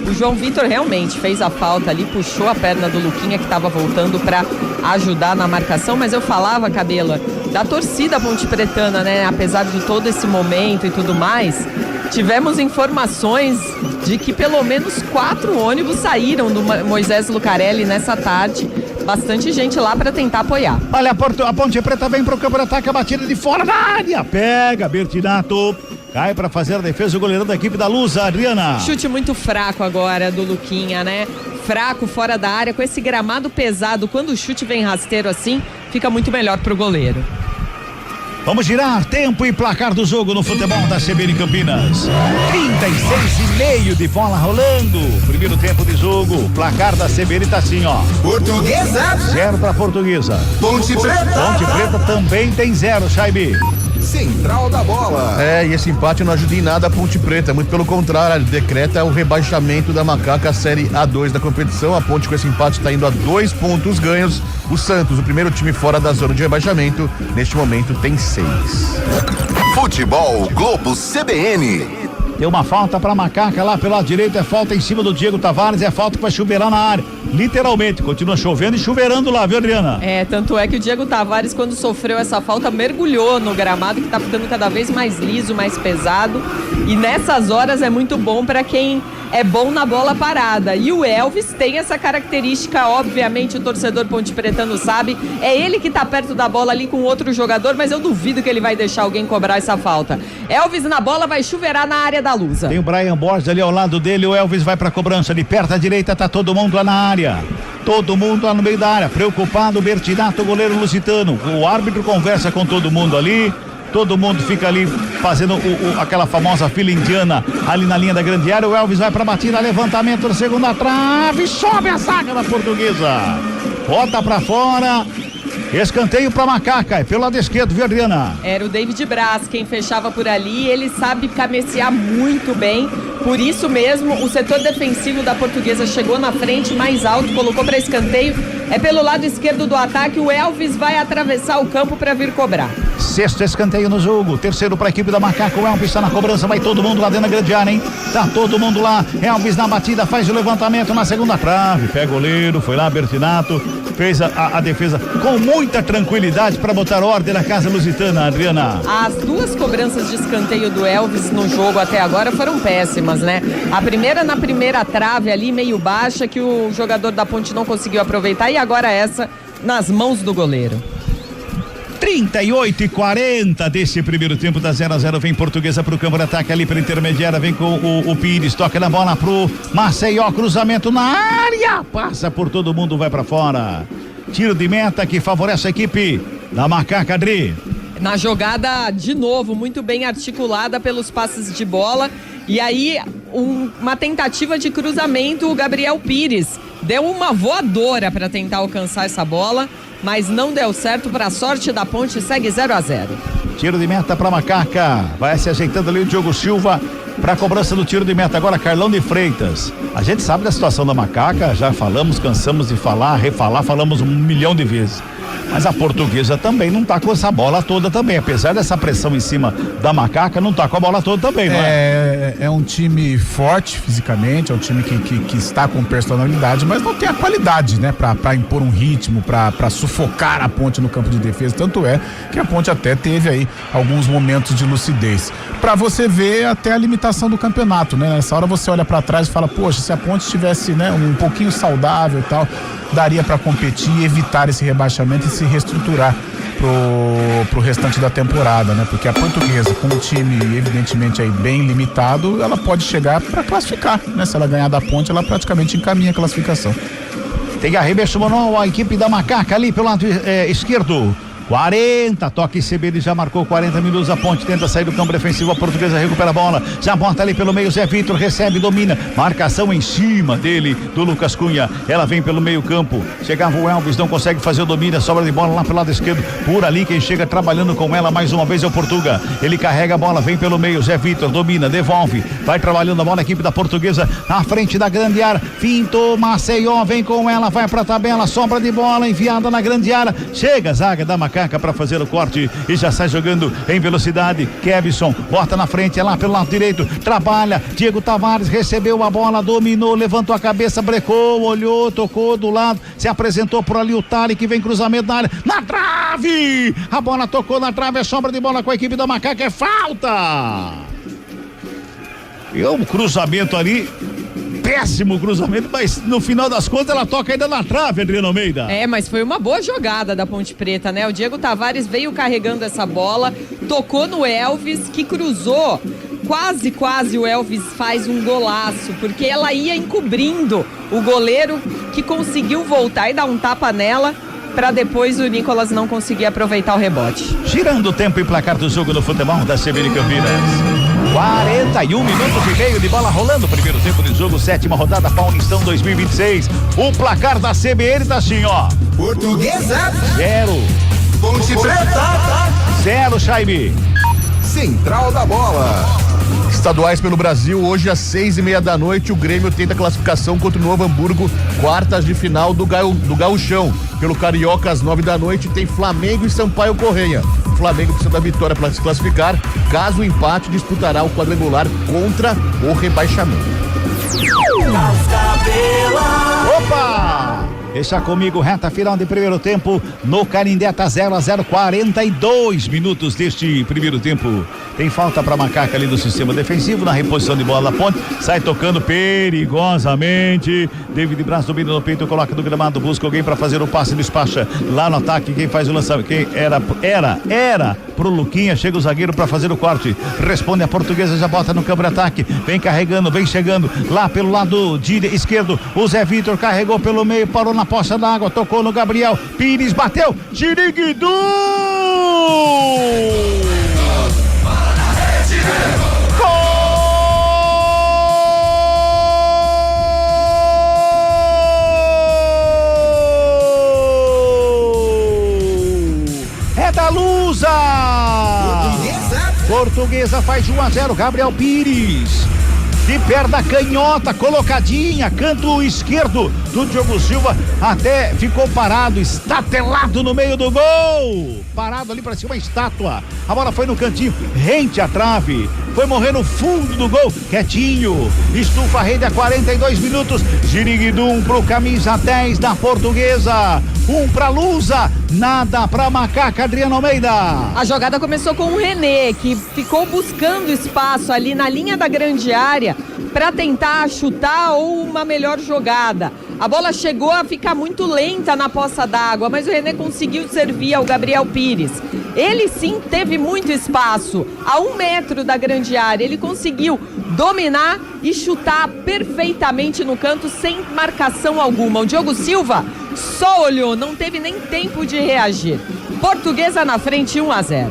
O João Vitor realmente fez a falta ali, puxou a perna do Luquinha que estava voltando para ajudar na marcação, mas eu falava, Cabela, da torcida pontepretana, né? Apesar de todo esse momento e tudo mais, tivemos informações de que pelo menos 4 ônibus saíram do Moisés Lucarelli nessa tarde. Bastante gente lá para tentar apoiar. Olha, a Ponte Preta vem pro campo de ataque, a batida de fora da área. Pega, Bertinato. Cai para fazer a defesa o goleirão da equipe da Luz, Adriana. Chute muito fraco agora do Luquinha, né? Fraco fora da área, com esse gramado pesado. Quando o chute vem rasteiro assim, fica muito melhor pro goleiro. Vamos girar tempo e placar do jogo no futebol da CBN Campinas. 36,5 de bola rolando. Primeiro tempo de jogo. Placar da CBN tá assim, ó. Portuguesa. 0 pra Portuguesa. Ponte Preta. Ponte Preta também tem 0, Chaibi. Central da Bola. E esse empate não ajuda em nada a Ponte Preta, muito pelo contrário, decreta o rebaixamento da Macaca à Série A2 da competição. A Ponte com esse empate está indo a 2 pontos ganhos. O Santos, o primeiro time fora da zona de rebaixamento, neste momento tem 6. Futebol Globo CBN. Tem uma falta pra Macaca lá pelo lado direito, é falta em cima do Diego Tavares, é falta que vai chover lá na área. Literalmente, continua chovendo e chuveirando lá, viu, Adriana? Tanto é que o Diego Tavares, quando sofreu essa falta, mergulhou no gramado, que tá ficando cada vez mais liso, mais pesado. E nessas horas é muito bom pra quem é bom na bola parada. E o Elvis tem essa característica, obviamente o torcedor pontepretano sabe, é ele que tá perto da bola ali com outro jogador, mas eu duvido que ele vai deixar alguém cobrar essa falta. Elvis na bola, vai chuveirar na área da Lusa. Tem o Brian Borges ali ao lado dele, o Elvis vai pra cobrança ali perto à direita, tá todo mundo lá na área. Todo mundo lá no meio da área, preocupado, Bertinato, goleiro lusitano. O árbitro conversa com todo mundo ali. Todo mundo fica ali fazendo aquela famosa fila indiana ali na linha da grande área. O Elvis vai pra batida, levantamento da segunda trave, sobe a zaga da Portuguesa. Bota pra fora. Escanteio pra Macaca, é pelo lado esquerdo, viu, Adriana? Era o David Braz quem fechava por ali, ele sabe cabecear muito bem, por isso mesmo o setor defensivo da Portuguesa chegou na frente, mais alto, colocou pra escanteio, é pelo lado esquerdo do ataque, o Elvis vai atravessar o campo pra vir cobrar. 6º escanteio no jogo, 3º pra equipe da Macaca, o Elvis tá na cobrança, vai todo mundo lá dentro da grande área, hein? Tá todo mundo lá, Elvis na batida, faz o levantamento na segunda trave, pega o goleiro, foi lá, Bertinato, fez a defesa com muita tranquilidade para botar ordem na casa lusitana, Adriana. As duas cobranças de escanteio do Elvis no jogo até agora foram péssimas, né? A primeira na primeira trave ali, meio baixa, que o jogador da Ponte não conseguiu aproveitar, e agora essa nas mãos do goleiro. 38:40 desse primeiro tempo, da 0-0, vem Portuguesa pro campo de ataque ali pela intermediária, vem com o Pires, toca na bola pro Maceió, cruzamento na área, passa por todo mundo, vai pra fora. Tiro de meta que favorece a equipe da Macaca, Adri. Na jogada, de novo, muito bem articulada pelos passes de bola. E aí, uma tentativa de cruzamento, o Gabriel Pires deu uma voadora para tentar alcançar essa bola, mas não deu certo. Para a sorte da Ponte, segue 0-0. Tiro de meta para Macaca, vai se ajeitando ali o Diogo Silva para a cobrança do tiro de meta. Agora Carlão de Freitas. A gente sabe da situação da Macaca, já falamos, cansamos de falar, refalar, falamos 1 milhão de vezes. Mas a Portuguesa também não tá com essa bola toda também, apesar dessa pressão em cima da Macaca, não tá com a bola toda também, não é? É um time forte fisicamente, é um time que está com personalidade, mas não tem a qualidade, né, pra impor um ritmo, pra sufocar a Ponte no campo de defesa. Tanto é que a Ponte até teve aí alguns momentos de lucidez. Pra você ver até a limitação do campeonato, né? Nessa hora você olha pra trás e fala, poxa, se a Ponte estivesse, né, um pouquinho saudável e tal, daria pra competir e evitar esse rebaixamento e se reestruturar pro restante da temporada, né? Porque a Portuguesa, com um time evidentemente aí bem limitado, ela pode chegar para classificar, né? Se ela ganhar da Ponte, ela praticamente encaminha a classificação. Tem arremesso manual, a equipe da Macaca ali pelo lado esquerdo. 40, toque CB, ele já marcou 40 minutos, a Ponte tenta sair do campo defensivo, a Portuguesa recupera a bola, já bota ali pelo meio, Zé Vitor recebe, domina, marcação em cima dele, do Lucas Cunha, ela vem pelo meio campo, chegava o Elvis, não consegue fazer o domínio, sobra de bola lá pelo lado esquerdo, por ali quem chega trabalhando com ela mais uma vez é o Portuga, ele carrega a bola, vem pelo meio, Zé Vitor, domina, devolve, vai trabalhando a bola, a equipe da Portuguesa, na frente da grande área, fintou, Maceió, vem com ela, vai pra tabela, sobra de bola, enviada na grande área, chega a zaga da Macaca para fazer o corte e já sai jogando em velocidade. Kevson bota na frente, é lá pelo lado direito, trabalha, Diego Tavares recebeu a bola, dominou, levantou a cabeça, brecou, olhou, tocou do lado, se apresentou por ali o Tali, que vem cruzamento na área, na trave, a bola tocou na trave, é sobra de bola com a equipe da Macaca, é falta. E o cruzamento ali, péssimo cruzamento, mas no final das contas ela toca ainda na trave, Adriano Almeida. Mas foi uma boa jogada da Ponte Preta, né? O Diego Tavares veio carregando essa bola, tocou no Elvis, que cruzou, quase o Elvis faz um golaço, porque ela ia encobrindo o goleiro, que conseguiu voltar e dar um tapa nela, para depois o Nicolas não conseguir aproveitar o rebote. Girando o tempo e placar do jogo no futebol da CBN Campinas. 41 minutos e meio de bola rolando, primeiro tempo de jogo, 7ª rodada, Paulistão 2026. O placar da CBN tá assim, ó. Portuguesa 0. Ponte Preta 0, Chaime. Central da Bola. Estaduais pelo Brasil, hoje às 6:30 da noite, o Grêmio tenta a classificação contra o Novo Hamburgo, quartas de final do Gauchão. Pelo Carioca, às 9 da noite, tem Flamengo e Sampaio Corrêa. O Flamengo precisa da vitória para se classificar. Caso o empate, disputará o quadrangular contra o rebaixamento. Opa! Deixa comigo, reta final de primeiro tempo no Canindé, tá 0-0, 42 minutos deste primeiro tempo. Tem falta para Macaca ali do sistema defensivo, na reposição de bola da Ponte, sai tocando perigosamente. David Braz domina no peito, coloca no gramado, busca alguém para fazer o passe, despacha lá no ataque. Quem faz o lançamento, quem era pro Luquinha, chega o zagueiro para fazer o corte, responde a Portuguesa, já bota no campo de ataque, vem carregando, vem chegando lá pelo lado esquerdo. O Zé Vitor carregou pelo meio, parou na poça d'água, tocou no Gabriel Pires, bateu, Tiriguidu! É da Lusa! Portuguesa faz 1-0, Gabriel Pires. De perna da canhota, colocadinha, canto esquerdo do Diogo Silva, até ficou parado, estatelado no meio do gol. Parado ali pra cima, uma estátua. A bola foi no cantinho, rente à trave. Foi morrer no fundo do gol, quietinho. Estufa a rede a 42 minutos. Giriguidum pro camisa 10 da Portuguesa. 1 pra Lusa, nada pra Macaca, Adriano Almeida. A jogada começou com o René, que ficou buscando espaço ali na linha da grande área para tentar chutar ou uma melhor jogada. A bola chegou a ficar muito lenta na poça d'água, mas o René conseguiu servir ao Gabriel Pires. Ele sim teve muito espaço, a 1 metro da grande área. Ele conseguiu dominar e chutar perfeitamente no canto, sem marcação alguma. O Diogo Silva só olhou, não teve nem tempo de reagir. Portuguesa na frente, 1-0.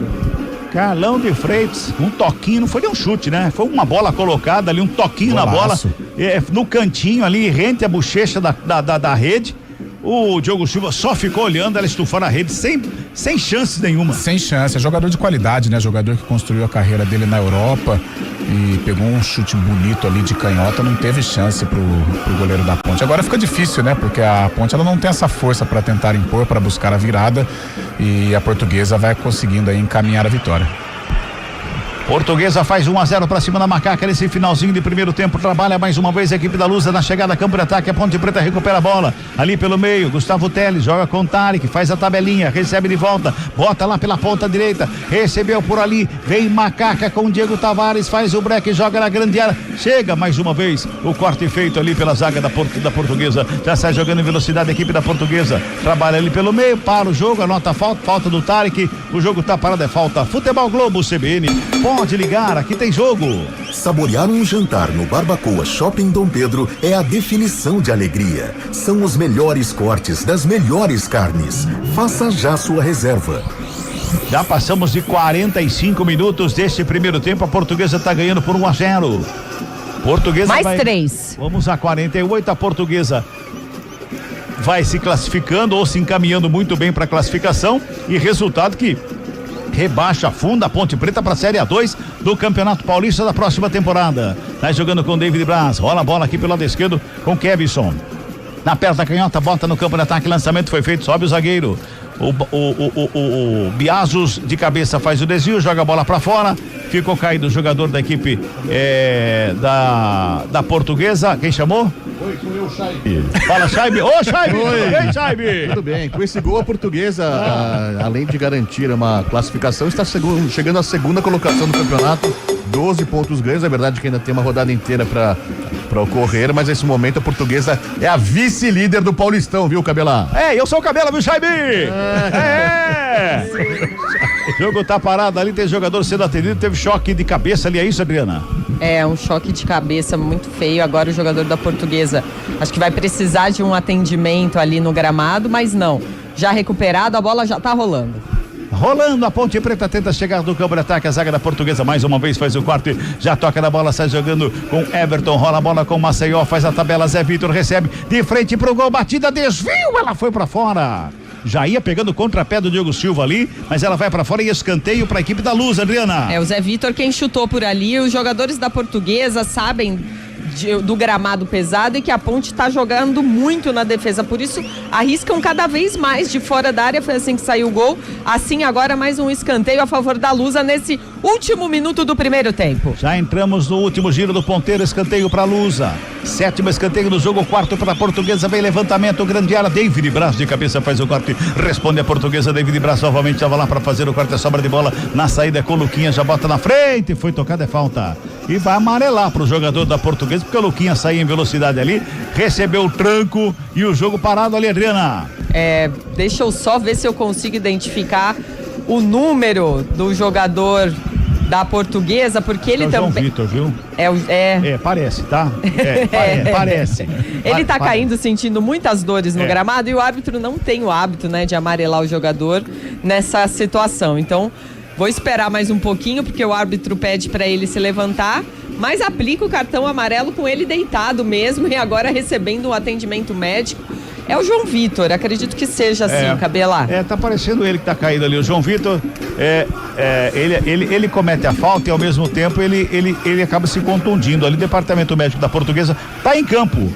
Carlão de Freitas, um toquinho, não foi nem um chute, né? Foi uma bola colocada ali, um toquinho na bola, no cantinho ali, rente a bochecha da rede. O Diogo Silva só ficou olhando, ela estufou na rede sem chances nenhuma. Sem chance, é jogador de qualidade, né? Jogador que construiu a carreira dele na Europa e pegou um chute bonito ali de canhota, não teve chance pro goleiro da Ponte. Agora fica difícil, né? Porque a Ponte ela não tem essa força para tentar impor, para buscar a virada, e a Portuguesa vai conseguindo aí encaminhar a vitória. Portuguesa faz 1-0 pra cima da Macaca nesse finalzinho de primeiro tempo. Trabalha mais uma vez a equipe da Lusa na chegada, campo de ataque. A Ponte Preta recupera a bola ali pelo meio. Gustavo Teles joga com Tarek, faz a tabelinha, recebe de volta, bota lá pela ponta direita, recebeu por ali, vem Macaca com Diego Tavares, faz o break, joga na grande área, chega mais uma vez o corte feito ali pela zaga da Portuguesa. Já sai jogando em velocidade a equipe da Portuguesa. Trabalha ali pelo meio, para o jogo, anota a falta do Tarek. O jogo tá parado, é falta. Futebol Globo CBN. Pode ligar, aqui tem jogo. Saborear um jantar no Barbacoa Shopping Dom Pedro é a definição de alegria. São os melhores cortes das melhores carnes. Faça já sua reserva. Já passamos de 45 minutos deste primeiro tempo. A Portuguesa está ganhando por 1-0. Portuguesa mais 3. Vamos a 48. A Portuguesa vai se classificando ou se encaminhando muito bem para a classificação, e resultado que rebaixa, afunda a Ponte Preta para a Série A2 do Campeonato Paulista da próxima temporada. Tá jogando com David Braz, rola a bola aqui pelo lado esquerdo com Kevson. Na perna da canhota, bota no campo de ataque, lançamento foi feito, sobe o zagueiro. O Biazos de cabeça faz o desvio, joga a bola para fora, ficou caído o jogador da equipe da Portuguesa. Quem chamou? Oi, sou eu, Chaibe. Fala, Chaibe. Ô, Chaibe! Oi, Chaibe! Tudo bem, com esse gol a Portuguesa, além de garantir uma classificação, está chegando à segunda colocação do campeonato, 12 pontos ganhos. É verdade que ainda tem uma rodada inteira para ocorrer, mas nesse momento a Portuguesa é a vice-líder do Paulistão, viu, Cabela? Eu sou o Cabela, viu, Chaibe? O jogo tá parado ali, tem jogador sendo atendido, teve choque de cabeça ali, é isso, Adriana? É, um choque de cabeça muito feio. Agora o jogador da Portuguesa, acho que vai precisar de um atendimento ali no gramado, mas não, já recuperado, a bola já tá rolando. Rolando, a Ponte Preta tenta chegar do campo de ataque, a zaga da Portuguesa mais uma vez faz o corte, já toca na bola, sai jogando com Everton, rola a bola com Maceió, faz a tabela, Zé Vitor recebe de frente pro gol, batida, desvio, ela foi pra fora. Já ia pegando o contrapé do Diego Silva ali, mas ela vai pra fora e escanteio pra equipe da Luz, Adriana. É o Zé Vitor quem chutou por ali. Os jogadores da Portuguesa sabem do gramado pesado e que a Ponte tá jogando muito na defesa, por isso arriscam cada vez mais de fora da área. Foi assim que saiu o gol. Assim agora mais um escanteio a favor da Lusa nesse último minuto do primeiro tempo. Já entramos no último giro do ponteiro, escanteio pra Lusa. 7º escanteio do jogo, 4º pra Portuguesa, vem levantamento, grande área, David Braz de cabeça faz o corte, responde a Portuguesa, David Braz novamente estava lá pra fazer o corte, sobra de bola na saída com o Luquinha, já bota na frente, foi tocada, é falta. E vai amarelar pro jogador da Portuguesa, porque o Luquinha saiu em velocidade ali, recebeu o tranco e o jogo parado ali, Adriana. Deixa eu só ver se eu consigo identificar o número do jogador da Portuguesa, porque ele também... João Vitor, viu? Parece, tá? Parece. Ele tá caindo, sentindo muitas dores no gramado e o árbitro não tem o hábito, né, de amarelar o jogador nessa situação. Então, vou esperar mais um pouquinho, porque o árbitro pede pra ele se levantar, mas aplica o cartão amarelo com ele deitado mesmo e agora recebendo um atendimento médico. É o João Vitor, acredito que seja assim, Cabela. Tá parecendo ele que tá caído ali. O João Vitor, ele comete a falta e ao mesmo tempo ele acaba se contundindo ali. O departamento médico da Portuguesa tá em campo.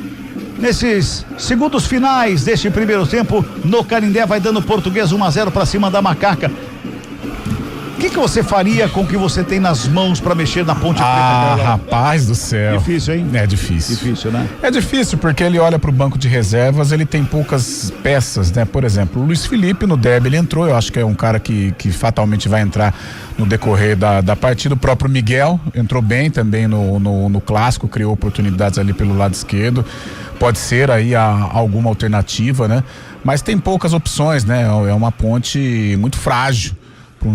Nesses segundos finais deste primeiro tempo, no Canindé vai dando Portuguesa 1-0 pra cima da Macaca. O que você faria com o que você tem nas mãos pra mexer na Ponte Preta? Rapaz do céu. Difícil, hein? É difícil. Difícil, né? É difícil porque ele olha pro banco de reservas, ele tem poucas peças, né? Por exemplo, o Luiz Felipe no derby, ele entrou, eu acho que é um cara que fatalmente vai entrar no decorrer da partida. O próprio Miguel entrou bem também no clássico, criou oportunidades ali pelo lado esquerdo. Pode ser aí alguma alternativa, né? Mas tem poucas opções, né? É uma Ponte muito frágil para um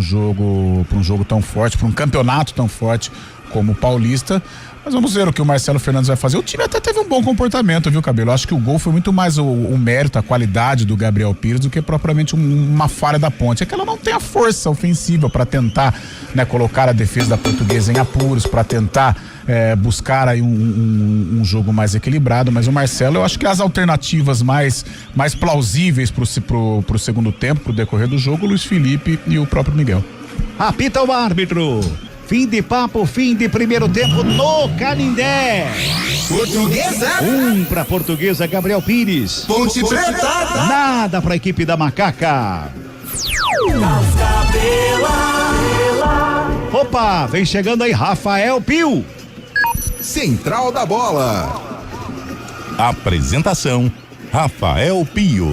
jogo tão forte, para um campeonato tão forte como o Paulista. Mas vamos ver o que o Marcelo Fernandes vai fazer. O time até teve um bom comportamento, viu, Cabelo? Acho que o gol foi muito mais o mérito, a qualidade do Gabriel Pires do que propriamente uma falha da Ponte. É que ela não tem a força ofensiva para tentar, né, colocar a defesa da Portuguesa em apuros, para tentar buscar aí um jogo mais equilibrado. Mas o Marcelo, eu acho que as alternativas mais plausíveis pro segundo tempo, pro decorrer do jogo, o Luiz Felipe e o próprio Miguel. Apita o árbitro. Fim de papo, fim de primeiro tempo no Canindé. Portuguesa. 1 pra Portuguesa, Gabriel Pires. Ponte Preta. Nada pra equipe da Macaca. Opa, vem chegando aí Rafael Pio. Central da Bola. Apresentação: Rafael Pio.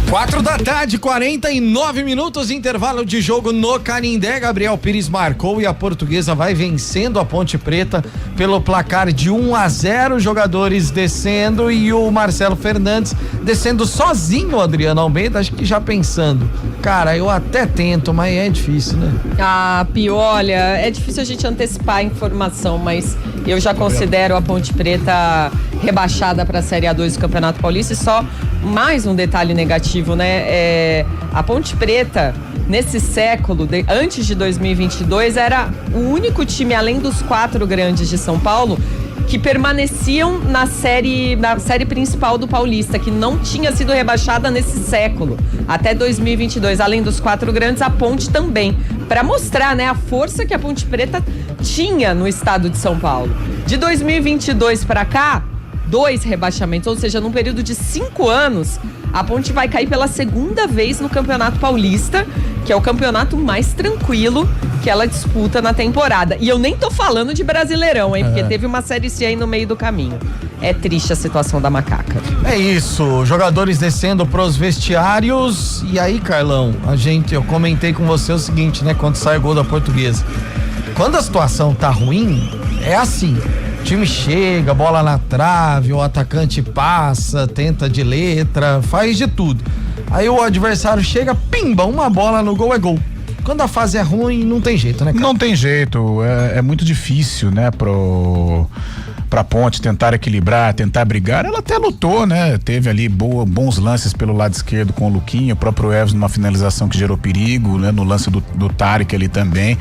4h, 49 minutos, intervalo de jogo no Canindé. Gabriel Pires marcou e a Portuguesa vai vencendo a Ponte Preta pelo placar de 1-0. Jogadores descendo e o Marcelo Fernandes descendo sozinho, Adriano Almeida, acho que já pensando, cara, eu até tento, mas é difícil, né? Pio, olha, é difícil a gente antecipar a informação, mas eu já considero a Ponte Preta rebaixada para a Série A2 do Campeonato Paulista. E só mais um detalhe negativo, né? A Ponte Preta, nesse século, antes de 2022, era o único time, além dos 4 grandes de São Paulo, que permaneciam na série principal do Paulista, que não tinha sido rebaixada nesse século, até 2022. Além dos 4 grandes, a Ponte também, para mostrar, né, a força que a Ponte Preta tinha no estado de São Paulo. De 2022 para cá, 2 rebaixamentos, ou seja, num período de 5 anos, a Ponte vai cair pela segunda vez no Campeonato Paulista, que é o campeonato mais tranquilo que ela disputa na temporada. E eu nem tô falando de Brasileirão, hein? Porque teve uma Série C aí no meio do caminho. É triste a situação da Macaca. É isso, jogadores descendo pros vestiários. E aí, Carlão, eu comentei com você o seguinte, né? Quando sai o gol da Portuguesa. Quando a situação tá ruim, é assim. O time chega, bola na trave, o atacante passa, tenta de letra, faz de tudo. Aí o adversário chega, pimba, uma bola no gol, é gol. Quando a fase é ruim, não tem jeito, né, cara? Não tem jeito, é muito difícil, né, pra Ponte, tentar equilibrar, tentar brigar. Ela até lutou, né? Teve ali bons lances pelo lado esquerdo com o Luquinha, o próprio Elvis numa finalização que gerou perigo, né? No lance do Tarek ali também.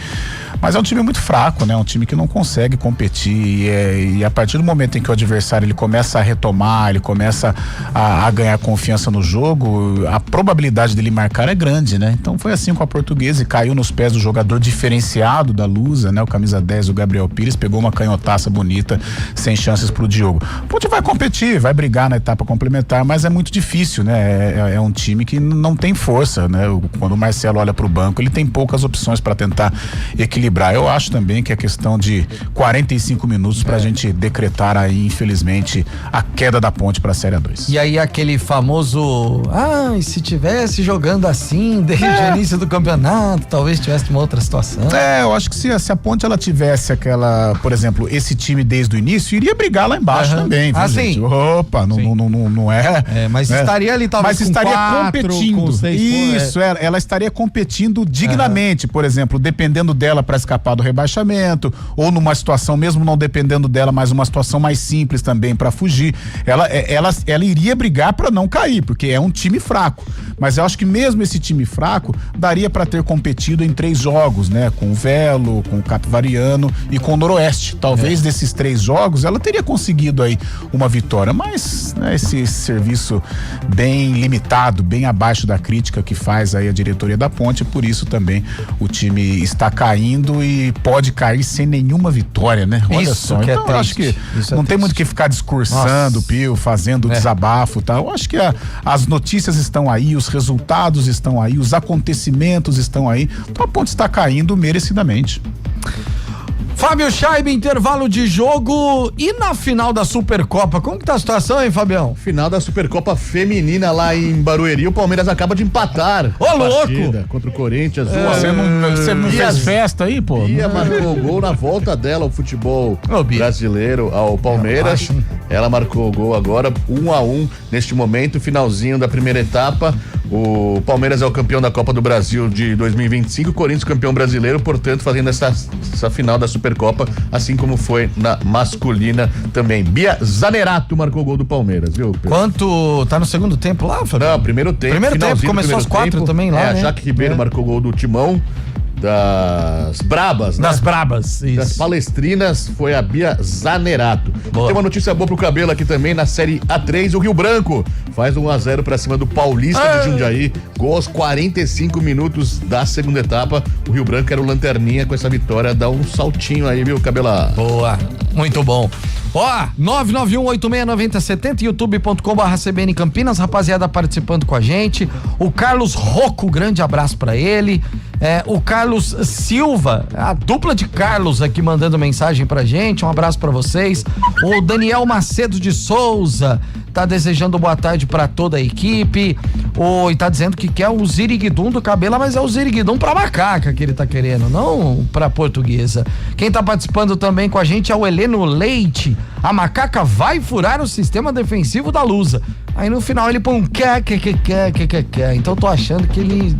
Mas é um time muito fraco, né? Um time que não consegue competir e a partir do momento em que o adversário ele começa a retomar, ele começa a ganhar confiança no jogo, a probabilidade dele marcar é grande, né? Então foi assim com a Portuguesa e caiu nos pés do jogador diferenciado da Lusa, né? O camisa 10, o Gabriel Pires, pegou uma canhotaça bonita, sem chances pro Diogo. O Ponte vai competir, vai brigar na etapa complementar, mas é muito difícil, né? É um time que não tem força, né? Quando o Marcelo olha pro banco, ele tem poucas opções para tentar equilibrar. Eu acho também que é questão de 45 minutos pra gente decretar aí, infelizmente, a queda da Ponte pra Série A2. E aí aquele famoso, e se tivesse jogando assim desde o início do campeonato, talvez tivesse uma outra situação. Eu acho que se a Ponte ela tivesse aquela, por exemplo, esse time desde o início, iria brigar lá embaixo também, viu, gente? Sim. Opa, não é. Mas estaria ali talvez mas estaria competindo. com 6 Isso, ela estaria competindo dignamente, por exemplo, dependendo dela para escapar do rebaixamento, ou numa situação, mesmo não dependendo dela, mas uma situação mais simples também para fugir. Ela iria brigar para não cair, porque é um time fraco. Mas eu acho que mesmo esse time fraco daria para ter competido em 3 jogos, né? Com o Velo, com o Capivariano e com o Noroeste. Talvez desses 3 jogos ela teria conseguido aí uma vitória, mas né, esse serviço bem limitado, bem abaixo da crítica que faz aí a diretoria da Ponte, por isso também o time está caindo e pode cair sem nenhuma vitória, né? Olha isso só, que então eu acho que não tem muito que ficar discursando, Pio, fazendo desabafo e tal. Eu acho que as notícias estão aí, os resultados estão aí, os acontecimentos estão aí, então a Ponte está caindo merecidamente. Fábio Scheibe, intervalo de jogo e na final da Supercopa, como que tá a situação, hein, Fabião? Final da Supercopa Feminina lá em Barueri, o Palmeiras acaba de empatar. Ô, louco! Contra o Corinthians. Você não fez festa aí, pô? Bia marcou o gol na volta dela ao futebol brasileiro, ao Palmeiras. Ela marcou o gol agora, 1-1 neste momento, finalzinho da primeira etapa. O Palmeiras é o campeão da Copa do Brasil de 2025, o Corinthians campeão brasileiro, portanto, fazendo essa final da Supercopa, assim como foi na masculina também. Bia Zanerato marcou o gol do Palmeiras, viu, Pedro? Quanto? Tá no segundo tempo lá, Fábio? Não, primeiro tempo. Primeiro tempo, começou às 4 também lá, né? A Jaque Ribeiro marcou o gol do Timão. Das Brabas, né? Das Brabas, isso. Das Palestrinas foi a Bia Zanerato. Tem uma notícia boa pro cabelo aqui também, na Série A3, o Rio Branco faz 1-0 pra cima do Paulista de Jundiaí, gol aos 45 minutos da segunda etapa. O Rio Branco era o lanterninha, com essa vitória dá um saltinho aí, viu, Cabela? Boa, muito bom. 991869070, youtube.com/CBN Campinas, rapaziada participando com a gente. O Carlos Rocco, grande abraço pra ele. O Carlos Silva, a dupla de Carlos aqui mandando mensagem pra gente, um abraço pra vocês. O Daniel Macedo de Souza tá desejando boa tarde pra toda a equipe. E tá dizendo que quer o Ziriguidum do Cabela, mas é o Ziriguidum pra Macaca que ele tá querendo, não pra Portuguesa. Quem tá participando também com a gente é o Heleno Leite. A Macaca vai furar o sistema defensivo da Lusa. Aí no final ele põe um quer. Então tô achando que ele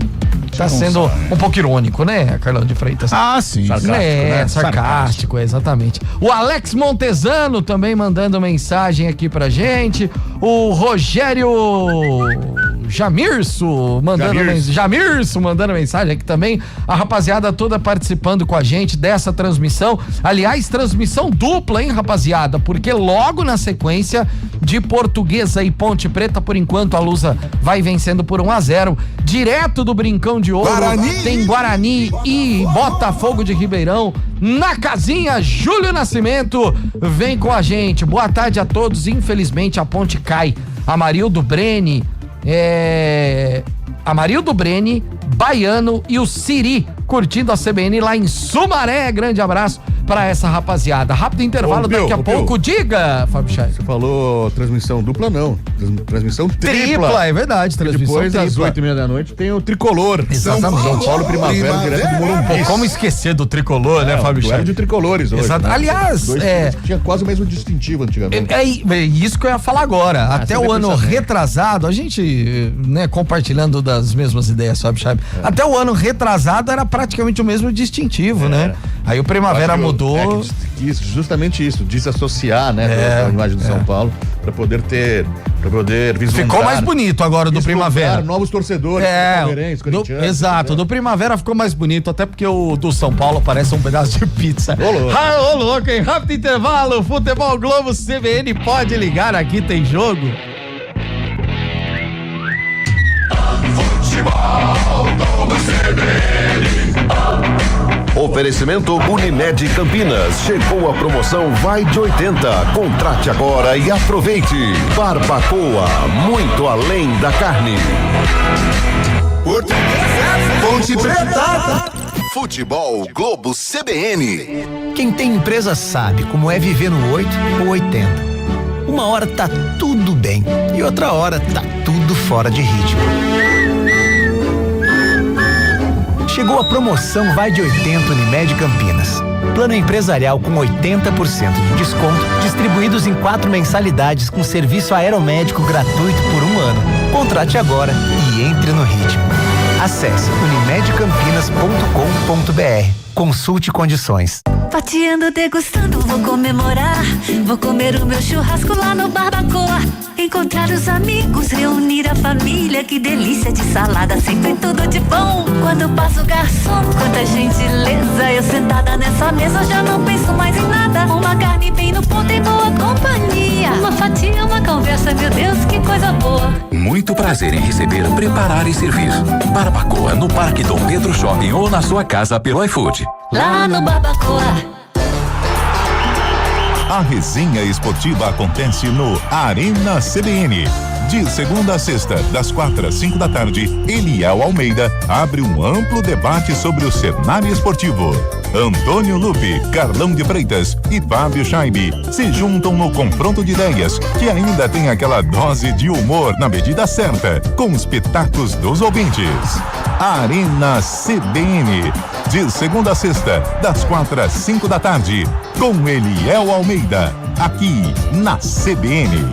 tá sendo um pouco irônico, né, Carlão de Freitas? Sim. Sarcástico, né? Sarcástico, exatamente. O Alex Montesano também mandando mensagem aqui pra gente. O Rogério Jamirso mandando mensagem aqui também. A rapaziada toda participando com a gente dessa transmissão. Aliás, transmissão dupla, hein, rapaziada? Porque logo na sequência de Portuguesa e Ponte Preta, por enquanto a Lusa vai vencendo por 1-0. Direto do Brincão de Ouro, tem Guarani e Botafogo de Ribeirão. Na casinha, Júlio Nascimento vem com a gente. Boa tarde a todos. Infelizmente a Ponte cai. Amarildo Breni, Baiano e o Siri curtindo a CBN lá em Sumaré. Grande abraço pra essa rapaziada. Rápido intervalo, daqui a pouco. Diga, Fábio Chay. Você falou transmissão dupla, não. Transmissão tripla. É verdade. Transmissão depois, tripla. às 8h30 da noite, tem o Tricolor. Exatamente. São Paulo Primavera, direto do Morumbi. Como esquecer do Tricolor, né, Fábio Chay? De tricolores hoje. Exato. Né? Aliás, tinha quase o mesmo distintivo antigamente. É isso que eu ia falar agora. Até o ano retrasado, a gente, né, compartilhando das mesmas ideias, Fábio Chay. Até o ano retrasado era praticamente o mesmo distintivo, né? Aí o Primavera mudou. Isso, justamente isso, desassociar, né, a imagem do São Paulo, para poder vislumbrar. Ficou mais bonito agora do Primavera. Novos torcedores, palmeirenses, corintianos. Exato, do Primavera ficou mais bonito, até porque o do São Paulo parece um pedaço de pizza. Ô louco, hein? Rápido intervalo, Futebol Globo CBN, pode ligar, aqui tem jogo. Futebol Globo CBN. Oferecimento Unimed Campinas. Chegou a promoção Vai de 80. Contrate agora e aproveite. Barbacoa, muito além da carne. Ponte Preta. Futebol Globo CBN. Quem tem empresa sabe como é viver no 8 ou 80. Uma hora tá tudo bem e outra hora tá tudo fora de ritmo. Chegou a promoção Vai de 80 Unimed Campinas. Plano empresarial com 80% de desconto, distribuídos em 4 mensalidades com serviço aeromédico gratuito por 1 ano. Contrate agora e entre no ritmo. Acesse unimedcampinas.com.br. Consulte condições. Fatiando, degustando, vou comemorar. Vou comer o meu churrasco lá no Barbacoa. Encontrar os amigos, reunir a família. Que delícia de salada, sempre tudo de bom. Quando passa o garçom, quanta gentileza. Eu sentada nessa mesa já não penso mais em nada. Uma carne bem no ponto em boa companhia. Uma fatia, uma conversa, meu Deus, que coisa boa. Muito prazer em receber, preparar e servir. Barbacoa no Parque Dom Pedro Shopping ou na sua casa pelo iFood. Lá no Barbacoa. A resenha esportiva acontece no Arena CBN. De segunda a sexta, das 4 às 5 da tarde, Eliel Almeida abre um amplo debate sobre o cenário esportivo. Antônio Lupe, Carlão de Freitas e Fábio Scheibe se juntam no confronto de ideias, que ainda tem aquela dose de humor na medida certa, com os pitacos dos ouvintes. Arena CBN, de segunda a sexta, das 4 às 5 da tarde, com Eliel Almeida, aqui na CBN.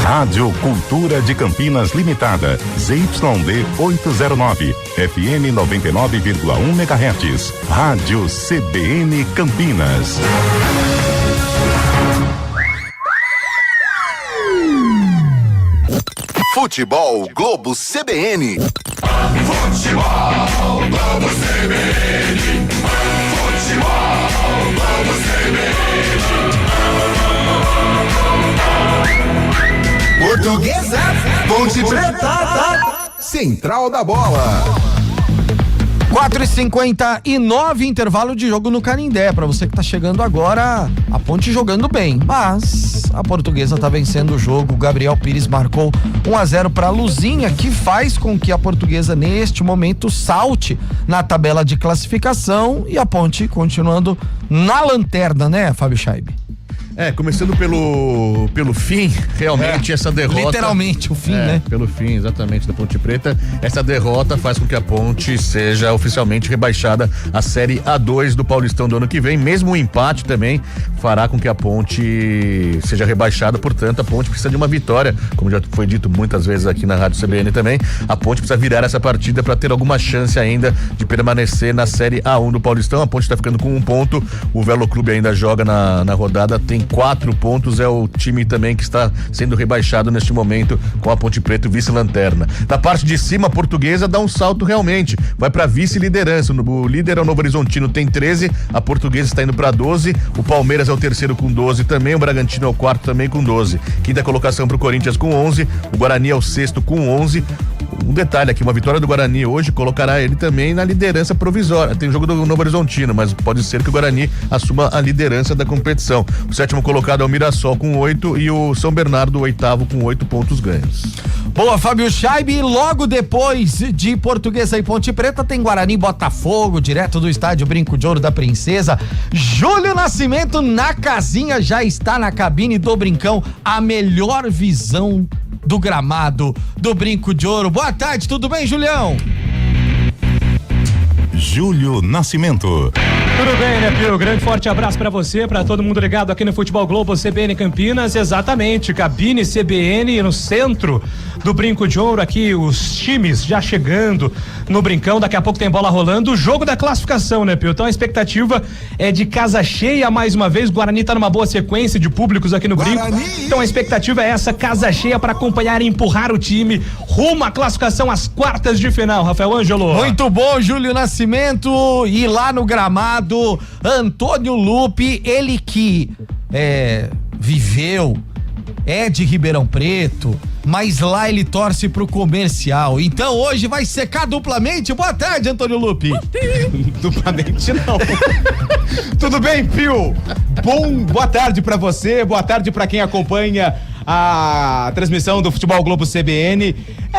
Rádio Cultura de Campinas Limitada, ZYD 809, FM 99,1 MHz. Rádio CBN Campinas. Futebol Globo CBN. Futebol Globo CBN. Futebol Globo CBN. Portuguesa, Ponte Preta, Central da Bola. 4h59, intervalo de jogo no Canindé. Pra você que tá chegando agora, a Ponte jogando bem, mas a Portuguesa tá vencendo o jogo. O Gabriel Pires marcou 1-0 pra Luzinha, que faz com que a Portuguesa neste momento salte na tabela de classificação e a Ponte continuando na lanterna, né, Fábio Scheibe? Começando pelo fim, realmente essa derrota. Literalmente o fim, né? Pelo fim, exatamente, da Ponte Preta. Essa derrota faz com que a Ponte seja oficialmente rebaixada à Série A2 do Paulistão do ano que vem. Mesmo o empate também fará com que a Ponte seja rebaixada. Portanto, a Ponte precisa de uma vitória, como já foi dito muitas vezes aqui na Rádio CBN também. A Ponte precisa virar essa partida para ter alguma chance ainda de permanecer na Série A1 do Paulistão. A Ponte está ficando com 1 ponto. O Velo Clube ainda joga na rodada, tem 4 pontos, é o time também que está sendo rebaixado neste momento com a Ponte Preta, vice-lanterna. Da parte de cima, a Portuguesa dá um salto realmente, vai para vice-liderança. O líder é o Novo Horizontino, tem 13, a Portuguesa está indo para 12, o Palmeiras é o terceiro com 12 também, o Bragantino é o quarto também com 12. Quinta colocação para o Corinthians com 11, o Guarani é o sexto com 11. Um detalhe aqui, uma vitória do Guarani hoje colocará ele também na liderança provisória. Tem jogo do Novo Horizontino, mas pode ser que o Guarani assuma a liderança da competição. O sétimo colocado é o Mirassol com 8 e o São Bernardo, o oitavo, com 8 pontos ganhos. Boa, Fábio Scheibe. Logo depois de Portuguesa e Ponte Preta tem Guarani e Botafogo, direto do estádio Brinco de Ouro da Princesa. Júlio Nascimento na casinha, já está na cabine do Brincão, a melhor visão do gramado do Brinco de Ouro. Boa tarde, tudo bem, Julião? Júlio Nascimento. Tudo bem, né, Pio? Grande forte abraço pra você, pra todo mundo ligado aqui no Futebol Globo CBN Campinas. Exatamente, cabine CBN no centro do Brinco de Ouro aqui, os times já chegando no Brincão, daqui a pouco tem bola rolando, o jogo da classificação, né, Pio? Então a expectativa é de casa cheia mais uma vez, o Guarani tá numa boa sequência de públicos aqui no Brinco, então a expectativa é essa, casa cheia para acompanhar e empurrar o time rumo à classificação às quartas de final, Rafael Ângelo. Muito bom, Júlio Nascimento, e lá no gramado, Antônio Lupi, ele que viveu, é de Ribeirão Preto, mas lá ele torce pro Comercial, então hoje vai secar duplamente. Boa tarde, Antônio Lupi. Duplamente não. Tudo bem, Pio? Boa tarde pra você, boa tarde pra quem acompanha a transmissão do Futebol Globo CBN.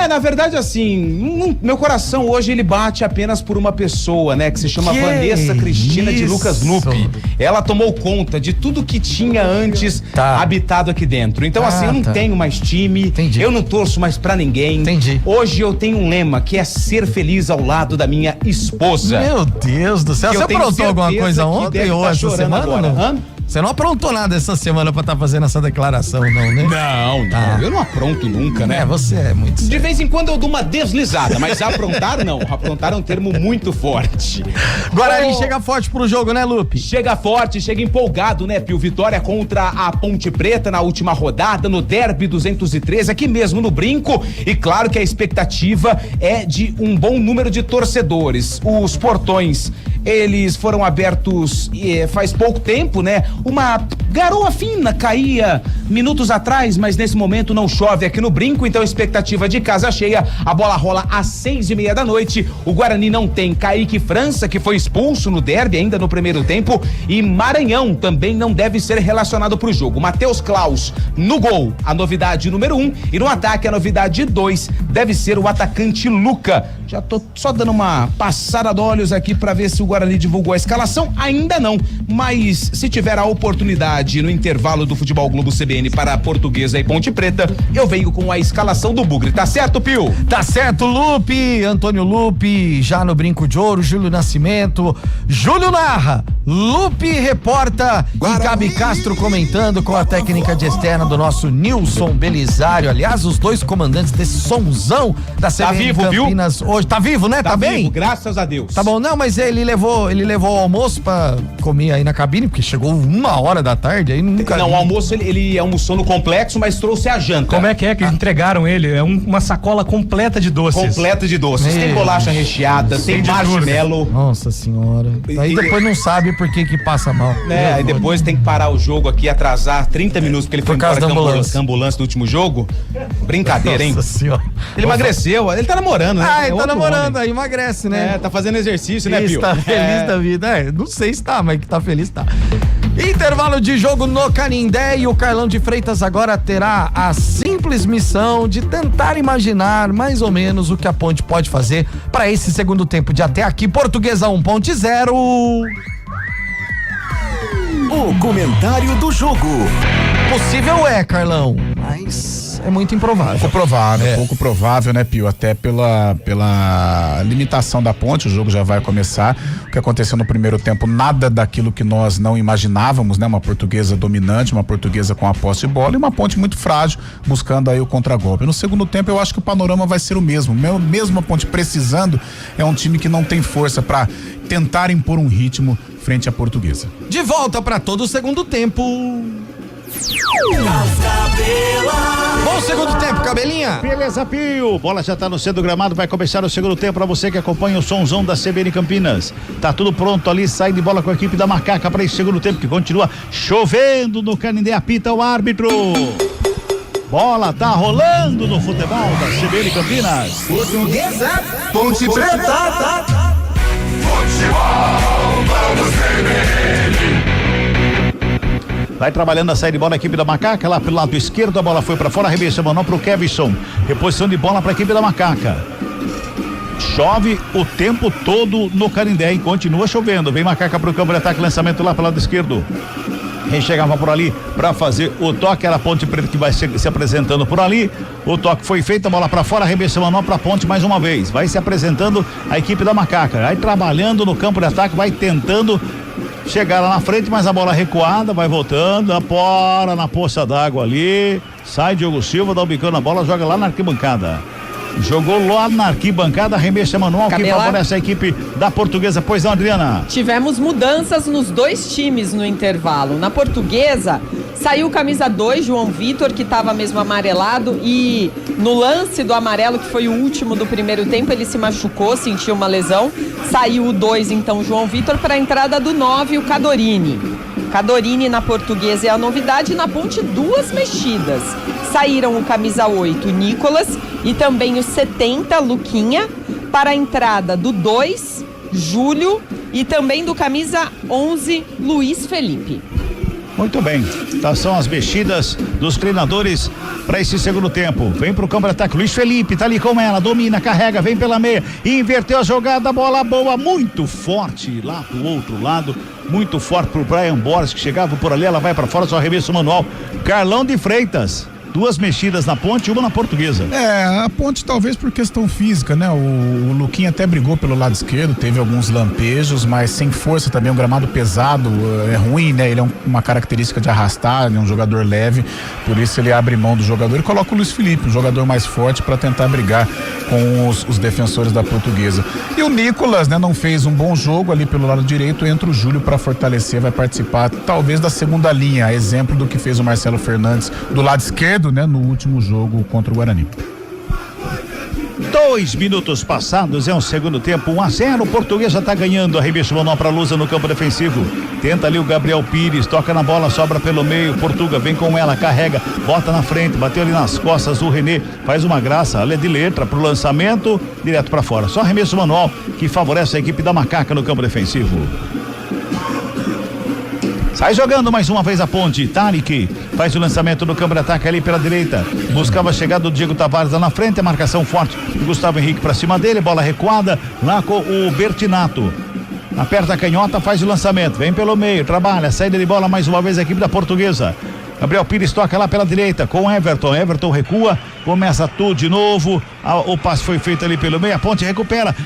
Na verdade, assim, meu coração hoje ele bate apenas por uma pessoa, né? Que se chama Vanessa Cristina de Lucas Lupi. Ela tomou conta de tudo que tinha antes habitado aqui dentro. Então, assim, eu não tenho mais time. Entendi. Eu não torço mais pra ninguém. Entendi. Hoje eu tenho um lema que é ser feliz ao lado da minha esposa. Meu Deus do céu. Você aprontou alguma coisa ontem ou essa semana? Agora. Você não aprontou nada essa semana pra estar fazendo essa declaração, não, né? Não. Eu não apronto nunca, né? Você é muito sério. De vez em quando eu dou uma deslizada, mas aprontar não. Aprontar é um termo muito forte. Guarani chega forte pro jogo, né, Lupe? Chega forte, chega empolgado, né, Pio? Vitória contra a Ponte Preta na última rodada, no Derby 213, aqui mesmo no Brinco. E claro que a expectativa é de um bom número de torcedores. Os portões, eles foram abertos faz pouco tempo, né? Uma garoa fina caía minutos atrás, mas nesse momento não chove aqui no Brinco, então expectativa de casa cheia. A bola rola às 6:30 da noite. O Guarani não tem Kaique França, que foi expulso no derby ainda no primeiro tempo, e Maranhão também não deve ser relacionado pro jogo. Matheus Klaus no gol, a novidade número 1, e no ataque a novidade 2 deve ser o atacante Luca. Já tô só dando uma passada de olhos aqui pra ver se o Guarani divulgou a escalação, ainda não, mas se tiver a oportunidade no intervalo do Futebol Globo CBN para a Portuguesa e Ponte Preta, eu venho com a escalação do Bugre. Tá certo, Pio? Tá certo, Lupe, Antônio Lupe, já no Brinco de Ouro, Júlio Nascimento, Júlio narra, Lupe reporta e Gabi Castro comentando com a técnica de externa do nosso Nilson Belisário. Aliás, os dois comandantes desse somzão da CBN vivo, Campinas viu? Hoje. Tá vivo, né? Tá bem? Vivo, graças a Deus. Tá bom, não, mas ele levou o almoço pra comer aí na cabine, porque chegou 1h aí nunca. Não, o almoço ele almoçou no complexo, mas trouxe a janta. Como é que entregaram ele? É uma sacola completa de doces. Completa de doces. Tem bolacha recheada, tem marshmallow. Nossa senhora. Aí depois não sabe por que passa mal. Aí depois tem que parar o jogo aqui, atrasar 30 minutos, porque ele foi embora com a ambulância do último jogo. Brincadeira, hein? Nossa senhora. Ele emagreceu, ele tá namorando, né? Ele tá namorando, aí emagrece, né? Tá fazendo exercício, né, Pio? Tá feliz da vida. Não sei se tá, mas que tá feliz, tá. Intervalo de jogo no Canindé, e o Carlão de Freitas agora terá a simples missão de tentar imaginar mais ou menos o que a Ponte pode fazer para esse segundo tempo de até aqui. Portuguesa 1, Ponte 0. O comentário do jogo. Possível Carlão, mas é muito improvável. Pouco provável, né, Pio? Até pela limitação da Ponte, o jogo já vai começar. O que aconteceu no primeiro tempo, nada daquilo que nós não imaginávamos, né? Uma Portuguesa dominante, uma Portuguesa com a posse de bola e uma Ponte muito frágil, buscando aí o contragolpe. No segundo tempo, eu acho que o panorama vai ser o mesmo. Mesmo a Ponte precisando, é um time que não tem força para tentar impor um ritmo frente à Portuguesa. De volta para todo o segundo tempo. Bom segundo tempo, Cabelinha. Beleza, Pio. Bola já tá no centro do gramado, vai começar o segundo tempo para você que acompanha o somzão da CBN Campinas. Tá tudo pronto ali, sai de bola com a equipe da Macaca para esse segundo tempo que continua chovendo no Canindé, apita o árbitro. Bola tá rolando no futebol da CBN Campinas. Portuguesa, Ponte Preta. Futebol, vamos CBN. Vai trabalhando a saída de bola a equipe da Macaca, lá pelo lado esquerdo, a bola foi para fora, arremesso manual pro Kevson, reposição de bola para a equipe da Macaca. Chove o tempo todo no Canindé, e continua chovendo, vem Macaca pro campo de ataque, lançamento lá pelo lado esquerdo. Quem chegava por ali para fazer o toque era a Ponte Preta que vai se apresentando por ali. O toque foi feito, a bola para fora, arremesso manual para a Ponte mais uma vez. Vai se apresentando a equipe da Macaca, vai trabalhando no campo de ataque, vai tentando chegar lá na frente, mas a bola recuada, vai voltando, apora na poça d'água ali, sai Diogo Silva, dá o bicão na bola, joga lá na arquibancada. Jogou lá na arquibancada, arremesso manual, que favorece a equipe da Portuguesa. Pois não, Adriana? Tivemos mudanças nos dois times no intervalo. Na Portuguesa, saiu o camisa 2, João Vitor, que estava mesmo amarelado, e no lance do amarelo, que foi o último do primeiro tempo, ele se machucou, sentiu uma lesão. Saiu o 2, então, João Vitor, para a entrada do 9, o Cadorini. Cadorini na Portuguesa é a novidade. Na Ponte, 2 mexidas. Saíram o camisa 8, Nicolas, e também o 70, Luquinha, para a entrada do 2, Júlio, e também do camisa 11, Luiz Felipe. Muito bem, tá, são as mexidas dos treinadores para esse segundo tempo. Vem pro campo de ataque, Luiz Felipe tá ali com ela, domina, carrega, vem pela meia, inverteu a jogada, bola boa, muito forte lá pro outro lado, muito forte pro Brian Borges, que chegava por ali, ela vai para fora, só arremesso manual. Carlão de Freitas, 2 mexidas na Ponte, 1 na Portuguesa. A Ponte talvez por questão física, né? O Luquinha até brigou pelo lado esquerdo, teve alguns lampejos, mas sem força também, um gramado pesado, é ruim, né? Ele é uma característica de arrastar, ele é um jogador leve, por isso ele abre mão do jogador e coloca o Luiz Felipe, um jogador mais forte, para tentar brigar com os defensores da Portuguesa. E o Nicolas, né? Não fez um bom jogo ali pelo lado direito, entra o Júlio para fortalecer, vai participar talvez da segunda linha, a exemplo do que fez o Marcelo Fernandes do lado esquerdo, né, no último jogo contra o Guarani. 2 minutos passados, é um segundo tempo, 1-0, o Portuguesa tá ganhando, arremesso manual pra Lusa no campo defensivo, tenta ali o Gabriel Pires, toca na bola, sobra pelo meio, Portuga vem com ela, carrega, bota na frente, bateu ali nas costas, o René faz uma graça, ela é de letra pro lançamento, direto pra fora, só arremesso manual que favorece a equipe da Macaca no campo defensivo. Sai jogando mais uma vez a Ponte, Tarek faz o lançamento no campo de ataque ali pela direita, buscava a chegada do Diego Tavares lá na frente, a marcação forte do Gustavo Henrique pra cima dele, bola recuada lá com o Bertinato, aperta a canhota, faz o lançamento, vem pelo meio, trabalha, saída de bola mais uma vez a equipe da Portuguesa. Gabriel Pires toca lá pela direita com Everton recua, começa tudo de novo, o passe foi feito ali pelo meio, a Ponte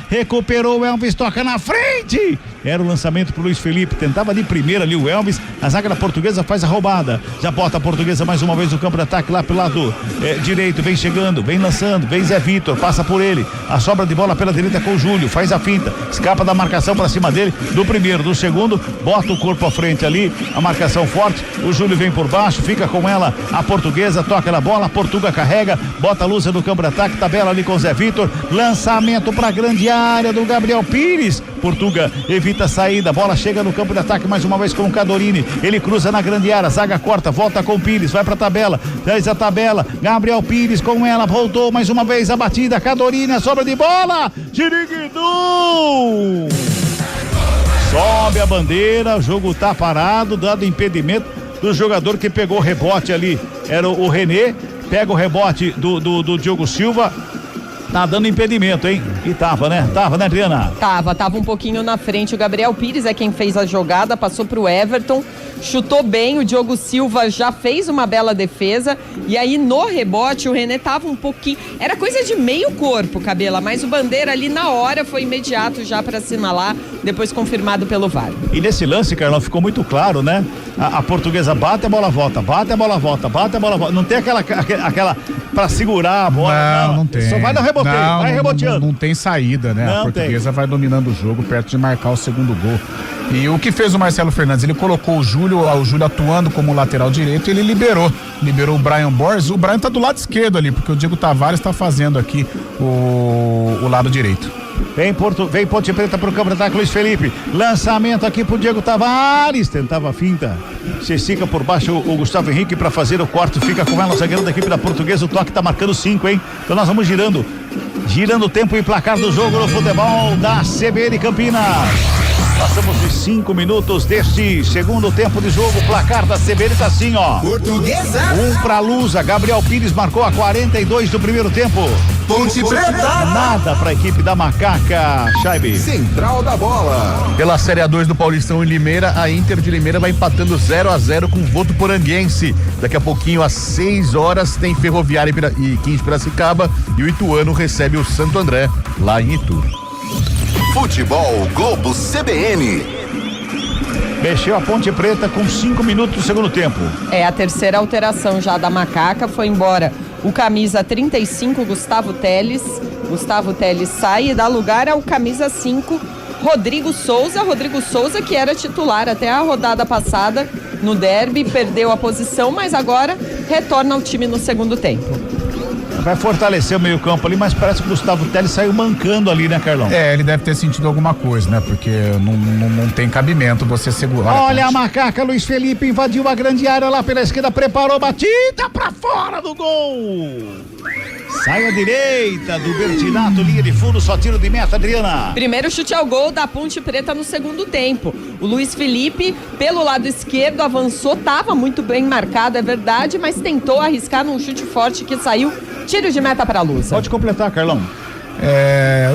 recuperou o Elvis, toca na frente, era o lançamento pro Luiz Felipe, tentava de primeira ali o Elvis, a zaga da Portuguesa faz a roubada, já bota a Portuguesa mais uma vez no campo de ataque lá pelo lado direito, vem chegando, vem lançando, vem Zé Vitor, passa por ele, a sobra de bola pela direita com o Júlio, faz a finta, escapa da marcação pra cima dele, do primeiro, do segundo, bota o corpo à frente ali, a marcação forte, o Júlio vem por baixo, fica com ela a Portuguesa, toca na bola, a Portuga carrega, bota a luz no campo de ataque, tabela ali com o Zé Vitor, lançamento pra grande área do Gabriel Pires, Portuga evita a saída, bola chega no campo de ataque mais uma vez com o Cadorini, ele cruza na grande área, zaga corta, volta com o Pires, vai pra tabela, traz a tabela, Gabriel Pires com ela, voltou mais uma vez a batida, Cadorini, a sobra de bola, Tiriguidu! Sobe a bandeira, o jogo tá parado, dado impedimento do jogador que pegou o rebote ali, era o René, pega o rebote do Diogo Silva, tá dando impedimento, hein? E tava, né, Adriana? Tava um pouquinho na frente, o Gabriel Pires é quem fez a jogada, passou pro Everton, chutou bem, o Diogo Silva já fez uma bela defesa, e aí no rebote o René tava um pouquinho, era coisa de meio corpo, Cabela, mas o bandeira ali na hora foi imediato já para assinalar, depois confirmado pelo VAR. E nesse lance, Carlão, ficou muito claro, né? A Portuguesa bate, a bola volta, bate, a bola volta, bate, a bola volta, não tem aquela pra segurar a bola. Não tem. Só vai no reboteio, vai reboteando. Não tem saída, né? Não, a Portuguesa vai dominando o jogo perto de marcar o segundo gol. E o que fez o Marcelo Fernandes? Ele colocou o Júlio atuando como lateral direito, e ele liberou o Brian Borges. O Brian tá do lado esquerdo ali, porque o Diego Tavares tá fazendo aqui o lado direito. Vem Ponte Preta pro campo de ataque, Luiz Felipe, lançamento aqui pro Diego Tavares, tentava a finta, Cecica por baixo o Gustavo Henrique para fazer o corte, fica com ela o zagueiro da equipe da Portuguesa, o toque tá marcando 5, hein? Então nós vamos girando o tempo e placar do jogo no futebol da CBN Campinas. Passamos de 5 minutos deste segundo tempo de jogo. O placar da CBN tá assim, ó. Portuguesa. 1 pra Lusa. Gabriel Pires marcou a 42 do primeiro tempo. Ponte Preta. Nada pra equipe da Macaca. Chaibe. Central da bola. Pela Série A2 do Paulistão em Limeira, a Inter de Limeira vai empatando 0-0 com o Votuporanguense. Daqui a pouquinho, às 6 horas, tem Ferroviária e 15 Piracicaba, e o Ituano recebe o Santo André, lá em Itu. Futebol Globo CBN. Mexeu a Ponte Preta com 5 minutos do segundo tempo. É a terceira alteração já da Macaca, foi embora o camisa 35, Gustavo Teles. Gustavo Teles sai e dá lugar ao camisa 5, Rodrigo Souza, que era titular até a rodada passada no derby, perdeu a posição, mas agora retorna ao time no segundo tempo. Vai fortalecer o meio campo ali, mas parece que o Gustavo Teles saiu mancando ali, né, Carlão? Ele deve ter sentido alguma coisa, né? Porque não tem cabimento você segurar. Olha a Macaca, Luiz Felipe invadiu a grande área lá pela esquerda, preparou, batida pra fora do gol! Sai à direita do Bertinato, linha de fundo, só tiro de meta, Adriana. Primeiro chute ao gol da Ponte Preta no segundo tempo. O Luiz Felipe, pelo lado esquerdo, avançou, estava muito bem marcado, é verdade, mas tentou arriscar num chute forte que saiu, tiro de meta para a Lusa. Pode completar, Carlão.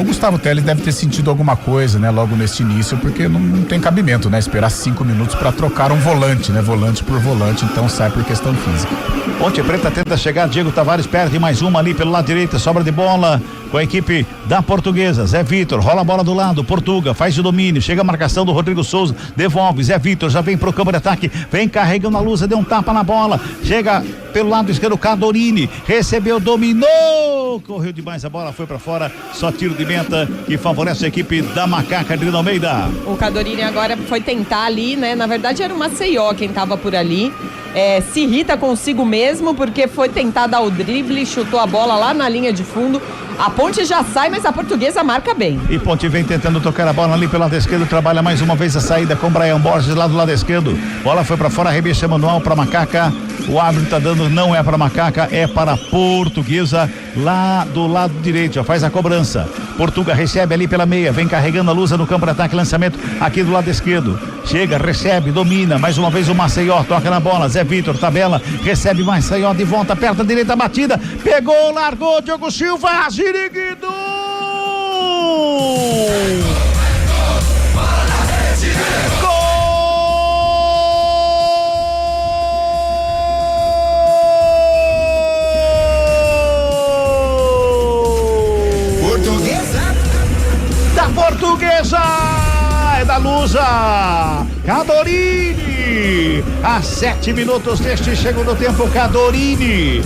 O Gustavo Teles deve ter sentido alguma coisa, né, logo nesse início, porque não tem cabimento, né, esperar 5 minutos para trocar um volante, né, volante por volante, então sai por questão física. Ponte Preta tenta chegar, Diego Tavares perde mais uma ali pelo lado direito, sobra de bola com a equipe da Portuguesa. Zé Vitor rola a bola do lado, Portuga faz o domínio, chega a marcação do Rodrigo Souza, devolve, Zé Vitor já vem pro campo de ataque, vem carregando a Lusa, deu um tapa na bola, chega pelo lado esquerdo, Cadorini recebeu, dominou, correu demais a bola, foi pra fora, só tiro de meta que favorece a equipe da Macaca de Almeida. O Cadorini agora foi tentar ali, né, na verdade era o Maceió quem tava por ali, se irrita consigo mesmo porque foi tentar dar o drible, chutou a bola lá na linha de fundo. A Ponte já sai, mas a Portuguesa marca bem. E Ponte vem tentando tocar a bola ali pelo lado esquerdo, trabalha mais uma vez a saída com Brian Borges lá do lado esquerdo. Bola foi pra fora, arremesso manual pra Macaca. O árbitro tá dando, não é pra Macaca, é para a Portuguesa lá do lado direito, já faz a cobrança. Portuga recebe ali pela meia, vem carregando a Lusa no campo de ataque, lançamento aqui do lado esquerdo. Chega, recebe, domina, mais uma vez o Maceió, toca na bola, Zé Vitor, tabela, recebe Maceió de volta, perto, direita, batida, pegou, largou, Diogo Silva, Ziriguido! Portuguesa é da Lusa, Cadorini, a 7 minutos deste segundo tempo, Cadorini,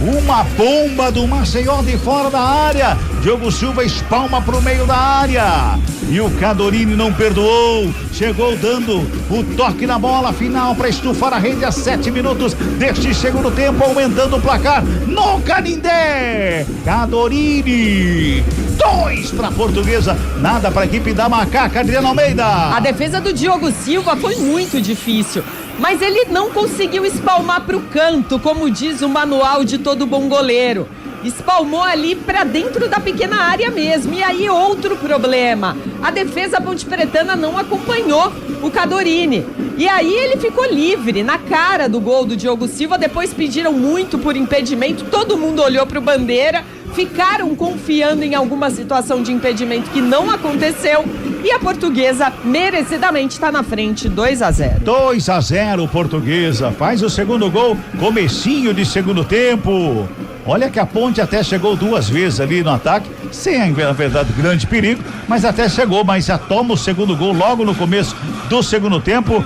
uma bomba do Maceió de fora da área, Diogo Silva espalma pro meio da área e o Cadorini não perdoou, chegou dando o toque na bola final para estufar a rede a 7 minutos deste segundo tempo, aumentando o placar no Canindé. Cadorini, 2 para a Portuguesa, nada para a equipe da Macaca, Adriana Almeida. A defesa do Diogo Silva foi muito difícil, mas ele não conseguiu espalmar para o canto, como diz o manual de todo bom goleiro. Espalmou ali para dentro da pequena área mesmo. E aí outro problema, a defesa pontepretana não acompanhou o Cadorini. E aí ele ficou livre na cara do gol do Diogo Silva. Depois pediram muito por impedimento, todo mundo olhou para o Bandeira, ficaram confiando em alguma situação de impedimento que não aconteceu. E a Portuguesa merecidamente está na frente, 2-0. 2-0, Portuguesa faz o segundo gol, comecinho de segundo tempo. Olha que a Ponte até chegou 2 vezes ali no ataque, sem, na verdade, grande perigo, mas até chegou, mas já toma o segundo gol logo no começo do segundo tempo.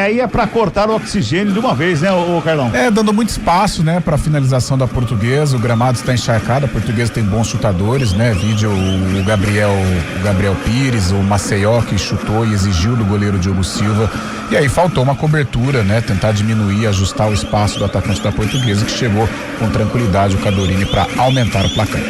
Aí é pra cortar o oxigênio de uma vez, né, o Carlão? Dando muito espaço, né, pra finalização da Portuguesa. O gramado está encharcado, a Portuguesa tem bons chutadores, né? Vídeo o Gabriel Pires, o Maceió que chutou e exigiu do goleiro Diogo Silva. E aí faltou uma cobertura, né? Tentar diminuir, ajustar o espaço do atacante da Portuguesa, que chegou com tranquilidade o Cadorini para aumentar o placar.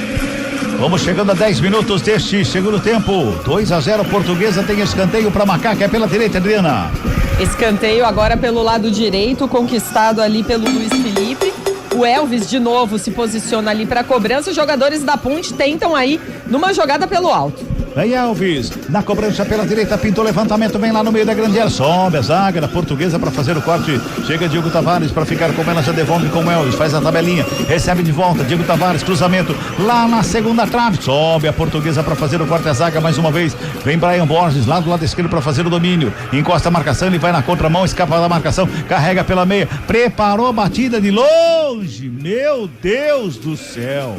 Vamos chegando a 10 minutos deste segundo tempo. 2-0, Portuguesa tem escanteio para Macaca, é pela direita, Adriana. Escanteio agora pelo lado direito, conquistado ali pelo Luiz Felipe. O Elvis de novo se posiciona ali para cobrança. Os jogadores da Ponte tentam aí numa jogada pelo alto. Vem Elvis, na cobrança pela direita, pintou o levantamento, vem lá no meio da grande área, sobe a zaga da Portuguesa para fazer o corte, chega Diego Tavares para ficar com ela, já devolve com o Elvis, faz a tabelinha, recebe de volta, Diego Tavares, cruzamento, lá na segunda trave, sobe a Portuguesa para fazer o corte a zaga mais uma vez, vem Brian Borges lá do lado esquerdo para fazer o domínio, encosta a marcação, ele vai na contramão, escapa da marcação, carrega pela meia, preparou a batida de longe, meu Deus do céu,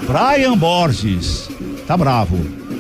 Brian Borges tá bravo.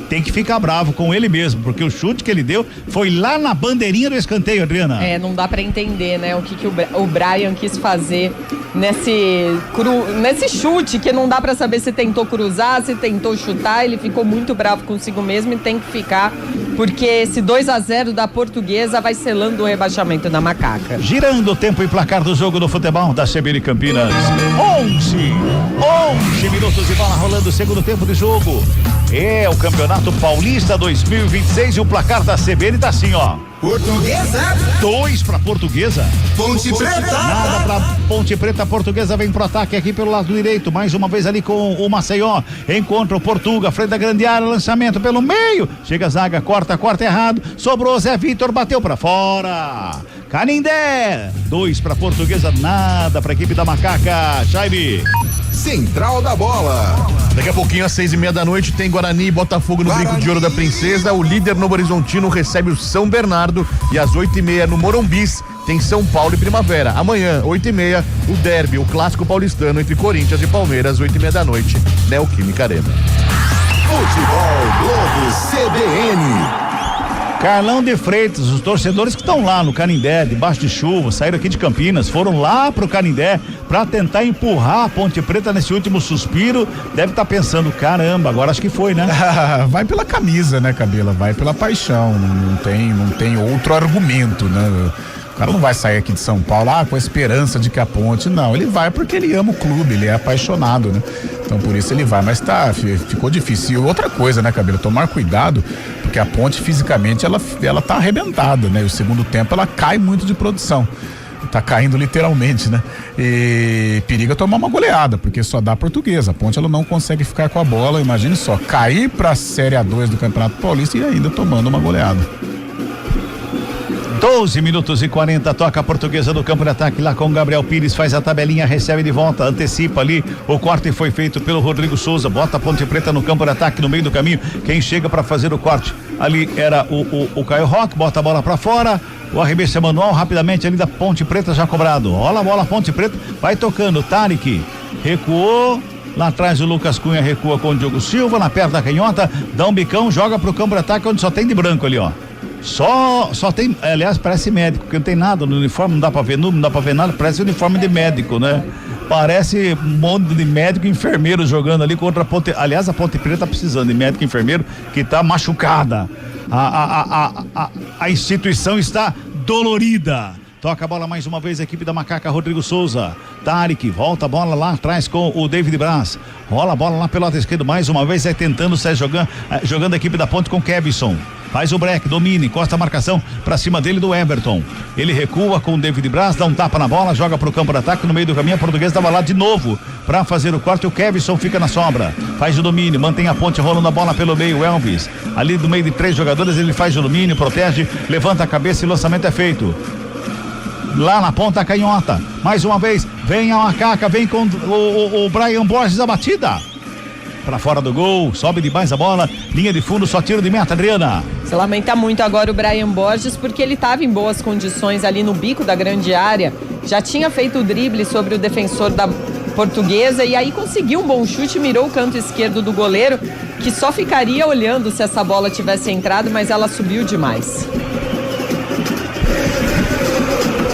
tem que ficar bravo com ele mesmo, porque o chute que ele deu foi lá na bandeirinha do escanteio, Adriana. Não dá pra entender, né, o que o Brian quis fazer nesse chute, que não dá pra saber se tentou cruzar, se tentou chutar. Ele ficou muito bravo consigo mesmo e tem que ficar, porque esse 2-0 da Portuguesa vai selando o rebaixamento da Macaca. Girando o tempo e placar do jogo do futebol da CBN Campinas. 11 minutos de bola rolando, segundo tempo de jogo. É o Campeonato Paulista 2026 e o placar da CBN tá assim, ó. Portuguesa. 2 pra Portuguesa. Ponte Preta. Nada pra Ponte Preta. A Portuguesa vem pro ataque aqui pelo lado direito. Mais uma vez ali com o Maceió. Encontra o Portuga, frente da grande área. Lançamento pelo meio. Chega a zaga, corta errado. Sobrou Zé Vitor, bateu pra fora. Canindé. 2 pra Portuguesa, nada pra equipe da Macaca. Jaime. Central da Bola. Daqui a pouquinho, às 6:30 da noite, tem Guarani e Botafogo no Brinco de Ouro da Princesa. O líder Novo Horizontino recebe o São Bernardo. E às 8:30 no Morumbis tem São Paulo e Primavera. Amanhã, 8:30, o derby, o clássico paulistano entre Corinthians e Palmeiras, 8:30 da noite, Neoquímica Arena. Futebol Globo CBN. Carlão de Freitas, os torcedores que estão lá no Canindé, debaixo de chuva, saíram aqui de Campinas, foram lá pro Canindé pra tentar empurrar a Ponte Preta nesse último suspiro. Deve estar pensando, caramba, agora acho que foi, né? Vai pela camisa, né, Cabela? Vai pela paixão, não tem outro argumento, né? O cara não vai sair aqui de São Paulo, com a esperança de que a Ponte, não, ele vai porque ele ama o clube, ele é apaixonado, né? Então por isso ele vai, mas ficou difícil. E outra coisa, né, Cabelo, tomar cuidado, porque a Ponte fisicamente ela tá arrebentada, né? E o segundo tempo ela cai muito de produção. Tá caindo literalmente, né? E periga tomar uma goleada, porque só dá Portuguesa. A Ponte ela não consegue ficar com a bola, imagine só, cair pra Série A2 do Campeonato Paulista e ainda tomando uma goleada. 12 minutos e 40, toca a Portuguesa no campo de ataque lá com o Gabriel Pires, faz a tabelinha, recebe de volta, antecipa ali, o corte foi feito pelo Rodrigo Souza, bota a Ponte Preta no campo de ataque, no meio do caminho, quem chega para fazer o corte ali era o Caio Roque, bota a bola para fora, o arremesso é manual, rapidamente ali da Ponte Preta já cobrado, olha a bola, Ponte Preta, vai tocando, Tarek, recuou, lá atrás o Lucas Cunha recua com o Diogo Silva, na perna da canhota, dá um bicão, joga pro campo de ataque onde só tem de branco ali, ó. Só tem, aliás, parece médico, porque não tem nada no uniforme, não dá pra ver não dá pra ver nada, parece uniforme de médico, né? Parece um monte de médico e enfermeiro jogando ali contra a Ponte, aliás, a Ponte Preta tá precisando de médico e enfermeiro que tá machucada, a instituição está dolorida. Toca a bola mais uma vez a equipe da Macaca, Rodrigo Souza, Tarek, volta a bola lá atrás com o David Braz, rola a bola lá pelo lado esquerdo mais uma vez, tentando sair jogando a equipe da Ponte com Kevson. Faz o break, domina, encosta a marcação pra cima dele do Everton. Ele recua com o David Braz, dá um tapa na bola, joga pro campo de ataque, no meio do caminho, a Portuguesa tava lá de novo pra fazer o corte, o Kevson fica na sombra, faz o domínio, mantém a Ponte rolando a bola pelo meio, Elvis, ali do meio de 3 jogadores, ele faz o domínio, protege, levanta a cabeça e o lançamento é feito. Lá na ponta canhota, mais uma vez, vem a Macaca, vem com o Brian Borges a batida. Pra fora do gol, sobe demais a bola, linha de fundo, só tiro de meta, Adriana. Se lamenta muito agora o Brian Borges, porque ele estava em boas condições ali no bico da grande área, já tinha feito o drible sobre o defensor da Portuguesa e aí conseguiu um bom chute, mirou o canto esquerdo do goleiro, que só ficaria olhando se essa bola tivesse entrado, mas ela subiu demais.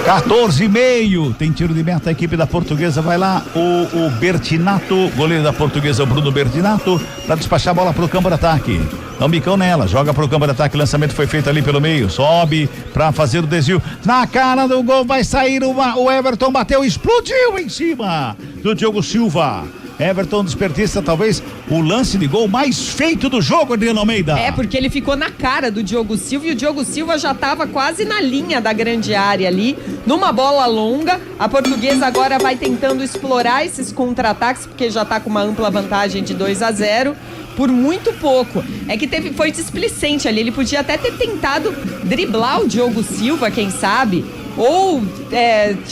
14,5, tem tiro de meta, a equipe da Portuguesa vai lá, o Bertinato, goleiro da Portuguesa, o Bruno Bertinato, para despachar a bola pro campo de ataque. Dá um bicão nela, joga pro campo de ataque, lançamento foi feito ali pelo meio, sobe para fazer o desvio, na cara do gol vai sair o Everton, bateu, explodiu em cima do Diogo Silva. Everton desperdiça talvez o lance de gol mais feito do jogo, Adriano Almeida. Porque ele ficou na cara do Diogo Silva e o Diogo Silva já estava quase na linha da grande área ali, numa bola longa. A Portuguesa agora vai tentando explorar esses contra-ataques, porque já está com uma ampla vantagem de 2-0. Por muito pouco. É que foi displicente ali. Ele podia até ter tentado driblar o Diogo Silva, quem sabe, ou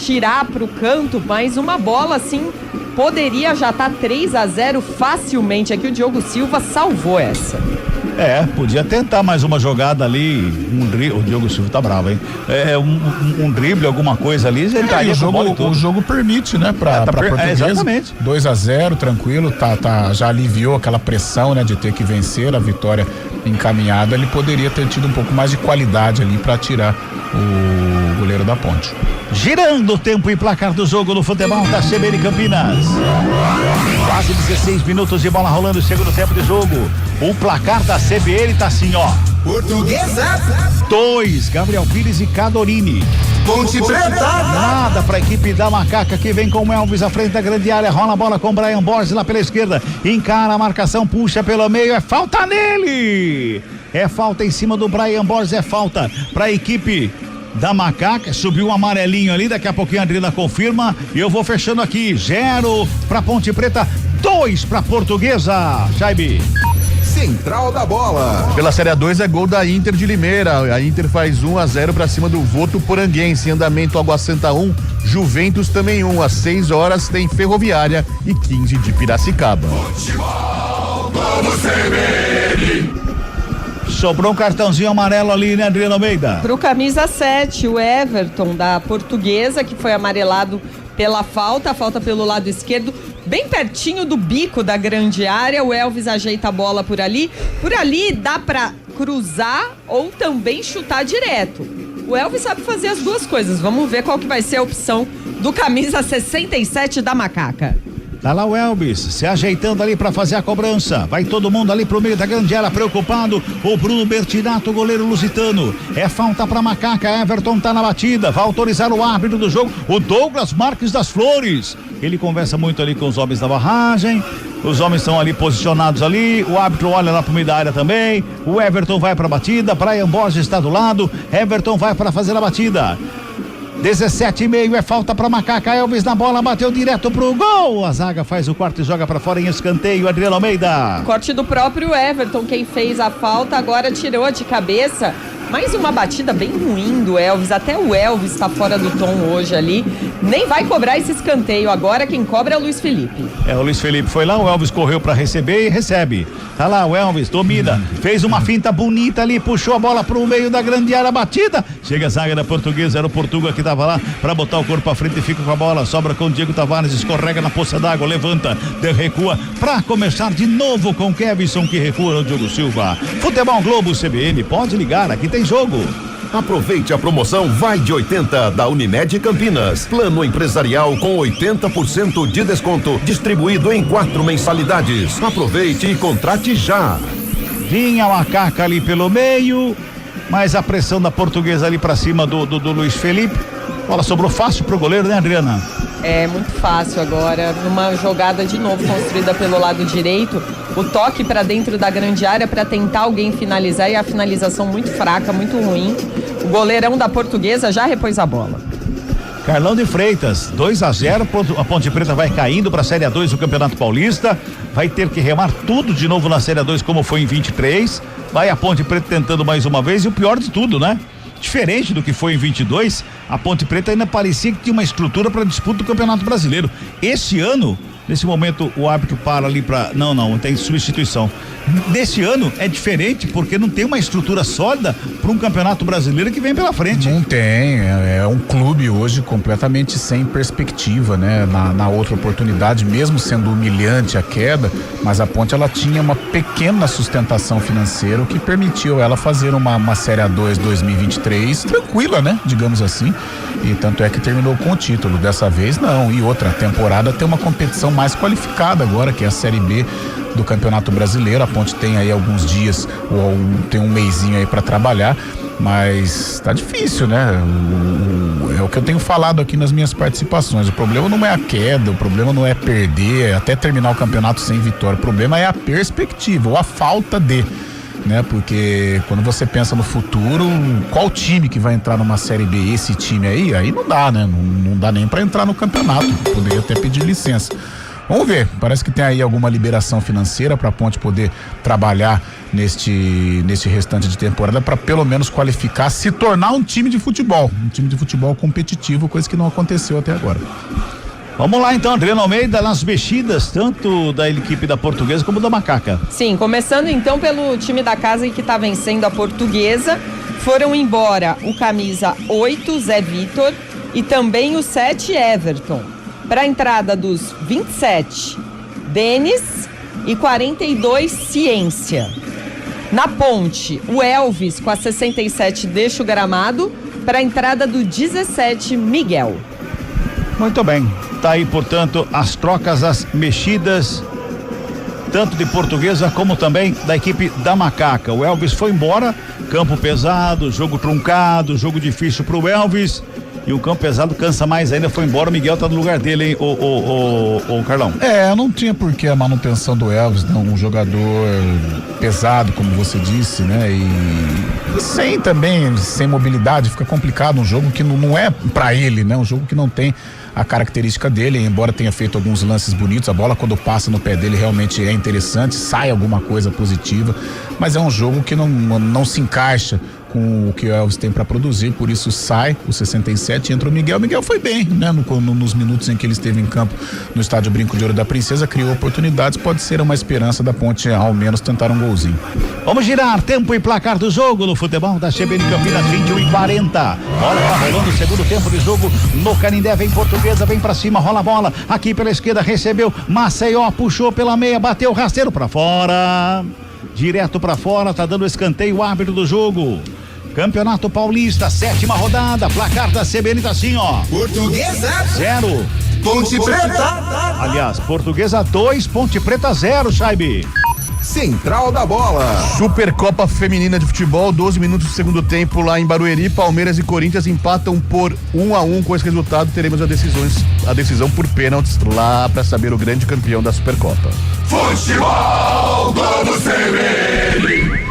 tirar para o canto, mas uma bola assim poderia já estar 3-0 facilmente. Aqui o Diogo Silva salvou essa. Podia tentar mais uma jogada ali, o Diogo Silva tá bravo, hein? Um drible, alguma coisa ali, ele estaria o jogo permite, né, pra Portuguesa. Exatamente. 2-0, tranquilo, já aliviou aquela pressão, né, de ter que vencer, a vitória encaminhada, ele poderia ter tido um pouco mais de qualidade ali para tirar o goleiro da Ponte. Girando o tempo e placar do jogo no futebol da CBN Campinas. Quase 16 minutos de bola rolando, segundo tempo de jogo. O placar da CBN tá assim, ó. Portuguesa 2, Gabriel Pires e Cadorini. Ponte Preta nada pra equipe da Macaca, que vem com o Elvis à frente da grande área, rola a bola com o Brian Borges lá pela esquerda, encara a marcação, puxa pelo meio, é falta nele! É falta em cima do Brian Borges, é falta pra equipe da Macaca, subiu um amarelinho ali, daqui a pouquinho a Adriana confirma e eu vou fechando aqui, 0 pra Ponte Preta, 2 pra Portuguesa. Jaibe. Central da Bola. Pela Série A2 é gol da Inter de Limeira. A Inter faz 1-0 pra cima do Votuporanguense. Em andamento, Água Santa 1, Juventus também 1. Às 6 horas tem Ferroviária e 15 de Piracicaba. Sobrou um cartãozinho amarelo ali, né, Adriana Almeida? Pro camisa 7, o Everton da Portuguesa, que foi amarelado pela falta, a falta pelo lado esquerdo, bem pertinho do bico da grande área. O Elvis ajeita a bola por ali. Por ali dá pra cruzar ou também chutar direto. O Elvis sabe fazer as duas coisas. Vamos ver qual que vai ser a opção do camisa 67 da Macaca. Tá lá o Elvis se ajeitando ali pra fazer a cobrança. Vai todo mundo ali pro meio da grande área preocupado. O Bruno Bertinato, goleiro lusitano. É falta pra Macaca. Everton tá na batida. Vai autorizar o árbitro do jogo, o Douglas Marques das Flores. Ele conversa muito ali com os homens da barragem. Os homens estão ali posicionados ali. O árbitro olha lá pro meio da área também. O Everton vai pra batida. Brian Borges está do lado. Everton vai para fazer a batida. 17,5 é falta pra Macaca. Elvis na bola, bateu direto pro gol. A zaga faz o corte e joga pra fora em escanteio. Adriano Almeida. Corte do próprio Everton, quem fez a falta agora tirou de cabeça. Mais uma batida bem ruim do Elvis. Até o Elvis tá fora do tom hoje ali. Nem vai cobrar esse escanteio. Agora quem cobra é o Luiz Felipe. O Luiz Felipe foi lá, o Elvis correu pra receber e recebe. Tá lá o Elvis, domina, fez uma finta bonita ali, puxou a bola pro meio da grande área, batida. Chega a zaga da Portuguesa, era o Portuga que tava lá pra botar o corpo à frente e fica com a bola. Sobra com o Diego Tavares, escorrega na poça d'água, levanta, recua pra começar de novo com o Kevson, que recua no Diogo Silva. Futebol Globo CBN, pode ligar, aqui tem jogo. Aproveite a promoção Vai de 80 da Unimed Campinas. Plano empresarial com 80% de desconto, distribuído em 4 mensalidades. Aproveite e contrate já. Vinha a Macaca ali pelo meio, mas a pressão da Portuguesa ali pra cima do Luiz Felipe. Bola sobrou fácil pro goleiro, né, Adriana? É muito fácil agora, numa jogada de novo construída pelo lado direito, o toque para dentro da grande área para tentar alguém finalizar e a finalização muito fraca, muito ruim. O goleirão da Portuguesa já repôs a bola. Carlão de Freitas, 2-0, a Ponte Preta vai caindo para a Série A2 do Campeonato Paulista, vai ter que remar tudo de novo na Série A2 como foi em 23, vai a Ponte Preta tentando mais uma vez e o pior de tudo, né? Diferente do que foi em 22, a Ponte Preta ainda parecia que tinha uma estrutura para disputa do Campeonato Brasileiro. Esse ano, nesse momento, o árbitro para ali para... Não, tem substituição. Nesse ano é diferente porque não tem uma estrutura sólida para um Campeonato Brasileiro que vem pela frente. Não tem, é um clube hoje completamente sem perspectiva, né? Na outra oportunidade, mesmo sendo humilhante a queda, mas a Ponte ela tinha uma pequena sustentação financeira, o que permitiu ela fazer uma Série A2 2023 tranquila, né? Digamos assim, e tanto é que terminou com o título. Dessa vez não, e outra temporada tem uma competição mais qualificada agora, que é a Série B do Campeonato Brasileiro. A Ponte tem aí alguns dias, ou tem um mesinho aí para trabalhar, mas tá difícil, né? É o que eu tenho falado aqui nas minhas participações. O problema não é a queda, o problema não é perder, até terminar o campeonato sem vitória. O problema é a perspectiva, ou a falta de, né? Porque quando você pensa no futuro, qual time que vai entrar numa Série B? Esse time aí não dá, né? Não dá nem para entrar no campeonato. Poderia até pedir licença. Vamos ver, parece que tem aí alguma liberação financeira para a Ponte poder trabalhar neste restante de temporada para pelo menos qualificar, se tornar um time de futebol competitivo, coisa que não aconteceu até agora. Vamos lá então, Adriano Almeida, nas mexidas, tanto da equipe da Portuguesa como da Macaca. Sim, começando então pelo time da casa que está vencendo a Portuguesa, foram embora o camisa 8, Zé Vitor, e também o 7, Everton. Para a entrada dos 27, Denis, e 42, Ciência. Na Ponte, o Elvis com a 67 deixa o gramado para a entrada do 17, Miguel. Muito bem. Tá aí, portanto, as trocas, as mexidas, tanto de Portuguesa como também da equipe da Macaca. O Elvis foi embora, campo pesado, jogo truncado, jogo difícil pro Elvis. E o campo pesado cansa mais ainda, foi embora, o Miguel tá no lugar dele, hein, o Carlão. Não tinha por que a manutenção do Elvis, não, um jogador pesado, como você disse, né, e sem mobilidade, fica complicado, um jogo que não é pra ele, né, um jogo que não tem a característica dele, embora tenha feito alguns lances bonitos, a bola quando passa no pé dele realmente é interessante, sai alguma coisa positiva, mas é um jogo que não se encaixa com o que o Elvis tem para produzir, por isso sai o 67 e entra o Miguel. O Miguel foi bem, né? Nos minutos em que ele esteve em campo no estádio Brinco de Ouro da Princesa, criou oportunidades, pode ser uma esperança da Ponte ao menos tentar um golzinho. Vamos girar tempo e placar do jogo no futebol da CBN Campinas, 21:40. Bola tá rolando o segundo tempo de jogo no Canindé, vem Portuguesa, vem pra cima, rola a bola, aqui pela esquerda recebeu, Maceió puxou pela meia, bateu rasteiro pra fora, direto pra fora, tá dando escanteio o árbitro do jogo. Campeonato Paulista, 7ª rodada, placar da CBN tá assim, ó. Portuguesa 0. Ponte Preta. Aliás, Portuguesa 2, Ponte Preta 0, Chaibe. Central da Bola. Supercopa Feminina de Futebol, 12 minutos do segundo tempo lá em Barueri, Palmeiras e Corinthians empatam por 1-1. Com esse resultado teremos a decisão por pênaltis lá para saber o grande campeão da Supercopa. Futebol Globo CBN.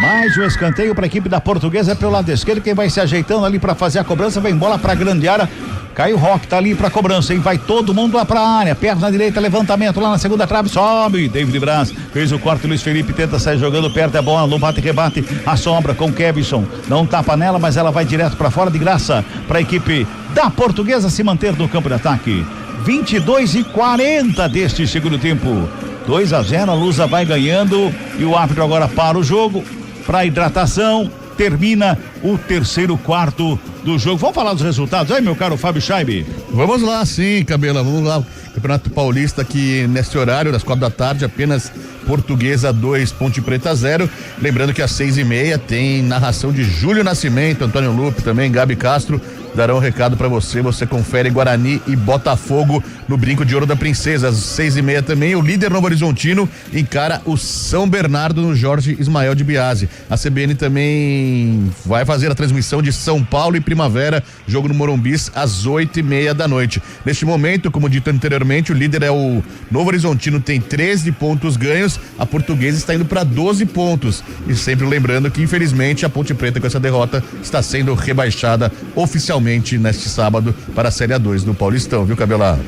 Mais um escanteio para a equipe da Portuguesa pelo lado esquerdo, quem vai se ajeitando ali para fazer a cobrança, vem bola para a grande área. Caio Roque tá ali pra cobrança, hein? Vai todo mundo lá pra área, perna direita, levantamento lá na segunda trave, sobe, David Braz, fez o corte, Luiz Felipe tenta sair jogando perto, é bola, no bate, rebate, a sombra com Kevson, não tapa nela, mas ela vai direto pra fora, de graça pra equipe da Portuguesa se manter no campo de ataque. 22:40 deste segundo tempo, 2-0, a Lusa vai ganhando e o árbitro agora para o jogo, pra hidratação, termina o terceiro quarto do jogo. Vamos falar dos resultados aí, meu caro Fábio Scheibe? Vamos lá, sim, Cabela, vamos lá. Campeonato Paulista aqui nesse horário, das 4 da tarde, apenas Portuguesa 2, Ponte Preta 0. Lembrando que às 6:30 tem narração de Júlio Nascimento, Antônio Lupe, também Gabi Castro. Darão um recado pra você, você confere Guarani e Botafogo no Brinco de Ouro da Princesa. Às 6:30 também, o líder Novo Horizontino encara o São Bernardo no Jorge Ismael de Biasi. A CBN também vai fazer a transmissão de São Paulo e Primavera, jogo no Morumbis, às 8:30 da noite. Neste momento, como dito anteriormente, o líder é o Novo Horizontino, tem 13 pontos ganhos, a Portuguesa está indo para 12 pontos. E sempre lembrando que, infelizmente, a Ponte Preta, com essa derrota, está sendo rebaixada oficialmente neste sábado para a Série A2 do Paulistão, viu, Cabelá?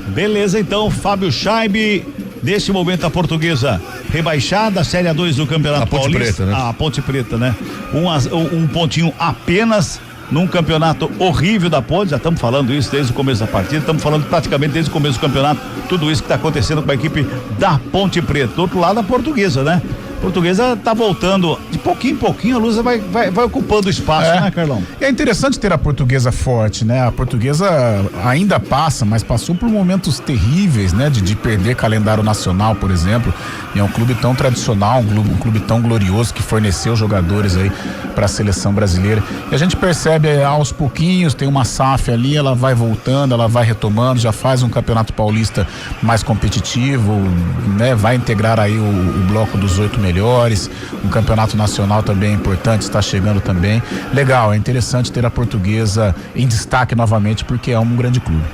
Beleza, então, Fábio Scheibe. Nesse momento a Portuguesa rebaixada, a Série A2 do Campeonato Paulista. Preta, né? A Ponte Preta, né? Um pontinho apenas num campeonato horrível da Ponte, já estamos falando isso desde o começo da partida, estamos falando praticamente desde o começo do campeonato, tudo isso que está acontecendo com a equipe da Ponte Preta. Do outro lado, a Portuguesa, né? Portuguesa tá voltando, de pouquinho em pouquinho a Lusa vai ocupando espaço, né, Carlão? É interessante ter a Portuguesa forte, né? A Portuguesa ainda passa, mas passou por momentos terríveis, né? De perder calendário nacional, por exemplo, e é um clube tão tradicional, um clube tão glorioso que forneceu jogadores aí para a seleção brasileira. E a gente percebe aos pouquinhos, tem uma SAF ali, ela vai voltando, ela vai retomando, já faz um campeonato paulista mais competitivo, né? Vai integrar aí o bloco dos 8 melhores. Um campeonato nacional também importante, está chegando também. Legal, é interessante ter a Portuguesa em destaque novamente, porque é um grande clube.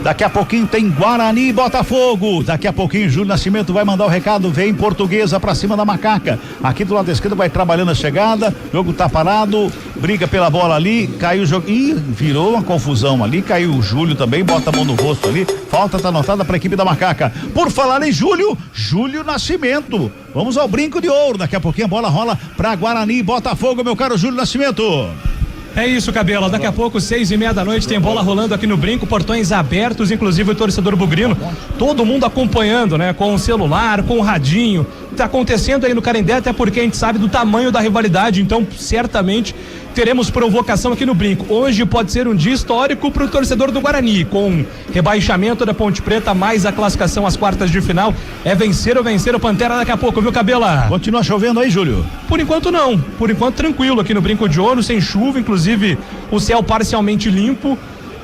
Daqui a pouquinho tem Guarani e Botafogo. Daqui a pouquinho Júlio Nascimento vai mandar o recado. Vem Portuguesa pra cima da Macaca. Aqui do lado esquerdo vai trabalhando a chegada. Jogo tá parado. Briga pela bola ali. Caiu o jogo. Ih, virou uma confusão ali. Caiu o Júlio também. Bota a mão no rosto ali. Falta tá anotada pra equipe da Macaca. Por falar em Júlio Nascimento. Vamos ao Brinco de Ouro. Daqui a pouquinho a bola rola pra Guarani e Botafogo, meu caro Júlio Nascimento. É isso, Cabela. Daqui a pouco, 6:30 da noite, tem bola rolando aqui no Brinco, portões abertos, inclusive o torcedor bugrino, todo mundo acompanhando, né? Com o celular, com o radinho. Tá acontecendo aí no Canindé, até porque a gente sabe do tamanho da rivalidade, então certamente teremos provocação aqui no Brinco. Hoje pode ser um dia histórico pro torcedor do Guarani, com rebaixamento da Ponte Preta, mais a classificação às quartas de final. É vencer ou vencer o Pantera daqui a pouco, viu, Cabela? Continua chovendo aí, Júlio? Por enquanto não, por enquanto tranquilo aqui no Brinco de Ouro, sem chuva, inclusive o céu parcialmente limpo.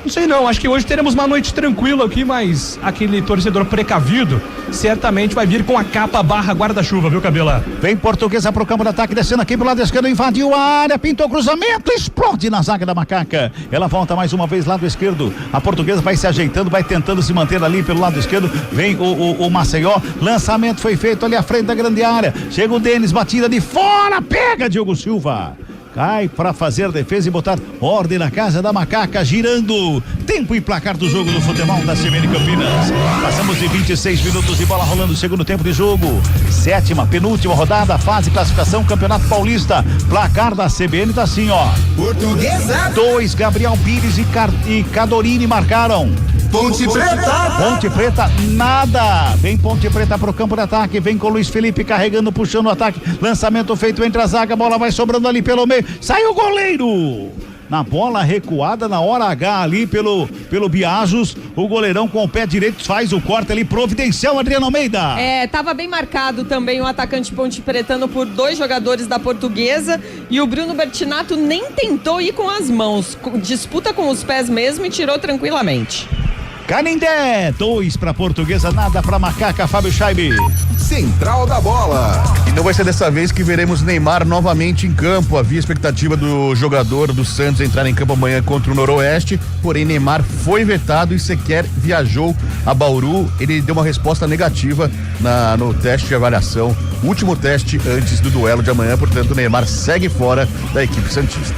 Não sei não, acho que hoje teremos uma noite tranquila aqui, mas aquele torcedor precavido certamente vai vir com a capa / guarda-chuva, viu, Cabela? Vem Portuguesa pro campo de ataque, descendo aqui pro lado esquerdo, invadiu a área, pintou cruzamento, explode na zaga da Macaca. Ela volta mais uma vez lado esquerdo, a Portuguesa vai se ajeitando, vai tentando se manter ali pelo lado esquerdo, vem o Maceió, lançamento foi feito ali à frente da grande área, chega o Denis, batida de fora, pega Diogo Silva. Cai para fazer a defesa e botar ordem na casa da Macaca, girando. Tempo e placar do jogo do futebol da CBN Campinas. Passamos de 26 minutos de bola rolando o segundo tempo de jogo. 7ª, penúltima rodada, fase classificação, Campeonato Paulista. Placar da CBN tá assim, ó. Portuguesa. 2, Gabriel Pires e Cadorini marcaram. Ponte Preta. Ponte Preta, nada. Vem Ponte Preta pro campo de ataque. Vem com o Luiz Felipe carregando, puxando o ataque. Lançamento feito entre a zaga. A bola vai sobrando ali pelo meio. Sai o goleiro. Na bola recuada na hora H ali pelo Biajos, o goleirão com o pé direito faz o corte ali, providencial, Adriano Almeida. Tava bem marcado também o atacante ponte pretano por 2 jogadores da Portuguesa e o Bruno Bertinato nem tentou ir com as mãos, disputa com os pés mesmo e tirou tranquilamente. Canindé, 2 pra Portuguesa, nada pra Macaca, Fábio Scheibe. Central da bola. E não vai ser dessa vez que veremos Neymar novamente em campo. Havia expectativa do jogador do Santos entrar em campo amanhã contra o Noroeste, porém Neymar foi vetado e sequer viajou a Bauru. Ele deu uma resposta negativa no teste de avaliação, último teste antes do duelo de amanhã, portanto Neymar segue fora da equipe santista.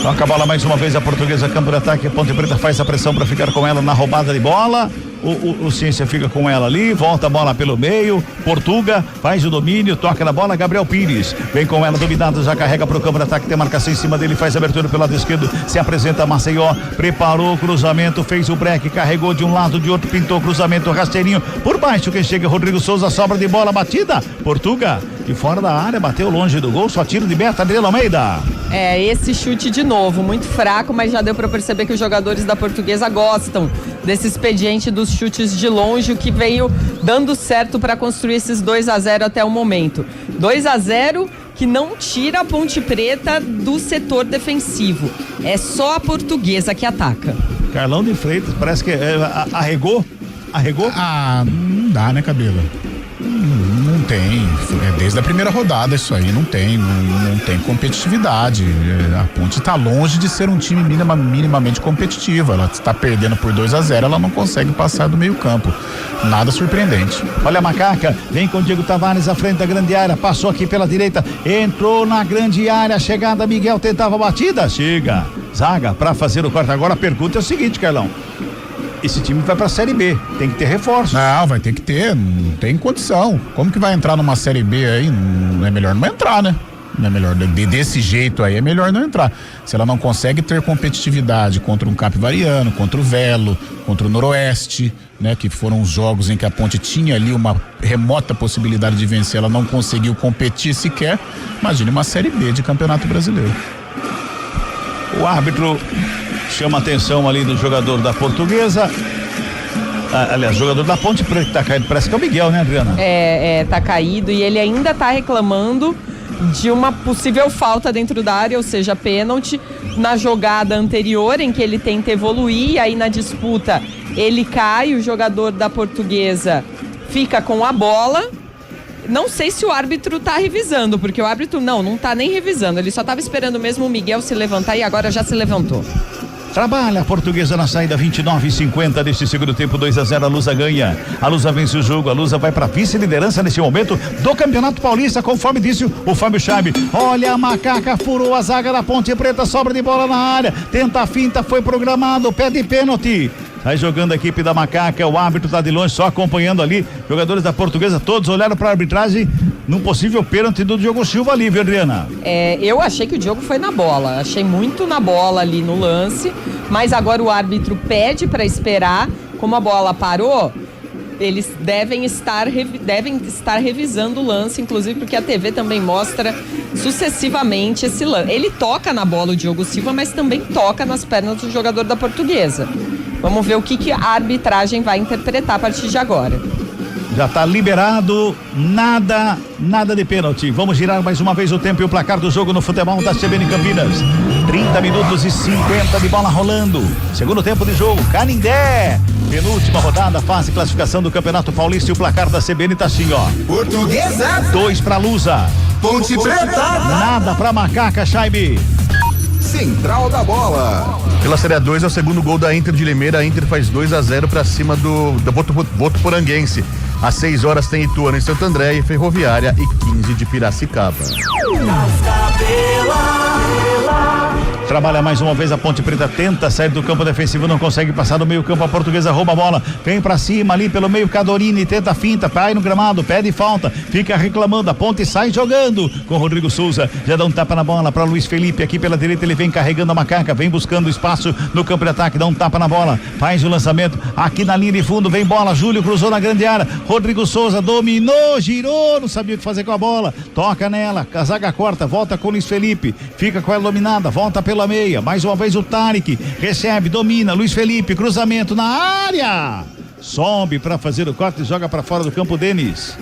Toca a bola mais uma vez a Portuguesa, campo de ataque, a Ponte Preta faz a pressão para ficar com ela na roubada de bola. O Ciência fica com ela ali, volta a bola pelo meio, Portuga faz o domínio, toca na bola, Gabriel Pires vem com ela dominado, já carrega pro campo de ataque, tem marcação em cima dele, faz a abertura pelo lado esquerdo, se apresenta Maceió, preparou o cruzamento, fez o break, carregou de um lado, de outro, pintou o cruzamento, rasteirinho, por baixo quem chega, Rodrigo Souza, sobra de bola, batida, Portuga, de fora da área, bateu longe do gol, só tiro de meta, Adriano Almeida. Esse chute de novo, muito fraco, mas já deu para perceber que os jogadores da Portuguesa gostam desse expediente dos chutes de longe, o que veio dando certo para construir esses 2-0 até o momento. 2-0 que não tira a Ponte Preta do setor defensivo. É só a Portuguesa que ataca. Carlão de Freitas, parece que arregou? Não dá, né, Cabelo? Não tem, desde a primeira rodada isso aí, não tem competitividade. A Ponte está longe de ser um time minimamente competitivo. Ela está perdendo por 2-0, ela não consegue passar do meio campo. Nada surpreendente. Olha a Macaca, vem com o Diego Tavares à frente da grande área, passou aqui pela direita, entrou na grande área, chegada, Miguel tentava a batida, chega, zaga para fazer o corte. Agora a pergunta é o seguinte, Carlão, esse time vai pra Série B, tem que ter reforço. Não, vai ter que ter, não tem condição. Como que vai entrar numa Série B aí? Não é melhor não entrar, né? Não é melhor, desse jeito aí é melhor não entrar. Se ela não consegue ter competitividade contra um Capivariano, contra o Velo, contra o Noroeste, né? Que foram os jogos em que a Ponte tinha ali uma remota possibilidade de vencer, ela não conseguiu competir sequer. Imagine uma Série B de Campeonato Brasileiro. O árbitro chama a atenção ali do jogador da Portuguesa. Aliás, jogador da Ponte Preta tá caído, parece que é o Miguel, né, Adriana? Tá caído e ele ainda tá reclamando de uma possível falta dentro da área, ou seja, pênalti na jogada anterior em que ele tenta evoluir, e aí na disputa ele cai, o jogador da Portuguesa fica com a bola. Não sei se o árbitro tá revisando, porque o árbitro não tá nem revisando, ele só tava esperando mesmo o Miguel se levantar e agora já se levantou. Trabalha a Portuguesa na saída, 29:50 deste segundo tempo, 2-0, a Lusa ganha. A Lusa vence o jogo, a Lusa vai para vice-liderança neste momento do Campeonato Paulista, conforme disse o Fábio Scheibe. Olha a Macaca, furou a zaga da Ponte Preta, sobra de bola na área, tenta a finta, foi programado, pede pênalti. Sai jogando a equipe da Macaca, o árbitro tá de longe só acompanhando ali, jogadores da Portuguesa todos olharam para a arbitragem num possível pênalti do Diogo Silva ali, viu, Adriana? Eu achei que o Diogo foi na bola, achei muito na bola ali no lance, mas agora o árbitro pede para esperar, como a bola parou, eles devem estar revisando o lance, inclusive porque a TV também mostra sucessivamente esse lance. Ele toca na bola, o Diogo Silva, mas também toca nas pernas do jogador da Portuguesa. Vamos ver o que a arbitragem vai interpretar a partir de agora. Já está liberado, nada de pênalti. Vamos girar mais uma vez o tempo e o placar do jogo no futebol da CBN Campinas. 30 minutos e 50 de bola rolando. Segundo tempo de jogo, Canindé. Penúltima rodada, fase classificação do Campeonato Paulista e o placar da CBN tá assim, ó. Portuguesa. 2 pra Lusa. Ponte Preta. Nada pra Macaca, Chaibe. Central da Bola. Pela Série A2 é o segundo gol da Inter de Limeira. A Inter faz 2-0 pra cima do Votuporanguense. Às 6 horas tem Ituano em Santo André e Ferroviária e 15 de Piracicaba. Trabalha mais uma vez a Ponte Preta, tenta sair do campo defensivo, não consegue passar no meio campo, a Portuguesa rouba a bola, vem pra cima ali pelo meio, Cadorini tenta finta, cai no gramado, pede falta, fica reclamando, a Ponte sai jogando com o Rodrigo Souza, já dá um tapa na bola pra Luiz Felipe, aqui pela direita ele vem carregando a Macaca, vem buscando espaço no campo de ataque, dá um tapa na bola, faz o lançamento, aqui na linha de fundo, vem bola, Júlio cruzou na grande área, Rodrigo Souza dominou, girou, não sabia o que fazer com a bola, toca nela, a zaga corta, volta com o Luiz Felipe, fica com ela dominada, volta pela meia, mais uma vez o Tarek, recebe, domina, Luiz Felipe, cruzamento na área, sobe para fazer o corte e joga para fora do campo, Denis.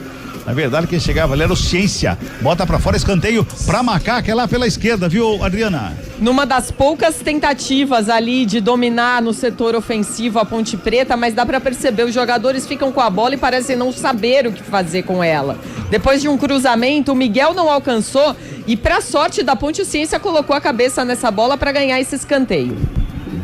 Na verdade quem chegava ali era o Ciência, bota para fora, escanteio pra Macaca, é lá pela esquerda, viu, Adriana? Numa das poucas tentativas ali de dominar no setor ofensivo a Ponte Preta, mas dá pra perceber, os jogadores ficam com a bola e parecem não saber o que fazer com ela. Depois de um cruzamento, o Miguel não alcançou e, pra sorte da Ponte, o Ciência colocou a cabeça nessa bola pra ganhar esse escanteio.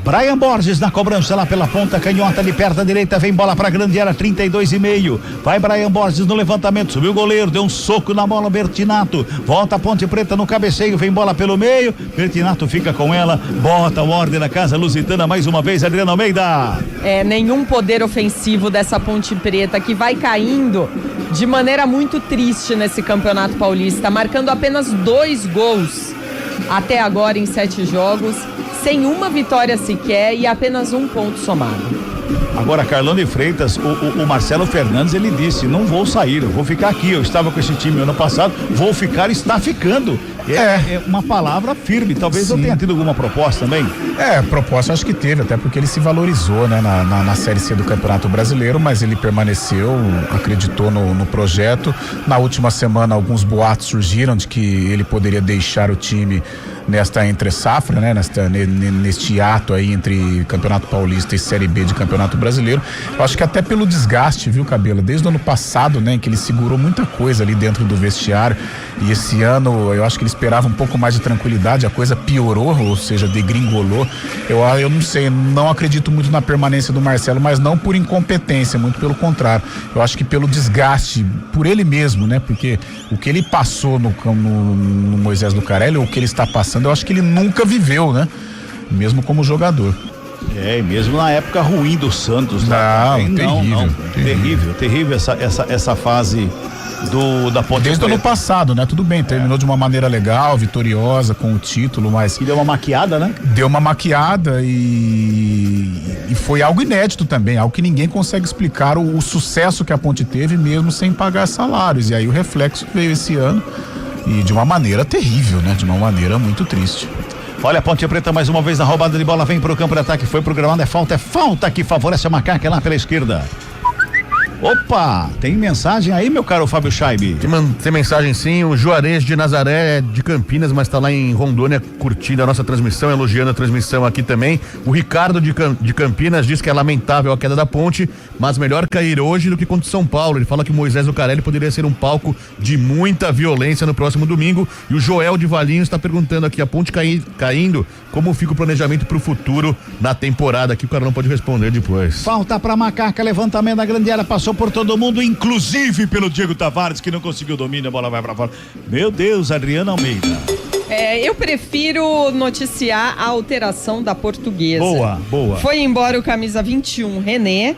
Brian Borges na cobrança lá pela ponta canhota ali perto da direita, vem bola pra grande área, 32,5, vai Brian Borges no levantamento, subiu o goleiro, deu um soco na bola, Bertinato, volta a Ponte Preta no cabeceio, vem bola pelo meio, Bertinato fica com ela, bota o ordem na casa lusitana mais uma vez, Adriano Almeida. Nenhum poder ofensivo dessa Ponte Preta, que vai caindo de maneira muito triste nesse Campeonato Paulista, marcando apenas 2 gols até agora em 7 jogos, sem uma vitória sequer e apenas 1 ponto somado. Agora, Carlão de Freitas, o Marcelo Fernandes, ele disse, não vou sair, eu vou ficar aqui, eu estava com esse time ano passado, vou ficar, está ficando. É uma palavra firme, talvez eu tenha tido alguma proposta também. Proposta acho que teve, até porque ele se valorizou, né, na Série C do Campeonato Brasileiro, mas ele permaneceu, acreditou no projeto. Na última semana alguns boatos surgiram de que ele poderia deixar o time nesta entre safra, né, neste ato aí entre Campeonato Paulista e Série B de Campeonato Brasileiro. Eu acho que até pelo desgaste, viu, Cabelo, desde o ano passado, né, em que ele segurou muita coisa ali dentro do vestiário, e esse ano eu acho que ele esperava um pouco mais de tranquilidade, a coisa piorou, ou seja, degringolou. Eu não sei, não acredito muito na permanência do Marcelo, mas não por incompetência, muito pelo contrário. Eu acho que pelo desgaste, por ele mesmo, né, porque o que ele passou no Moisés Lucarelli, ou o que ele está passando, eu acho que ele nunca viveu, né? Mesmo como jogador. E mesmo na época ruim do Santos. Terrível essa fase da Ponte Desde o ano passado, né? Tudo bem, terminou de uma maneira legal, vitoriosa, com o título, mas... E deu uma maquiada, né? Deu uma maquiada e foi algo inédito também, algo que ninguém consegue explicar o sucesso que a Ponte teve mesmo sem pagar salários. E aí o reflexo veio esse ano e de uma maneira terrível, né? De uma maneira muito triste. Olha a Ponte Preta mais uma vez na roubada de bola, vem pro campo de ataque, foi programado, é falta que favorece a Macaca lá pela esquerda. Opa, tem mensagem aí, meu caro Fábio Scheibe? Tem mensagem sim, o Juarez de Nazaré de Campinas, mas tá lá em Rondônia curtindo a nossa transmissão, elogiando a transmissão aqui também. O Ricardo de Campinas diz que é lamentável a queda da Ponte, mas melhor cair hoje do que contra o São Paulo. Ele fala que o Moisés Lucarelli poderia ser um palco de muita violência no próximo domingo. E o Joel de Valinhos está perguntando aqui, a Ponte caindo, como fica o planejamento pro futuro na temporada? Aqui o Carlão pode responder depois. Falta pra Macaca, levantamento da grande área, passou por todo mundo, inclusive pelo Diego Tavares, que não conseguiu domínio, a bola vai pra fora. Meu Deus, Adriana Almeida. Eu prefiro noticiar a alteração da Portuguesa. Boa. Foi embora o camisa 21, René,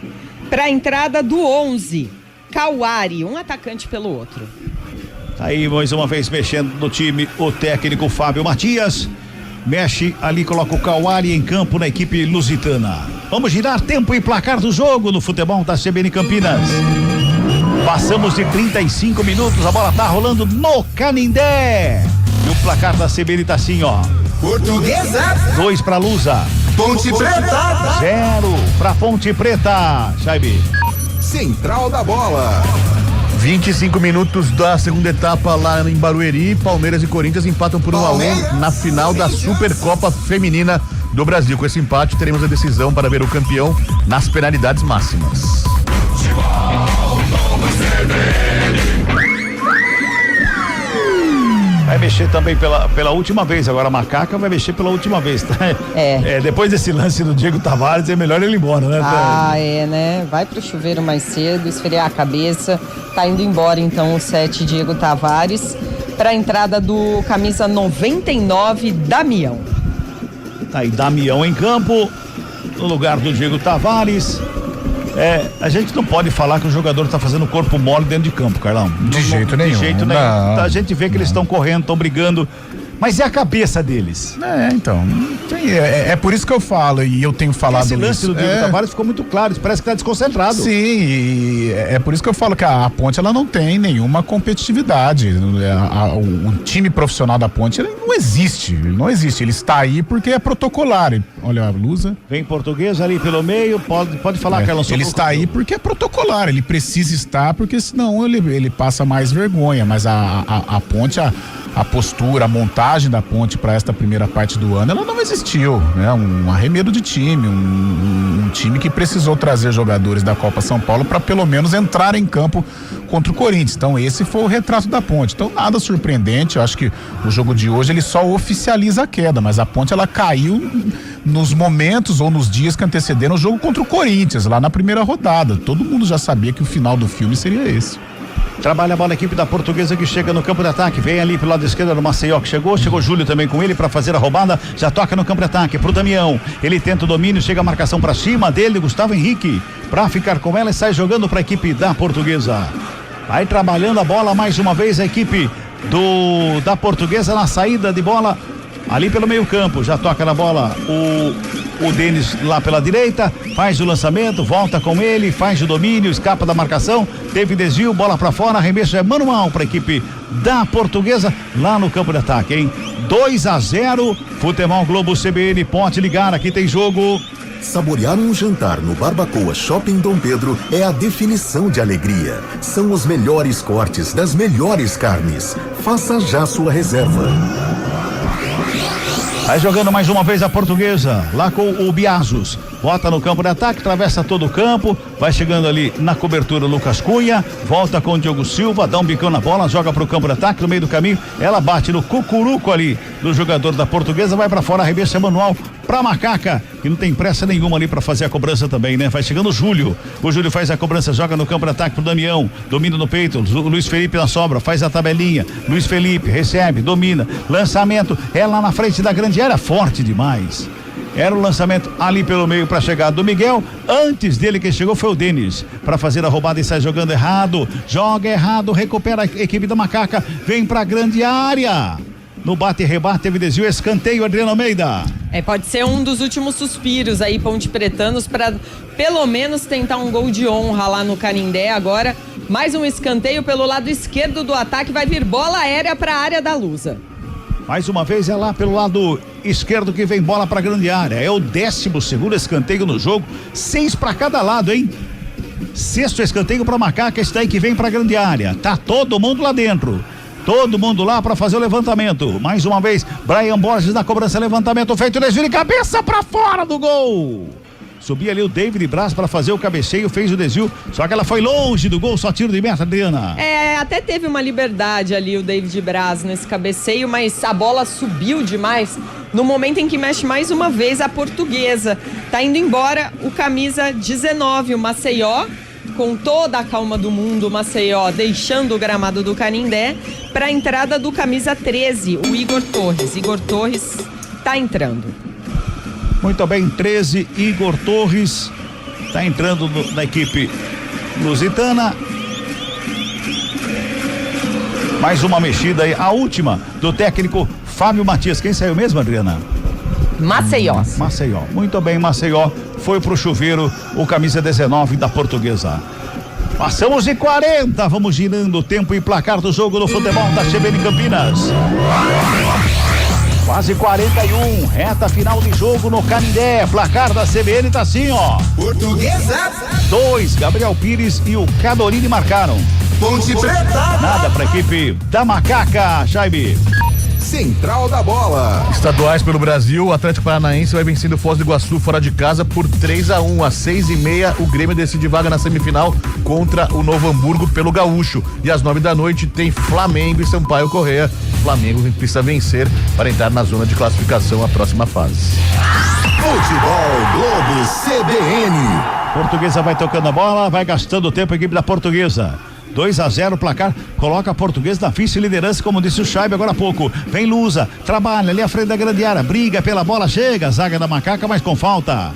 pra entrada do 11, Cauari, um atacante pelo outro. Aí, mais uma vez, mexendo no time, o técnico Fábio Matias. Mexe ali, coloca o Cauari em campo na equipe lusitana. Vamos girar tempo e placar do jogo no futebol da CBN Campinas. Passamos de 35 minutos, a bola tá rolando no Canindé. E o placar da CBN tá assim, ó. Portuguesa. 2 pra Lusa. Ponte Preta. 0 pra Ponte Preta. Jaibe. Central da Bola. 25 minutos da segunda etapa lá em Barueri, Palmeiras e Corinthians empatam por 1-1 na final da Supercopa Feminina do Brasil. Com esse empate, teremos a decisão para ver o campeão nas penalidades máximas. Vai mexer também pela última vez, agora a Macaca vai mexer pela última vez, tá? Depois desse lance do Diego Tavares, é melhor ele ir embora, né? Né? Vai pro chuveiro mais cedo, esfriar a cabeça. Tá indo embora então o 7 Diego Tavares pra entrada do camisa 99, Damião. Tá aí, Damião em campo, no lugar do Diego Tavares. A gente não pode falar que o jogador tá fazendo corpo mole dentro de campo, Carlão. De jeito nenhum. De jeito nenhum. Não. A gente vê que eles estão correndo, estão brigando. Mas é a cabeça deles. Então. É por isso que eu falo, e eu tenho falado isso. Esse lance do Diego Tavares ficou muito claro, parece que tá desconcentrado. Sim, e é por isso que eu falo que a Ponte, ela não tem nenhuma competitividade. O time profissional da Ponte, ele não existe, ele está aí porque é protocolar. Olha a Lusa. Vem Portuguesa ali pelo meio, pode falar, Carlão. Ele está aí porque é protocolar, ele precisa estar porque senão ele passa mais vergonha, mas a Ponte, a postura, a montagem da Ponte para esta primeira parte do ano, ela não existiu, né? Um arremedo de time, um time que precisou trazer jogadores da Copa São Paulo para pelo menos entrar em campo contra o Corinthians. Então esse foi o retrato da Ponte. Então nada surpreendente, eu acho que o jogo de hoje ele só oficializa a queda, mas a Ponte ela caiu nos momentos ou nos dias que antecederam o jogo contra o Corinthians, lá na primeira rodada. Todo mundo já sabia que o final do filme seria esse. Trabalha a bola a equipe da Portuguesa que chega no campo de ataque, vem ali pelo lado esquerdo do Maceió que chegou Júlio também com ele para fazer a roubada, já toca no campo de ataque pro Damião, ele tenta o domínio, chega a marcação para cima dele, Gustavo Henrique, para ficar com ela e sai jogando para a equipe da Portuguesa. Vai trabalhando a bola mais uma vez a equipe da Portuguesa na saída de bola ali pelo meio campo, já toca na bola o Denis lá pela direita, faz o lançamento, volta com ele, faz o domínio, escapa da marcação, teve desvio, bola pra fora, arremesso é manual pra equipe da Portuguesa lá no campo de ataque, hein? 2-0, Futebol Globo CBN, pode ligar, aqui tem jogo. Saborear um jantar no Barbacoa Shopping Dom Pedro é a definição de alegria. São os melhores cortes das melhores carnes. Faça já sua reserva. Vai jogando mais uma vez a Portuguesa, lá com o Biazos, bota no campo de ataque, atravessa todo o campo, vai chegando ali na cobertura o Lucas Cunha, volta com o Diogo Silva, dá um bicão na bola, joga pro campo de ataque, no meio do caminho, ela bate no cucuruco ali do jogador da Portuguesa, vai pra fora, arremesso manual pra Macaca, que não tem pressa nenhuma ali pra fazer a cobrança também, né? Vai chegando o Júlio faz a cobrança, joga no campo de ataque pro Damião, domina no peito, o Luiz Felipe na sobra, faz a tabelinha, Luiz Felipe recebe, domina, lançamento, é lá na frente da grande área, forte demais. Era o lançamento ali pelo meio para chegar do Miguel. Antes dele quem chegou foi o Denis para fazer a roubada e sai jogando errado. Joga errado, recupera a equipe da Macaca. Vem para a grande área. No bate e rebate teve desvio, escanteio, Adriano Almeida. Pode ser um dos últimos suspiros aí, Ponte Pretanos, para pelo menos tentar um gol de honra lá no Canindé. Agora, mais um escanteio pelo lado esquerdo do ataque. Vai vir bola aérea para a área da Lusa. Mais uma vez é lá pelo lado esquerdo que vem bola para a grande área. É o 12º escanteio no jogo, 6 para cada lado, hein? 6º escanteio para Macaca, esse daí que vem para a grande área. Tá todo mundo lá dentro. Todo mundo lá para fazer o levantamento. Mais uma vez, Brian Borges na cobrança, levantamento feito, desvio de cabeça para fora do gol. Subia ali o David Braz para fazer o cabeceio, fez o desvio, só que ela foi longe do gol, só tiro de meta, Adriana. Até teve uma liberdade ali o David Braz nesse cabeceio, mas a bola subiu demais no momento em que mexe mais uma vez a Portuguesa. Tá indo embora o camisa 19, o Maceió, com toda a calma do mundo, o Maceió deixando o gramado do Canindé para a entrada do camisa 13, o Igor Torres. Igor Torres tá entrando. Muito bem, 13, Igor Torres tá entrando na equipe lusitana. Mais uma mexida aí, a última do técnico Fábio Matias. Quem saiu mesmo, Adriana? Maceió. Maceió. Muito bem, Maceió foi pro chuveiro o camisa 19 da Portuguesa. Passamos de 40, vamos girando o tempo e placar do jogo do futebol da CBN Campinas. Quase 41, reta final de jogo no Canindé. Placar da CBN tá assim, ó. Portuguesa 2, Gabriel Pires e o Cadorini marcaram. Ponte Preta. Nada pra equipe da Macaca, Jaime. Central da Bola. Estaduais pelo Brasil, o Atlético Paranaense vai vencendo o Foz do Iguaçu fora de casa por 3-1. Às 6h30, o Grêmio decide vaga na semifinal contra o Novo Hamburgo pelo Gaúcho. E às 9 da noite tem Flamengo e Sampaio Corrêa. Flamengo precisa vencer para entrar na zona de classificação à próxima fase. Futebol Globo CBN. Portuguesa vai tocando a bola, vai gastando tempo a equipe da Portuguesa. 2-0 placar, coloca a Portuguesa na vice-liderança, como disse o Chaibe agora há pouco. Vem Lusa, trabalha ali à frente da grande área, briga pela bola, chega, zaga da Macaca, mas com falta.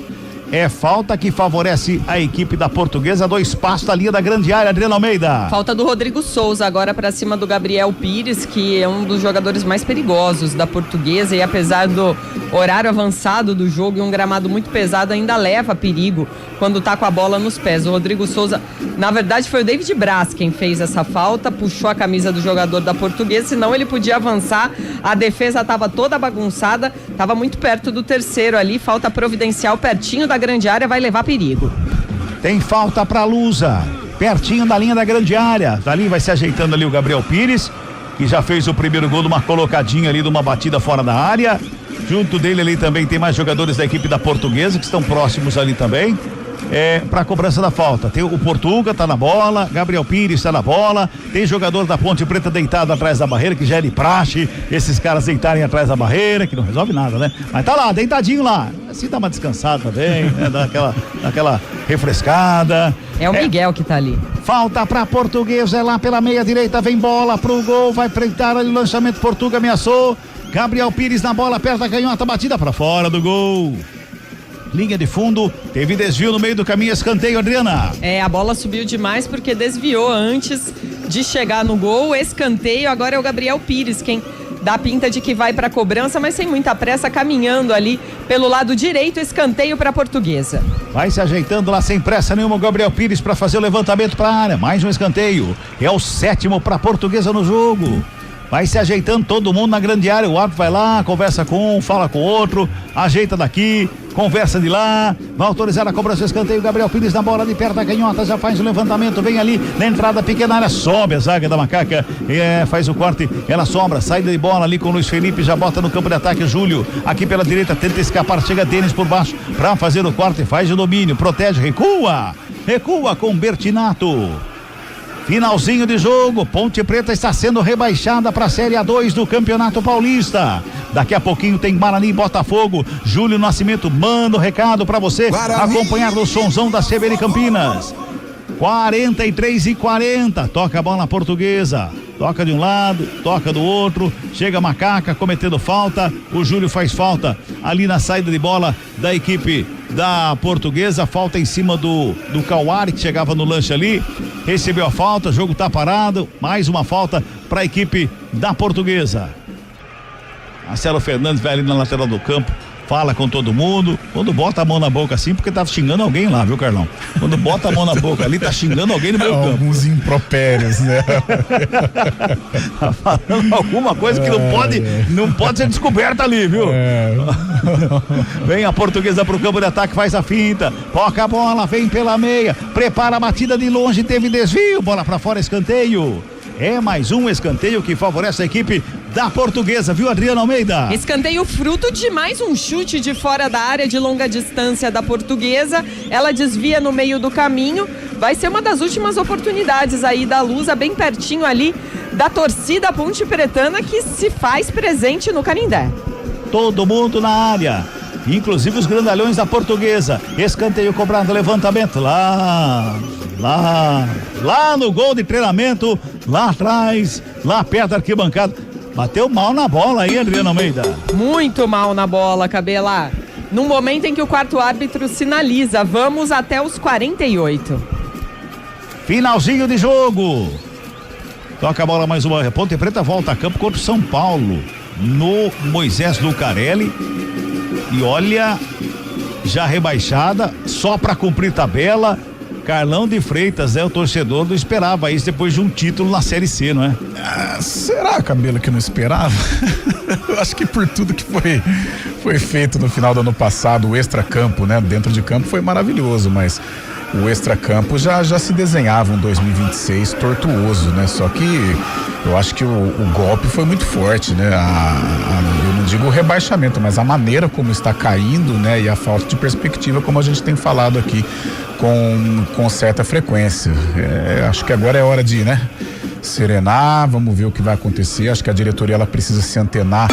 É falta que favorece a equipe da Portuguesa, 2 passos da linha da grande área, Adriano Almeida. Falta do Rodrigo Souza agora para cima do Gabriel Pires, que é um dos jogadores mais perigosos da Portuguesa, e apesar do horário avançado do jogo e um gramado muito pesado, ainda leva perigo quando tá com a bola nos pés. O Rodrigo Souza, na verdade foi o David Braz quem fez essa falta, puxou a camisa do jogador da Portuguesa, senão ele podia avançar, a defesa estava toda bagunçada, estava muito perto do terceiro ali, falta providencial pertinho da grande área, vai levar perigo. Tem falta pra Lusa, pertinho da linha da grande área. Dali vai se ajeitando ali o Gabriel Pires, que já fez o primeiro gol de uma colocadinha ali, de uma batida fora da área. Junto dele ali também tem mais jogadores da equipe da Portuguesa que estão próximos ali também. Para cobrança da falta. Tem o Portuga, tá na bola, Gabriel Pires tá na bola, tem jogador da Ponte Preta deitado atrás da barreira, que já é de praxe, esses caras deitarem atrás da barreira, que não resolve nada, né? Mas tá lá, deitadinho lá, assim dá uma descansada também, né? Dá aquela refrescada. É o Miguel que tá ali. Falta pra Portuguesa, é lá pela meia direita, vem bola pro gol, vai enfrentar ali o lançamento, Portuga ameaçou, Gabriel Pires na bola, perto da canhota, batida pra fora do gol. Linha de fundo, teve desvio no meio do caminho, escanteio, Adriana. A bola subiu demais porque desviou antes de chegar no gol, escanteio, agora é o Gabriel Pires quem dá pinta de que vai pra cobrança, mas sem muita pressa, caminhando ali pelo lado direito, escanteio pra Portuguesa. Vai se ajeitando lá sem pressa nenhuma o Gabriel Pires pra fazer o levantamento pra área, mais um escanteio, é o 7º pra Portuguesa no jogo. Vai se ajeitando todo mundo na grande área, o árbitro vai lá, conversa com um, fala com o outro, ajeita daqui, conversa de lá, vai autorizar a cobrança do escanteio, Gabriel Pires na bola de perto da canhota, já faz o levantamento, vem ali na entrada pequena área, sobe a zaga da Macaca, faz o corte, ela sobra, saída de bola ali com o Luiz Felipe, já bota no campo de ataque, Júlio, aqui pela direita, tenta escapar, chega Denis por baixo, pra fazer o corte, faz o domínio, protege, recua com Bertinato. Finalzinho de jogo, Ponte Preta está sendo rebaixada para a Série A2 do Campeonato Paulista. Daqui a pouquinho tem Guarani e Botafogo. Júlio Nascimento manda o recado para você acompanhar no sonzão da CBN Campinas. 43:40, toca a bola Portuguesa, toca de um lado, toca do outro, chega a Macaca cometendo falta, o Júlio faz falta ali na saída de bola da equipe da Portuguesa, falta em cima do Cauari, que chegava no lanche ali, recebeu a falta, o jogo tá parado, mais uma falta para a equipe da Portuguesa. Marcelo Fernandes vai ali na lateral do campo, fala com todo mundo, quando bota a mão na boca assim, porque tá xingando alguém lá, viu, Carlão? Quando bota a mão na boca ali, tá xingando alguém no meio campo. Alguns impropérios, né? Tá falando alguma coisa que não pode ser descoberta ali, viu? Vem a Portuguesa pro campo de ataque, faz a finta, toca a bola, vem pela meia, prepara a batida de longe, teve desvio, bola pra fora, escanteio. É mais um escanteio que favorece a equipe da Portuguesa, viu, Adriano Almeida? Escanteio fruto de mais um chute de fora da área de longa distância da Portuguesa. Ela desvia no meio do caminho. Vai ser uma das últimas oportunidades aí da Lusa, bem pertinho ali da torcida ponte pretana que se faz presente no Canindé. Todo mundo na área, inclusive os grandalhões da Portuguesa. Escanteio cobrado, levantamento lá no gol de treinamento, lá atrás, lá perto da arquibancada. Bateu mal na bola aí, Adriano Almeida. Muito mal na bola, Cabela. Num momento em que o quarto árbitro sinaliza, vamos até os 48. Finalzinho de jogo. Toca a bola mais uma. Ponte Preta volta a campo contra o São Paulo, no Moisés Lucarelli. E olha, já rebaixada, só pra cumprir tabela. Carlão de Freitas, o torcedor não esperava isso depois de um título na Série C, não é? Será, Cabelo, que não esperava? Eu acho que por tudo que foi feito no final do ano passado, o extracampo, né? Dentro de campo foi maravilhoso, mas o extracampo já se desenhava um 2026 tortuoso, né? Só que eu acho que o golpe foi muito forte, né? Eu não digo o rebaixamento, mas a maneira como está caindo, né? E a falta de perspectiva, como a gente tem falado aqui com certa frequência. Acho que agora é hora de, né? Serenar, vamos ver o que vai acontecer. Acho que a diretoria ela precisa se antenar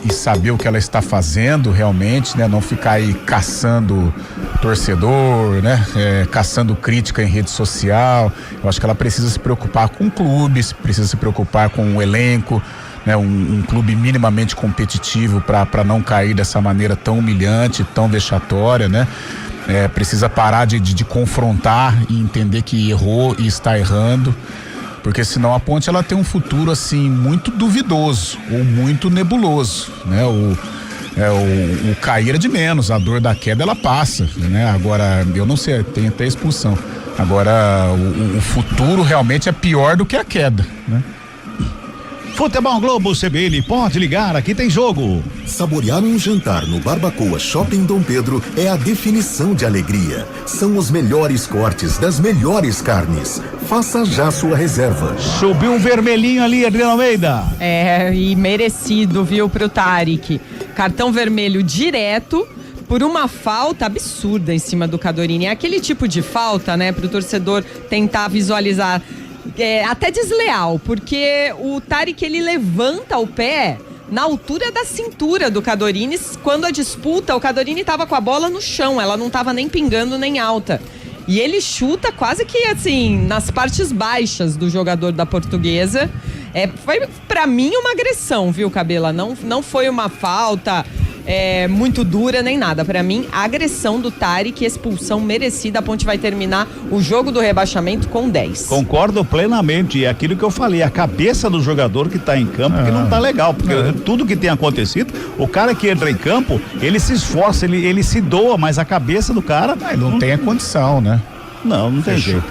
e saber o que ela está fazendo realmente, né? Não ficar aí caçando torcedor, né? Caçando crítica em rede social. Eu acho que ela precisa se preocupar com clubes, precisa se preocupar com o elenco, né? Um clube minimamente competitivo para não cair dessa maneira tão humilhante, tão vexatória, né? Precisa parar de confrontar e entender que errou e está errando, porque senão a Ponte ela tem um futuro assim muito duvidoso ou muito nebuloso, né? O cair é de menos, a dor da queda ela passa, né? Agora, eu não sei, tem até expulsão. Agora, o futuro realmente é pior do que a queda, né? Futebol Globo CBN, pode ligar, aqui tem jogo. Saborear um jantar no Barbacoa Shopping Dom Pedro é a definição de alegria. São os melhores cortes das melhores carnes. Faça já sua reserva. Subiu um vermelhinho ali, Adriano Almeida. E merecido, viu, pro Tarik. Cartão vermelho direto por uma falta absurda em cima do Cadorini. É aquele tipo de falta, né, pro torcedor tentar visualizar. Até desleal, porque o Tarik ele levanta o pé na altura da cintura do Cadorini. Quando a disputa, o Cadorini estava com a bola no chão, ela não estava nem pingando nem alta. E ele chuta quase que assim, nas partes baixas do jogador da Portuguesa. Foi pra mim uma agressão, viu, Cabela? Não foi uma falta muito dura nem nada. Pra mim, a agressão do Tarik, expulsão merecida. A Ponte vai terminar o jogo do rebaixamento com 10. Concordo plenamente. É aquilo que eu falei, a cabeça do jogador que tá em campo que não tá legal, porque tudo que tem acontecido, o cara que entra em campo, ele se esforça, ele se doa, mas a cabeça do cara não tem a condição, né? Não tem jeito.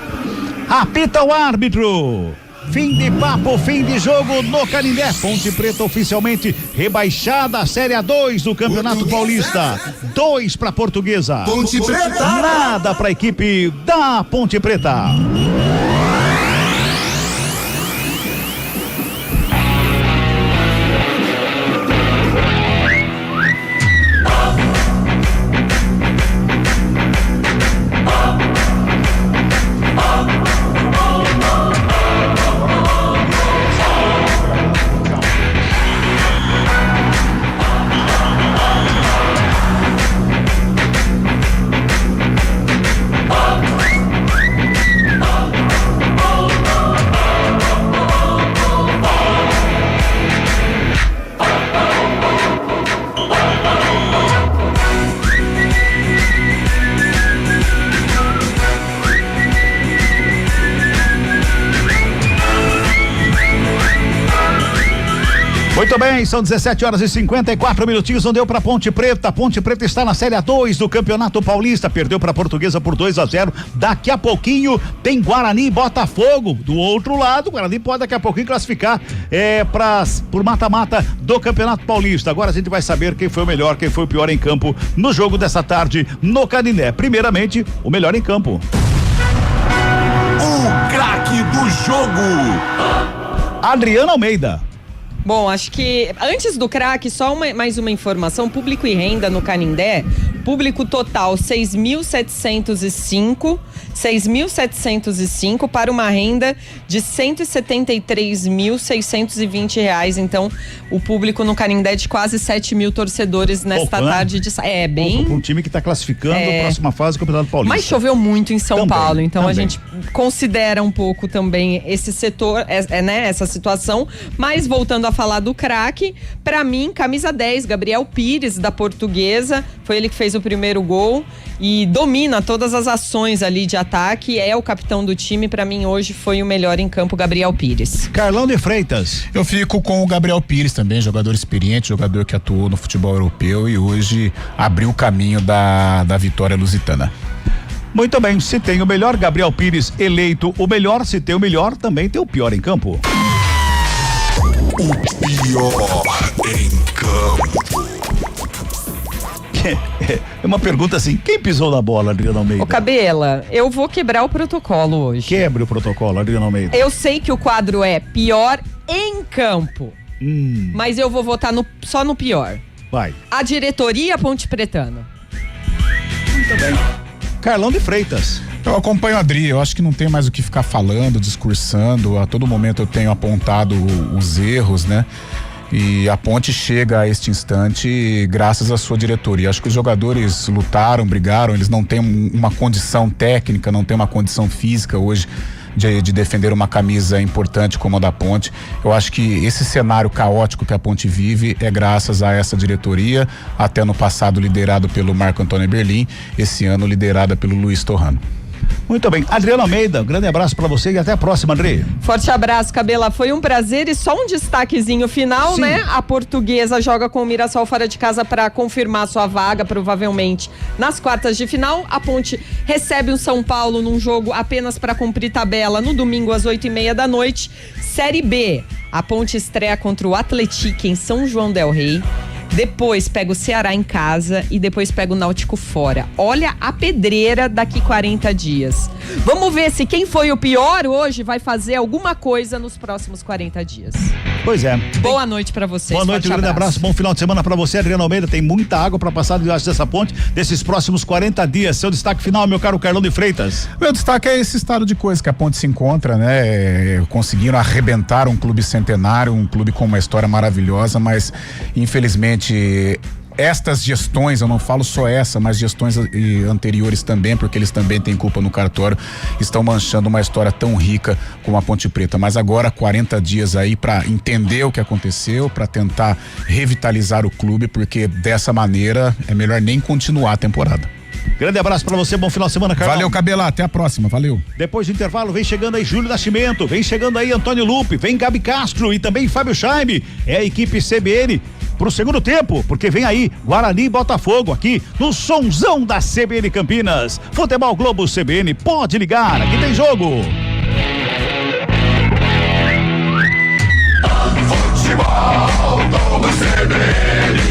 Apita o árbitro. Fim de papo, fim de jogo no Canindé. Ponte Preta oficialmente rebaixada à Série A2 do Campeonato Paulista. 2 para Portuguesa. Ponte Preta. Nada para a equipe da Ponte Preta. Muito bem, são 17 horas e 54 minutinhos, não deu pra Ponte Preta. Ponte Preta está na Série A2 do Campeonato Paulista, perdeu pra Portuguesa por 2-0. Daqui a pouquinho tem Guarani e Botafogo. Do outro lado, o Guarani pode daqui a pouquinho classificar por mata-mata do Campeonato Paulista. Agora a gente vai saber quem foi o melhor, quem foi o pior em campo no jogo dessa tarde no Canindé. Primeiramente, o melhor em campo. O craque do jogo. Adriano Almeida. Bom, acho que antes do craque, só mais uma informação. Público e renda no Canindé, público total 6.705 para uma renda de R$173.620. Então, o público no Canindé de quase 7 mil torcedores nesta tarde de bem. Para um time que está classificando a próxima fase do Campeonato Paulista. Mas choveu muito em São Paulo, então a gente considera um pouco também esse setor, né, essa situação. Mas voltando a falar do craque, para mim, camisa 10, Gabriel Pires, da Portuguesa, foi ele que fez fez o primeiro gol e domina todas as ações ali de ataque, é o capitão do time. Pra mim hoje foi o melhor em campo, Gabriel Pires. Carlão de Freitas. Eu fico com o Gabriel Pires também, jogador experiente, jogador que atuou no futebol europeu e hoje abriu o caminho da vitória lusitana. Muito bem, se tem o melhor, Gabriel Pires eleito o melhor, se tem o melhor, também tem o pior em campo. O pior em campo. É uma pergunta assim, quem pisou na bola, Adriano Almeida? Ô Cabela, eu vou quebrar o protocolo hoje. Quebre o protocolo, Adriano Almeida. Eu sei que o quadro é pior em campo, mas eu vou votar só no pior. Vai. A diretoria Ponte Pretana. Muito bem. Carlão de Freitas. Eu acompanho o Adri, eu acho que não tem mais o que ficar falando, discursando, a todo momento eu tenho apontado os erros, né? E a Ponte chega a este instante graças à sua diretoria. Acho que os jogadores lutaram, brigaram, eles não têm uma condição técnica, não têm uma condição física hoje de defender uma camisa importante como a da Ponte. Eu acho que esse cenário caótico que a Ponte vive é graças a essa diretoria, até no passado liderado pelo Marco Antônio Berlim, esse ano liderada pelo Luiz Torrano. Muito bem, Adriano Almeida, um grande abraço pra você e até a próxima, André. Forte abraço, Cabela, foi um prazer e só um destaquezinho final, né? A Portuguesa joga com o Mirassol fora de casa para confirmar sua vaga, provavelmente nas quartas de final. A Ponte recebe o São Paulo num jogo apenas para cumprir tabela no domingo às 20h30 da noite. Série B, a Ponte estreia contra o Atlético em São João del Rei. Depois pega o Ceará em casa e depois pega o Náutico fora. Olha a pedreira daqui 40 dias. Vamos ver se quem foi o pior hoje vai fazer alguma coisa nos próximos 40 dias. Pois é. Boa noite pra vocês. Boa noite, um grande abraço, bom final de semana pra você, Adriano Almeida. Tem muita água pra passar debaixo dessa ponte desses próximos 40 dias. Seu destaque final, meu caro Carlão de Freitas. Meu destaque é esse estado de coisa que a Ponte se encontra, né? Conseguiram arrebentar um clube centenário, um clube com uma história maravilhosa, mas infelizmente estas gestões, eu não falo só essa, mas gestões anteriores também, porque eles também têm culpa no cartório, estão manchando uma história tão rica como a Ponte Preta. Mas agora 40 dias aí para entender o que aconteceu, para tentar revitalizar o clube, porque dessa maneira é melhor nem continuar a temporada. Grande abraço pra você, bom final de semana, Carlão. Valeu, Cabela, até a próxima, valeu. Depois do intervalo, vem chegando aí Júlio Nascimento, vem chegando aí Antônio Lupe, vem Gabi Castro e também Fábio Chaime. É a equipe CBN pro segundo tempo, porque vem aí Guarani e Botafogo aqui no sonzão da CBN Campinas. Futebol Globo CBN, pode ligar, aqui tem jogo. Futebol Globo CBN.